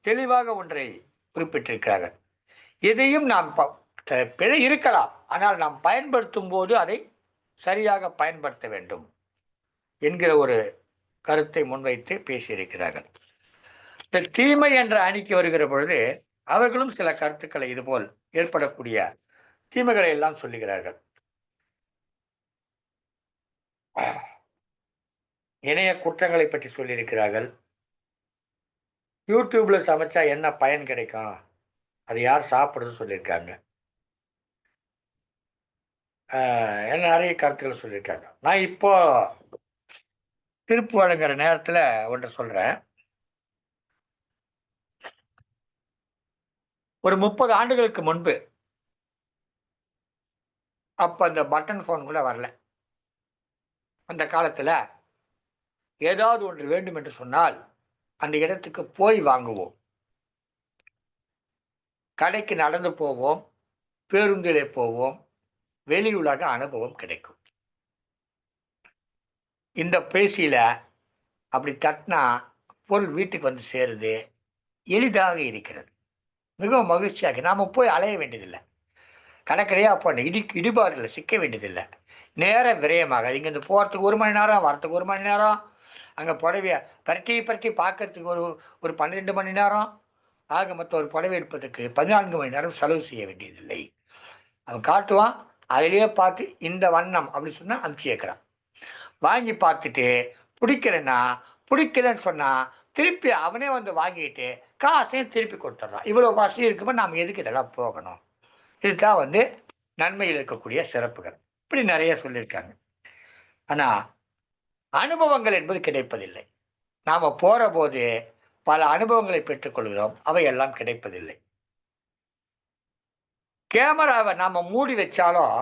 தெளிவாக ஒன்றை குறிப்பிட்டிருக்கிறார்கள். இதையும் நாம் பிழை இருக்கலாம், ஆனால் நாம் பயன்படுத்தும் போது அதை சரியாக பயன்படுத்த வேண்டும் என்கிற ஒரு கருத்தை முன்வைத்து பேசியிருக்கிறார்கள். இந்த தீமை என்ற அணிக்கு வருகிற பொழுது அவர்களும் சில கருத்துக்களை இதுபோல் ஏற்படக்கூடிய தீமைகளை எல்லாம் சொல்லுகிறார்கள். இணைய குற்றங்களை பற்றி சொல்லியிருக்கிறார்கள். யூடியூப்ல சமைச்சா என்ன பயன் கிடைக்கும், அது யார் சாப்பிடுறது சொல்லியிருக்காங்க. நிறைய கருத்துக்கள் சொல்லியிருக்காங்க. நான் இப்போ திருப்பு வழங்குற நேரத்தில் ஒன்று சொல்றேன். ஒரு 30 ஆண்டுகளுக்கு முன்பு, அப்ப அந்த பட்டன் போன் கூட வரல. அந்த காலத்துல ஏதாவது ஒன்று வேண்டும் என்று சொன்னால் அந்த இடத்துக்கு போய் வாங்குவோம், கடைக்கு நடந்து போவோம், பேருந்திலே போவோம், வெளி உலக அனுபவம் கிடைக்கும். இந்த பேசியில அப்படி தட்டினா பொருள் வீட்டுக்கு வந்து சேருது, எளிதாக இருக்கிறது, மிகவும் மகிழ்ச்சியாக. நாம போய் அலைய வேண்டியதில்லை, கடைக்கடையாக போன இடிபாடுல சிக்க வேண்டியதில்லை. நேர விரயமாக இங்கேருந்து போகிறதுக்கு 1 மணி நேரம், வரத்துக்கு 1 மணி நேரம், அங்கே புடவைய பரட்டி பார்க்கறதுக்கு ஒரு 12 மணி நேரம், ஆக மொத்தம் ஒரு புடவை எடுப்பதற்கு 14 மணி நேரம் செலவு செய்ய வேண்டியதில்லை. அவன் காட்டுவான், அதிலேயே பார்த்து இந்த வண்ணம் அப்படி சொன்னால் அனுப்பிச்சி வைக்கிறான். வாங்கி பார்த்துட்டு பிடிக்கலன்னு சொன்னால் திருப்பி அவனே வந்து வாங்கிட்டு காசையும் திருப்பி கொடுத்துட்றான். இவ்வளோ வசதி இருக்கும்போது நாம் எதுக்கு இதெல்லாம் போகணும்? இதுதான் வந்து நன்மையில் இருக்கக்கூடிய சிறப்புகள். இப்படி நிறைய சொல்லியிருக்காங்க. ஆனால் அனுபவங்கள் என்பது கிடைப்பதில்லை. நாம் போகிற போது பல அனுபவங்களை பெற்றுக்கொள்கிறோம், அவை எல்லாம் கிடைப்பதில்லை. கேமராவை நாம் மூடி வச்சாலும்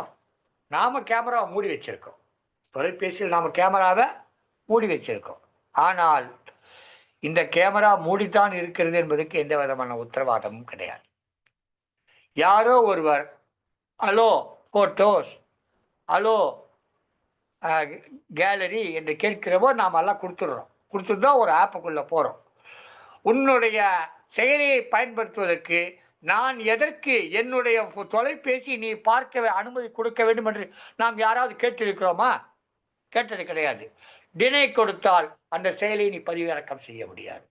நாம் கேமராவை மூடி வச்சிருக்கோம், தொலைபேசியில் நாம் கேமராவை மூடி வச்சிருக்கோம். ஆனால் இந்த கேமரா மூடித்தான் இருக்கிறது என்பதற்கு எந்த விதமான உத்தரவாதமும் கிடையாது. யாரோ ஒருவர் ஹலோ போட்டோஸ், ஹலோ கேலரி என்று கேட்கிறப்போ நாம் எல்லாம் கொடுத்துருந்தோம், ஒரு ஆப்புக்குள்ளே போகிறோம். உன்னுடைய செயலியை பயன்படுத்துவதற்கு நான் எதற்கு என்னுடைய தொலைபேசி நீ பார்க்க அனுமதி கொடுக்க வேண்டும் என்று நாம் யாராவது கேட்டிருக்கிறோமா? கேட்டது கிடையாது. டினை கொடுத்தால் அந்த செயலியை நீ பதிவிறக்கம் செய்ய முடியாது.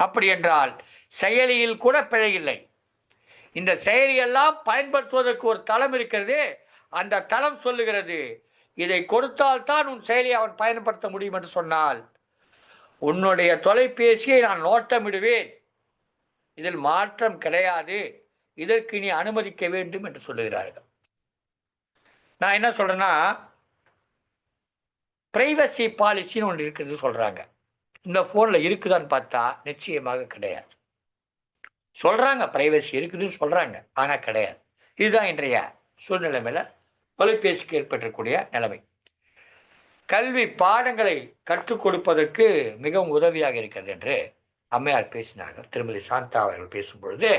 அப்படி என்றால் செயலியில் கூட பிழை இல்லை. இந்த செயலியெல்லாம் பயன்படுத்துவதற்கு ஒரு தளம் இருக்கிறது. அந்த தளம் சொல்லுகிறது, இதை கொடுத்தால்தான் உன் செயலியை அவன் பயன்படுத்த முடியும் என்று சொன்னால் உன்னுடைய தொலைபேசியை நான் நோட்டமிடுவேன், இதில் மாற்றம் கிடையாது, இதற்கு நீ அனுமதிக்க வேண்டும் என்று சொல்லுகிறார்கள். நான் என்ன சொல்றேன்னா, பிரைவசி பாலிசின்னு ஒன்று இருக்கிறது சொல்றாங்க. இந்த போன்ல இருக்குதான்னு பார்த்தா நிச்சயமாக கிடையாது. சொல்றாங்க பிரைவசி இருக்குதுன்னு சொல்றாங்க, ஆனா கிடையாது. இதுதான் இன்றைய சூழ்நிலைமையில தொலைபேசிக்கு ஏற்பட்டிருக்கூடிய நிலைமை. கல்வி பாடங்களை கற்றுக் கொடுப்பதற்கு மிகவும் உதவியாக இருக்கிறது என்று அம்மையார் பேசினார்கள். திருமதி சாந்தா அவர்கள் பேசும்பொழுது,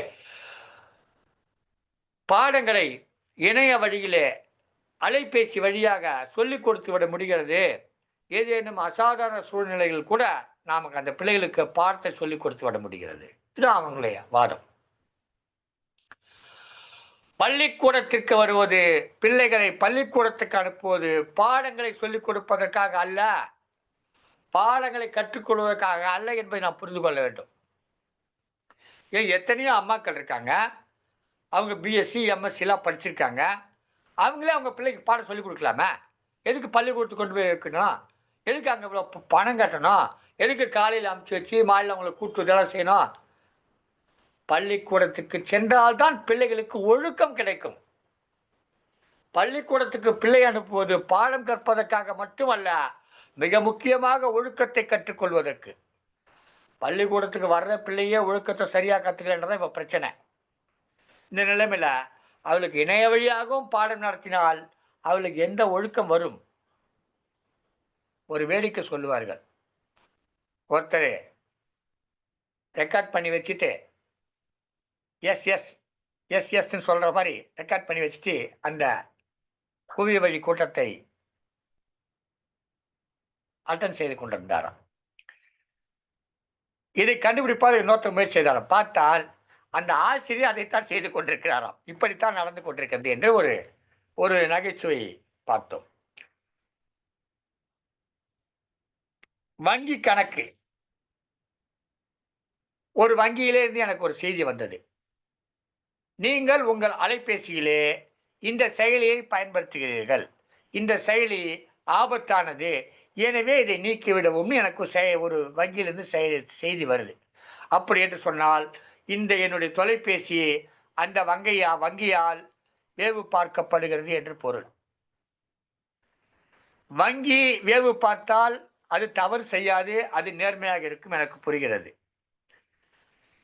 பாடங்களை இணைய வழியிலே அலைபேசி வழியாக சொல்லிக் கொடுத்து விட முடிகிறது. ஏதேனும் அசாதாரண சூழ்நிலைகள் கூட நமக்கு அந்த பிள்ளைகளுக்கு பாடத்தை சொல்லிக் கொடுத்து விட முடிகிறது. இது அவங்களுடைய வாதம். பள்ளிக்கூடத்திற்கு வருவது, பிள்ளைகளை பள்ளிக்கூடத்துக்கு அனுப்புவது பாடங்களை சொல்லிக் கொடுப்பதற்காக அல்ல, பாடங்களை கற்றுக்கொள்வதற்காக அல்ல என்பதை நாம் புரிந்து கொள்ள வேண்டும். ஏன் எத்தனையோ அம்மாக்கள் இருக்காங்க, அவங்க பிஎஸ்சி எம்எஸ்சிலாம் படிச்சிருக்காங்க, அவங்களே அவங்க பிள்ளைக்கு பாடம் சொல்லிக் கொடுக்கலாமே. எதுக்கு பள்ளிக்கூடத்துக்கு கொண்டு போய் வைக்கணும்? எதுக்கு அங்கே இவ்வளோ பணம் கட்டணும்? எதுக்கு காலையில் அமுச்சு வச்சு மாலையில் அவங்களை கூட்டு இதெல்லாம் செய்யணும்? பள்ளிக்கூடத்துக்கு சென்றால்தான் பிள்ளைகளுக்கு ஒழுக்கம் கிடைக்கும். பள்ளிக்கூடத்துக்கு பிள்ளை அனுப்புவது பாடம் கற்பதற்காக மட்டுமல்ல, மிக முக்கியமாக ஒழுக்கத்தை கற்றுக்கொள்வதற்கு. பள்ளிக்கூடத்துக்கு வர்ற பிள்ளையே ஒழுக்கத்தை சரியாக கற்றுக்கலன்றதான் இப்போ பிரச்சனை. இந்த நிலைமையில் அவளுக்கு இணைய வழியாகவும் பாடம் நடத்தினால் அவளுக்கு எந்த ஒழுக்கம் வரும்? ஒரு வேடிக்கை சொல்லுவார்கள், ஒருத்தர் ரெக்கார்ட் பண்ணி வச்சுட்டு எஸ் எஸ் எஸ் எஸ்ன்னு சொல்ற மாதிரி ரெக்கார்ட் பண்ணி வச்சுட்டு அந்த குவிய வழி கூட்டத்தை அட்டன் செய்து கொண்டிருந்தாராம். இதை கண்டுபிடிப்பால் இன்னொருத்தர் முயற்சி செய்தாராம். பார்த்தால் அந்த ஆசிரியர் அதைத்தான் செய்து கொண்டிருக்கிறாராம். இப்படித்தான் நடந்து கொண்டிருக்கிறது என்று ஒரு நகைச்சுவை பார்த்தோம். வங்கி கணக்கு. ஒரு வங்கியிலிருந்து எனக்கு ஒரு செய்தி வந்தது. நீங்கள் உங்கள் அலைபேசியிலே இந்த செயலியை பயன்படுத்துகிறீர்கள், இந்த செயலி ஆபத்தானது, எனவே இதை நீக்கிவிடவும் எனக்கு ஒரு வங்கியிலிருந்து செய்தி வருது. அப்படி என்று சொன்னால் இந்த என்னுடைய தொலைபேசி அந்த வங்கியால் வேவு பார்க்கப்படுகிறது என்று பொருள். வங்கி வேவு பார்த்தால் அது தவறு செய்யாது, அது நேர்மையாக இருக்கும், எனக்கு புரிகிறது.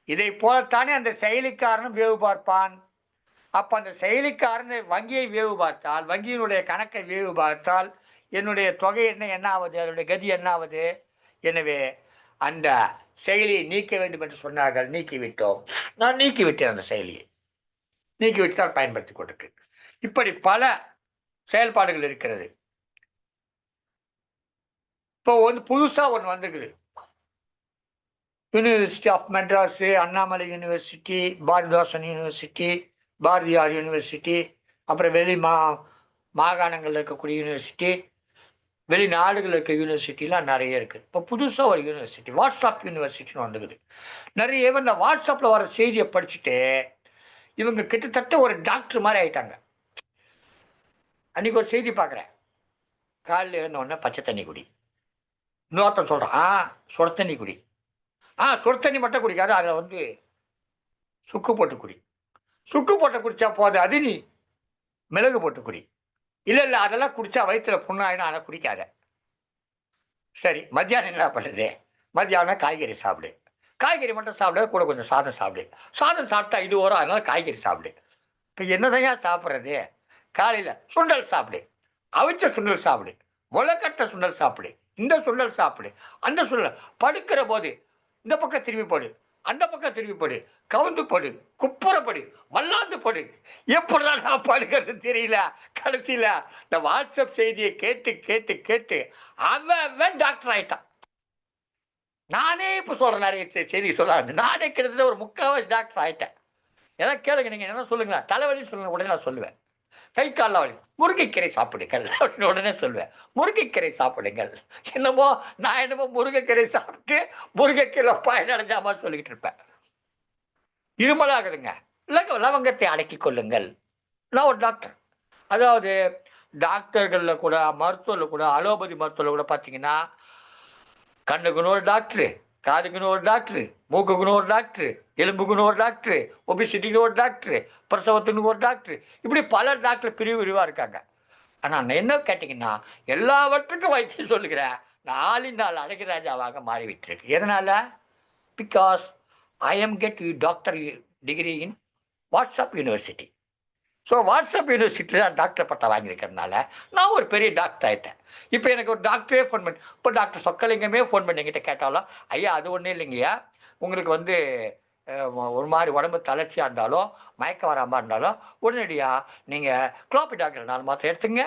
இதை போலத்தானே அந்த செயலிக்காரனும் வேவு பார்ப்பான். அப்ப அந்த செயலிக்காரன் வங்கியை வேவு பார்த்தால், வங்கியினுடைய கணக்கை வேவு பார்த்தால் என்னுடைய தொகை என்ன ஆவது, அதனுடைய கதி என்ன ஆவது? எனவே அந்த செயலியை நீக்க வேண்டும் என்று சொன்னார்கள். நீக்கிவிட்டோம். நான் நீக்கிவிட்டேன். அந்த செயலியை நீக்கிவிட்டு தான் பயன்படுத்தி கொண்டிருக்கிறேன். இப்படி பல செயல்பாடுகள் இருக்கிறது. இப்போ புதுசா ஒன்று வந்திருக்குது. University of Madras, Annamalai university, Bharathidasan university, Bharathiar university, அப்புறம் மாகாணங்களில் இருக்கக்கூடிய யூனிவர்சிட்டி, வெளிநாடுகளில் இருக்க யூனிவர்சிட்டிலாம் நிறைய இருக்குது. இப்போ புதுசாக ஒரு யூனிவர்சிட்டி வாட்ஸ்அப் யூனிவர்சிட்டின்னு வந்துக்குது. நிறைய இந்த வாட்ஸ்அப்பில் வர செய்தியை படிச்சுட்டு இவங்க கிட்டத்தட்ட ஒரு டாக்டர் மாதிரி ஆயிட்டாங்க. அன்றைக்கி ஒரு செய்தி பார்க்குறேன். காலையில் எழுந்தோடனே பச்சை தண்ணி குடி. இன்னொருத்தன் சொல்கிறான் சுட தண்ணி குடி. சுட தண்ணி மட்டும் குடிக்காது, அதில் சுக்கு போட்டு குடி. சுக்கு போட்டு குடித்தா போது, அது நீ மிளகு போட்டு குடி. இல்லை அதெல்லாம் குடித்தா வயிற்றுல புண்ணாயிடும், அதை குடிக்காத. சரி, மத்தியானம் என்ன பண்ணுறது? மத்தியானம் காய்கறி சாப்பிடு. காய்கறி மட்டும் சாப்பிட கூட கொஞ்சம் சாதம் சாப்பிடு. சாதம் சாப்பிட்டா இது வரும், அதனால காய்கறி சாப்பிடு. இப்போ என்னதான் சாப்பிட்றது? காலையில் சுண்டல் சாப்பிடு, அவிச்ச சுண்டல் சாப்பிடு, முளைக்கட்ட சுண்டல் சாப்பிடு, இந்த சுண்டல் சாப்பிடு, அந்த சுண்டல். படுக்கிற போது இந்த பக்கம் திரும்பி போடு, அந்த பக்கம் திரும்பி போடு, கவுந்து போடு, குப்புறப்படு, மல்லாந்து போடு. எப்படிதான் நான் படுக்கிறது தெரியல. கடைசியில் இந்த வாட்ஸ்அப் செய்தியை கேட்டு கேட்டு கேட்டு அவன் டாக்டர் ஆயிட்டான். நானே இப்போ சொல்கிறேன், நிறைய செய்தி சொல்லாது. நானே கிட்டத்தட்ட ஒரு 3/4 டாக்டர் ஆகிட்டேன். எதாவது கேளுங்க, நீங்கள் என்ன சொல்லுங்களேன். தலைவலின்னு சொல்லுங்க, உடனே நான் சொல்லுவேன். கை காலில் வலி, முருங்கைக்கீரை சாப்பிடுங்கள் அப்படின்னு உடனே சொல்லுவேன். முருங்கைக்கீரை சாப்பிடுங்கள். என்னமோ முருங்கைக்கீரை சாப்பிட்டு முருங்கைக்கீரை பயனடைஞ்ச மாதிரி சொல்லிக்கிட்டு இருப்பேன். இருமலாகுதுங்க, லவங்கத்தை அடக்கி கொள்ளுங்கள். நான் ஒரு டாக்டர். அதாவது டாக்டர்களில் கூட, மருத்துவத்தில் கூட, அலோபதி மருத்துவத்தில் கூட பார்த்தீங்கன்னா கண்ணுக்குன்னு ஒரு டாக்டரு, காதுக்குன்னு ஒரு டாக்டரு, மூக்குக்குன்னு ஒரு டாக்டரு, எலும்புக்குன்னு ஒரு டாக்டரு, ஒபிசிட்டின்னு ஒரு டாக்டரு, பிரசவத்துன்னு ஒரு டாக்டரு, இப்படி பல டாக்டர் பிரிவாக இருக்காங்க. ஆனால் நான் என்ன கேட்டிங்கன்னா எல்லாவற்றுக்கும் வைத்தியம் சொல்லுகிறேன். 4 நாள் அழகிராஜாவாக மாறிவிட்டிருக்கு. எதனால்? Because I am get doctor degree in WhatsApp university. So WhatsApp யூனிவர்சிட்டியில் நான் டாக்டர் பட்டம் வாங்கியிருக்கிறதுனால நான் ஒரு பெரிய டாக்டர் ஆகிட்டேன். இப்போ எனக்கு ஒரு டாக்டரே ஃபோன் பண்ணி, இப்போ டாக்டர் சொக்கலிங்கமே ஃபோன் பண்ணி என்கிட்ட கேட்டாலும், ஐயா அது ஒன்றும் இல்லைங்கய்யா, உங்களுக்கு ஒரு மாதிரி உடம்பு தளர்ச்சியாக இருந்தாலும் மயக்கம் வராமல் இருந்தாலும் உடனடியாக நீங்கள் குளோபிடாக்டர் 4 மாத்திரை எடுத்துங்க,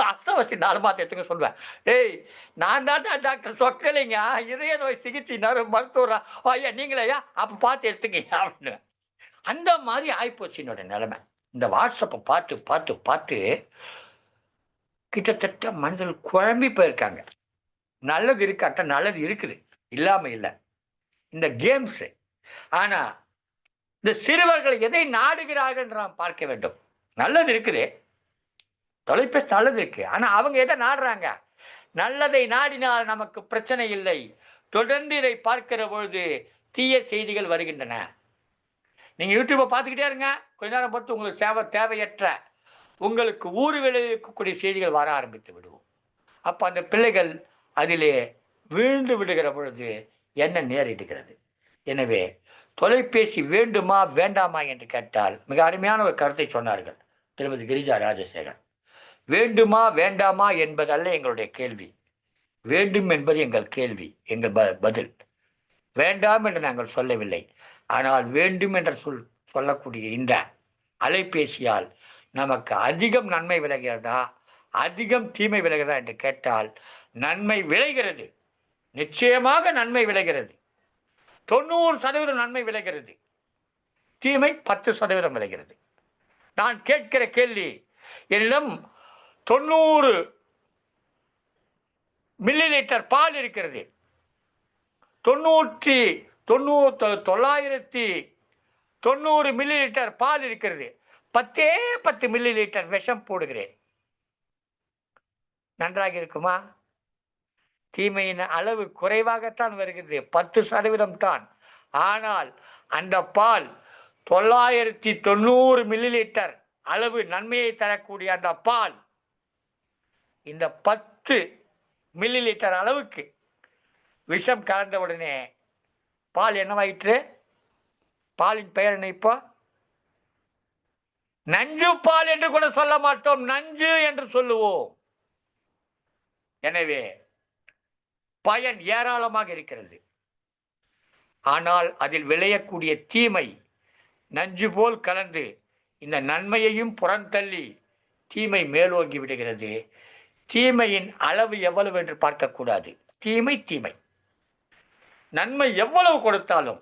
அஸ்தவசி 4 மாத்திரை எடுத்துங்க சொல்லுவேன். ஏய், நான் தான் டாக்டர் சொக்கலிங்க, இதய நோய் சிகிச்சை மருத்துவர். ஐயா நீங்களையா, அப்போ பார்த்து எடுத்துங்கய்யா அப்படின்னு. அந்த மாதிரி ஆகிப்போச்சு என்னோட நிலைமை. இந்த வாட்ஸ்அப்பை பார்த்து பார்த்து பார்த்து கிட்டத்தட்ட மனிதர்கள் குழம்பி போயிருக்காங்க. நல்லது இருக்காட்ட, நல்லது இருக்குது, இல்லாமல் இல்லை இந்த கேம்ஸு. ஆனால் இந்த சிறுவர்கள் எதை நாடுகிறார்கள் என்று நாம் பார்க்க வேண்டும். நல்லது இருக்குது, தொலைபேசி நல்லது இருக்கு, ஆனால் அவங்க எதை நாடுறாங்க? நல்லதை நாடினால் நமக்கு பிரச்சனை இல்லை. தொடர்ந்து இதை பார்க்கிற பொழுது தீய செய்திகள் வருகின்றன. நீங்கள் யூடியூப்பை பார்த்துக்கிட்டே இருங்க, கொஞ்ச நேரம் பொறுத்து உங்களுக்கு தேவையற்ற உங்களுக்கு ஊறு விளைவிக்கக்கூடிய செய்திகள் வர ஆரம்பித்து விடுவோம். அப்போ அந்த பிள்ளைகள் அதிலே வீழ்ந்து விடுகிற பொழுது என்ன நேரிடுகிறது? எனவே தொலைபேசி வேண்டுமா வேண்டாமா என்று கேட்டால் மிக அருமையான ஒரு கருத்தை சொன்னார்கள் திருமதி கிரிஜா ராஜசேகர். வேண்டுமா வேண்டாமா என்பதல்ல எங்களுடைய கேள்வி, வேண்டும் என்பது எங்கள் கேள்வி, எங்கள் பதில். வேண்டாம் என்று நாங்கள் சொல்லவில்லை. ஆனால் வேண்டும் என்று சொல்லக்கூடிய இந்த அலைபேசியால் நமக்கு அதிகம் நன்மை விளைகிறதா, அதிகம் தீமை விளைகிறதா என்று கேட்டால் நன்மை விளைகிறது, நிச்சயமாக நன்மை விளைகிறது. 90% நன்மை விளைகிறது, தீமை 10% விளைகிறது. நான் கேட்கிற கேள்வி, என்னிடம் 90 மில்லி லிட்டர் பால் இருக்கிறது, 990 மில்லி லிட்டர் பால் இருக்கிறது, 10 மில்லி லிட்டர் விஷம் போடுகிறேன், நன்றாக இருக்குமா? தீமையின் அளவு குறைவாகத்தான் வருகிறது, 10% தான். ஆனால் அந்த பால் 990 மில்லி லிட்டர் அளவு நன்மையை தரக்கூடிய அந்த பால் இந்த 10 மில்லி லிட்டர் அளவுக்கு விஷம் கலந்தவுடனே பால் என்னவாயிற்று? பாலின் பெயர் என்ன? இப்போ நஞ்சு பால் என்று கூட சொல்ல மாட்டோம், நஞ்சு என்று சொல்லுவோம். எனவே பயன் ஏராளமாக இருக்கிறது. ஆனால் அதில் விளையக்கூடிய தீமை நஞ்சு போல் கலந்து இந்த நன்மையையும் புறந்தள்ளி தீமை மேலோங்கி விடுகிறது. தீமையின் அளவு எவ்வளவு என்று பார்க்கக்கூடாது. தீமை தீமை. நன்மை எவ்வளவு கொடுத்தாலும்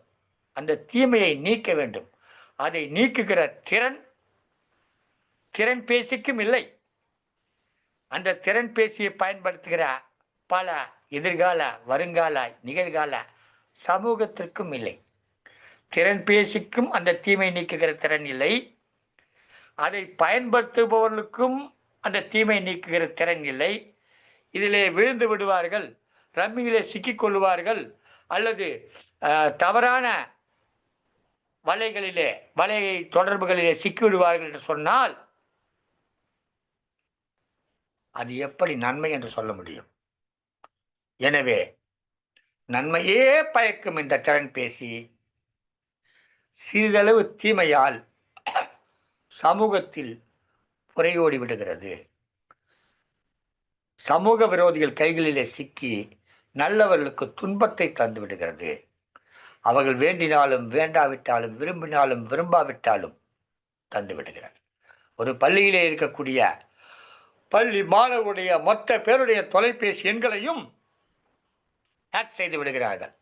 அந்த தீமையை நீக்க வேண்டும். அதை நீக்குகிற திறன் பேசிக்கும் இல்லை. அந்த திறன் பேசியை பயன்படுத்துகிற பல எதிர்கால, வருங்கால, நிகழ்கால சமூகத்திற்கும் இல்லை. திறன் பேசிக்கும் அந்த தீமை நீக்குகிற திறன் இல்லை. அதை பயன்படுத்துபவர்களுக்கும் அந்த தீமை நீக்குகிற திறன் இல்லை. இதிலே விழுந்து விடுவார்கள், ரம்மியிலே சிக்கிக் கொள்வார்கள், அல்லது தவறான வலை தொடர்புகளிலே சிக்கிவிடுவார்கள் என்று சொன்னால் அது எப்படி நன்மை என்று சொல்ல முடியும்? எனவே நன்மையே பயக்கும் இந்த திறன் பேசி சிறிதளவு தீமையால் சமூகத்தில் புரையோடி விடுகிறது. சமூக விரோதிகள் கைகளிலே சிக்கி நல்லவர்களுக்கு துன்பத்தை தந்து விடுகிறது. அவர்கள் வேண்டினாலும் வேண்டாவிட்டாலும், விரும்பினாலும் விரும்பாவிட்டாலும் தந்து விடுகிறார். ஒரு பள்ளியிலே இருக்கக்கூடிய பள்ளி மாணவருடைய மொத்த பேருடைய தொலைபேசி எண்களையும் ஹேக் செய்து விடுகிறார்கள்.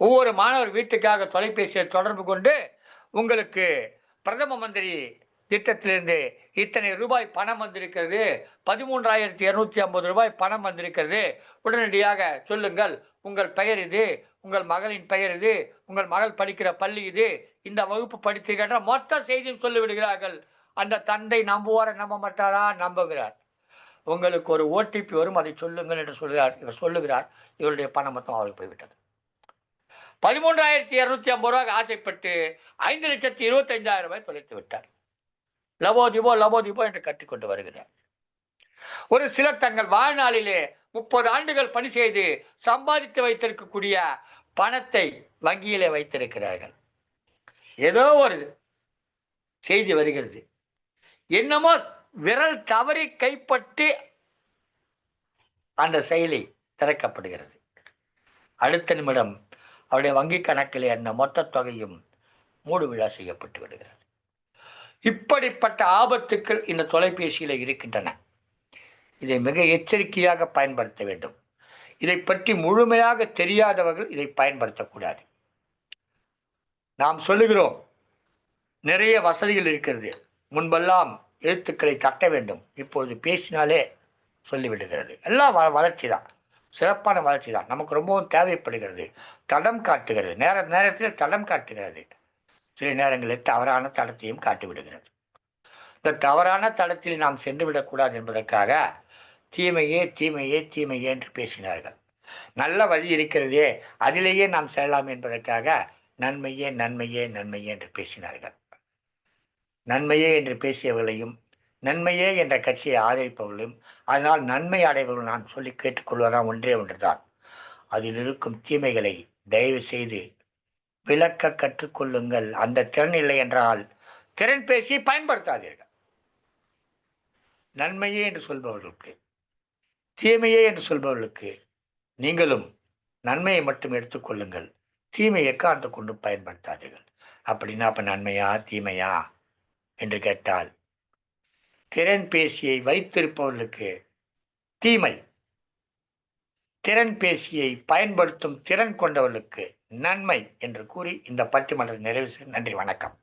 ஒவ்வொரு மாணவர் வீட்டுக்காக தொலைபேசியை தொடர்பு கொண்டு, உங்களுக்கு பிரதம மந்திரி திட்டத்திலிருந்து இத்தனை ரூபாய் பணம் வந்திருக்கிறது, 13,250 ரூபாய் பணம் வந்திருக்கிறது, உடனடியாக சொல்லுங்கள், உங்கள் பெயர் இது, உங்கள் மகளின் பெயர் இது, உங்கள் மகள் படிக்கிற பள்ளி இது, இந்த வகுப்பு படித்திருக்கின்ற மொத்த செய்தியும் சொல்லிவிடுகிறார்கள். அந்த தந்தை நம்புவார நம்ப மாட்டாரா? நம்புகிறார். உங்களுக்கு ஒரு ஓடிபி வரும், அதை சொல்லுங்கள் என்று சொல்லுகிறார். இவருடைய பணம் மொத்தம் அவருக்கு போய்விட்டது. 13,250 ரூபாய்க்கு ஆசைப்பட்டு 5,25,000 ரூபாய் தொலைத்து விட்டார். லபோ திபோ என்று கட்டிக்கொண்டு வருகிறார். ஒரு சிலர் தங்கள் வாழ்நாளிலே 30 ஆண்டுகள் பணி செய்து சம்பாதித்து வைத்திருக்கக்கூடிய பணத்தை வங்கியிலே வைத்திருக்கிறார்கள். ஏதோ ஒரு செய்தி வருகிறது, என்னமோ விரல் தவறி கைப்பற்றி அந்த செயலி திறக்கப்படுகிறது. அடுத்த நிமிடம் அவருடைய வங்கி கணக்கிலே அந்த மொத்த தொகையும் மூடு விழா செய்யப்பட்டு விடுகிறது. இப்படிப்பட்ட ஆபத்துக்கள் இந்த தொலைபேசியில் இருக்கின்றன. இதை மிக எச்சரிக்கையாக பயன்படுத்த வேண்டும். இதை பற்றி முழுமையாக தெரியாதவர்கள் இதை பயன்படுத்தக்கூடாது. நாம் சொல்லுகிறோம், நிறைய வசதிகள் இருக்கிறது. முன்பெல்லாம் எழுத்துக்களை தட்ட வேண்டும், இப்பொழுது பேசினாலே சொல்லிவிடுகிறது. எல்லாம் வளர்ச்சி தான், சிறப்பான வளர்ச்சி தான், நமக்கு ரொம்பவும் தேவைப்படுகிறது. தடம் காட்டுகிறது, நேரத்தில் தடம் காட்டுகிறது. சில நேரங்களில் தவறான தடத்தையும் காட்டிவிடுகிறது. இந்த தவறான தடத்தில் நாம் சென்று விடக்கூடாது என்பதற்காக தீமையே தீமையே தீமையே என்று பேசினார்கள். நல்ல வழி இருக்கிறதே, அதிலேயே நாம் செல்லலாம் என்பதற்காக நன்மையே நன்மையே நன்மையே என்று பேசினார்கள். நன்மையே என்று பேசியவர்களையும், நன்மையே என்ற கட்சியை ஆதரிப்பவர்களையும், அதனால் நன்மை அடைவர்கள் நான் சொல்லி கேட்டுக்கொள்வதான் ஒன்றே ஒன்றுதான், அதில் இருக்கும் தீமைகளை தயவு செய்து விளக்க கற்றுக்கொள்ளுங்கள். அந்த திறன் இல்லை என்றால் திறன் பேசி பயன்படுத்தாதீர்கள். நன்மையே என்று சொல்பவர்களுக்கு, தீமையே என்று சொல்பவர்களுக்கு நீங்களும் நன்மையை மட்டும் எடுத்துக்கொள்ளுங்கள், தீமையை காண்டு கொண்டு பயன்படுத்தாதீர்கள். அப்படின்னா அப்ப நன்மையா தீமையா என்று கேட்டால், திறன் பேசியை வைத்திருப்பவர்களுக்கு தீமை, திறன் பேசியை பயன்படுத்தும் திறன் கொண்டவர்களுக்கு நன்மை என்று கூறி இந்த பட்டிமன்றம் நிறைவு செய்ய நன்றி, வணக்கம்.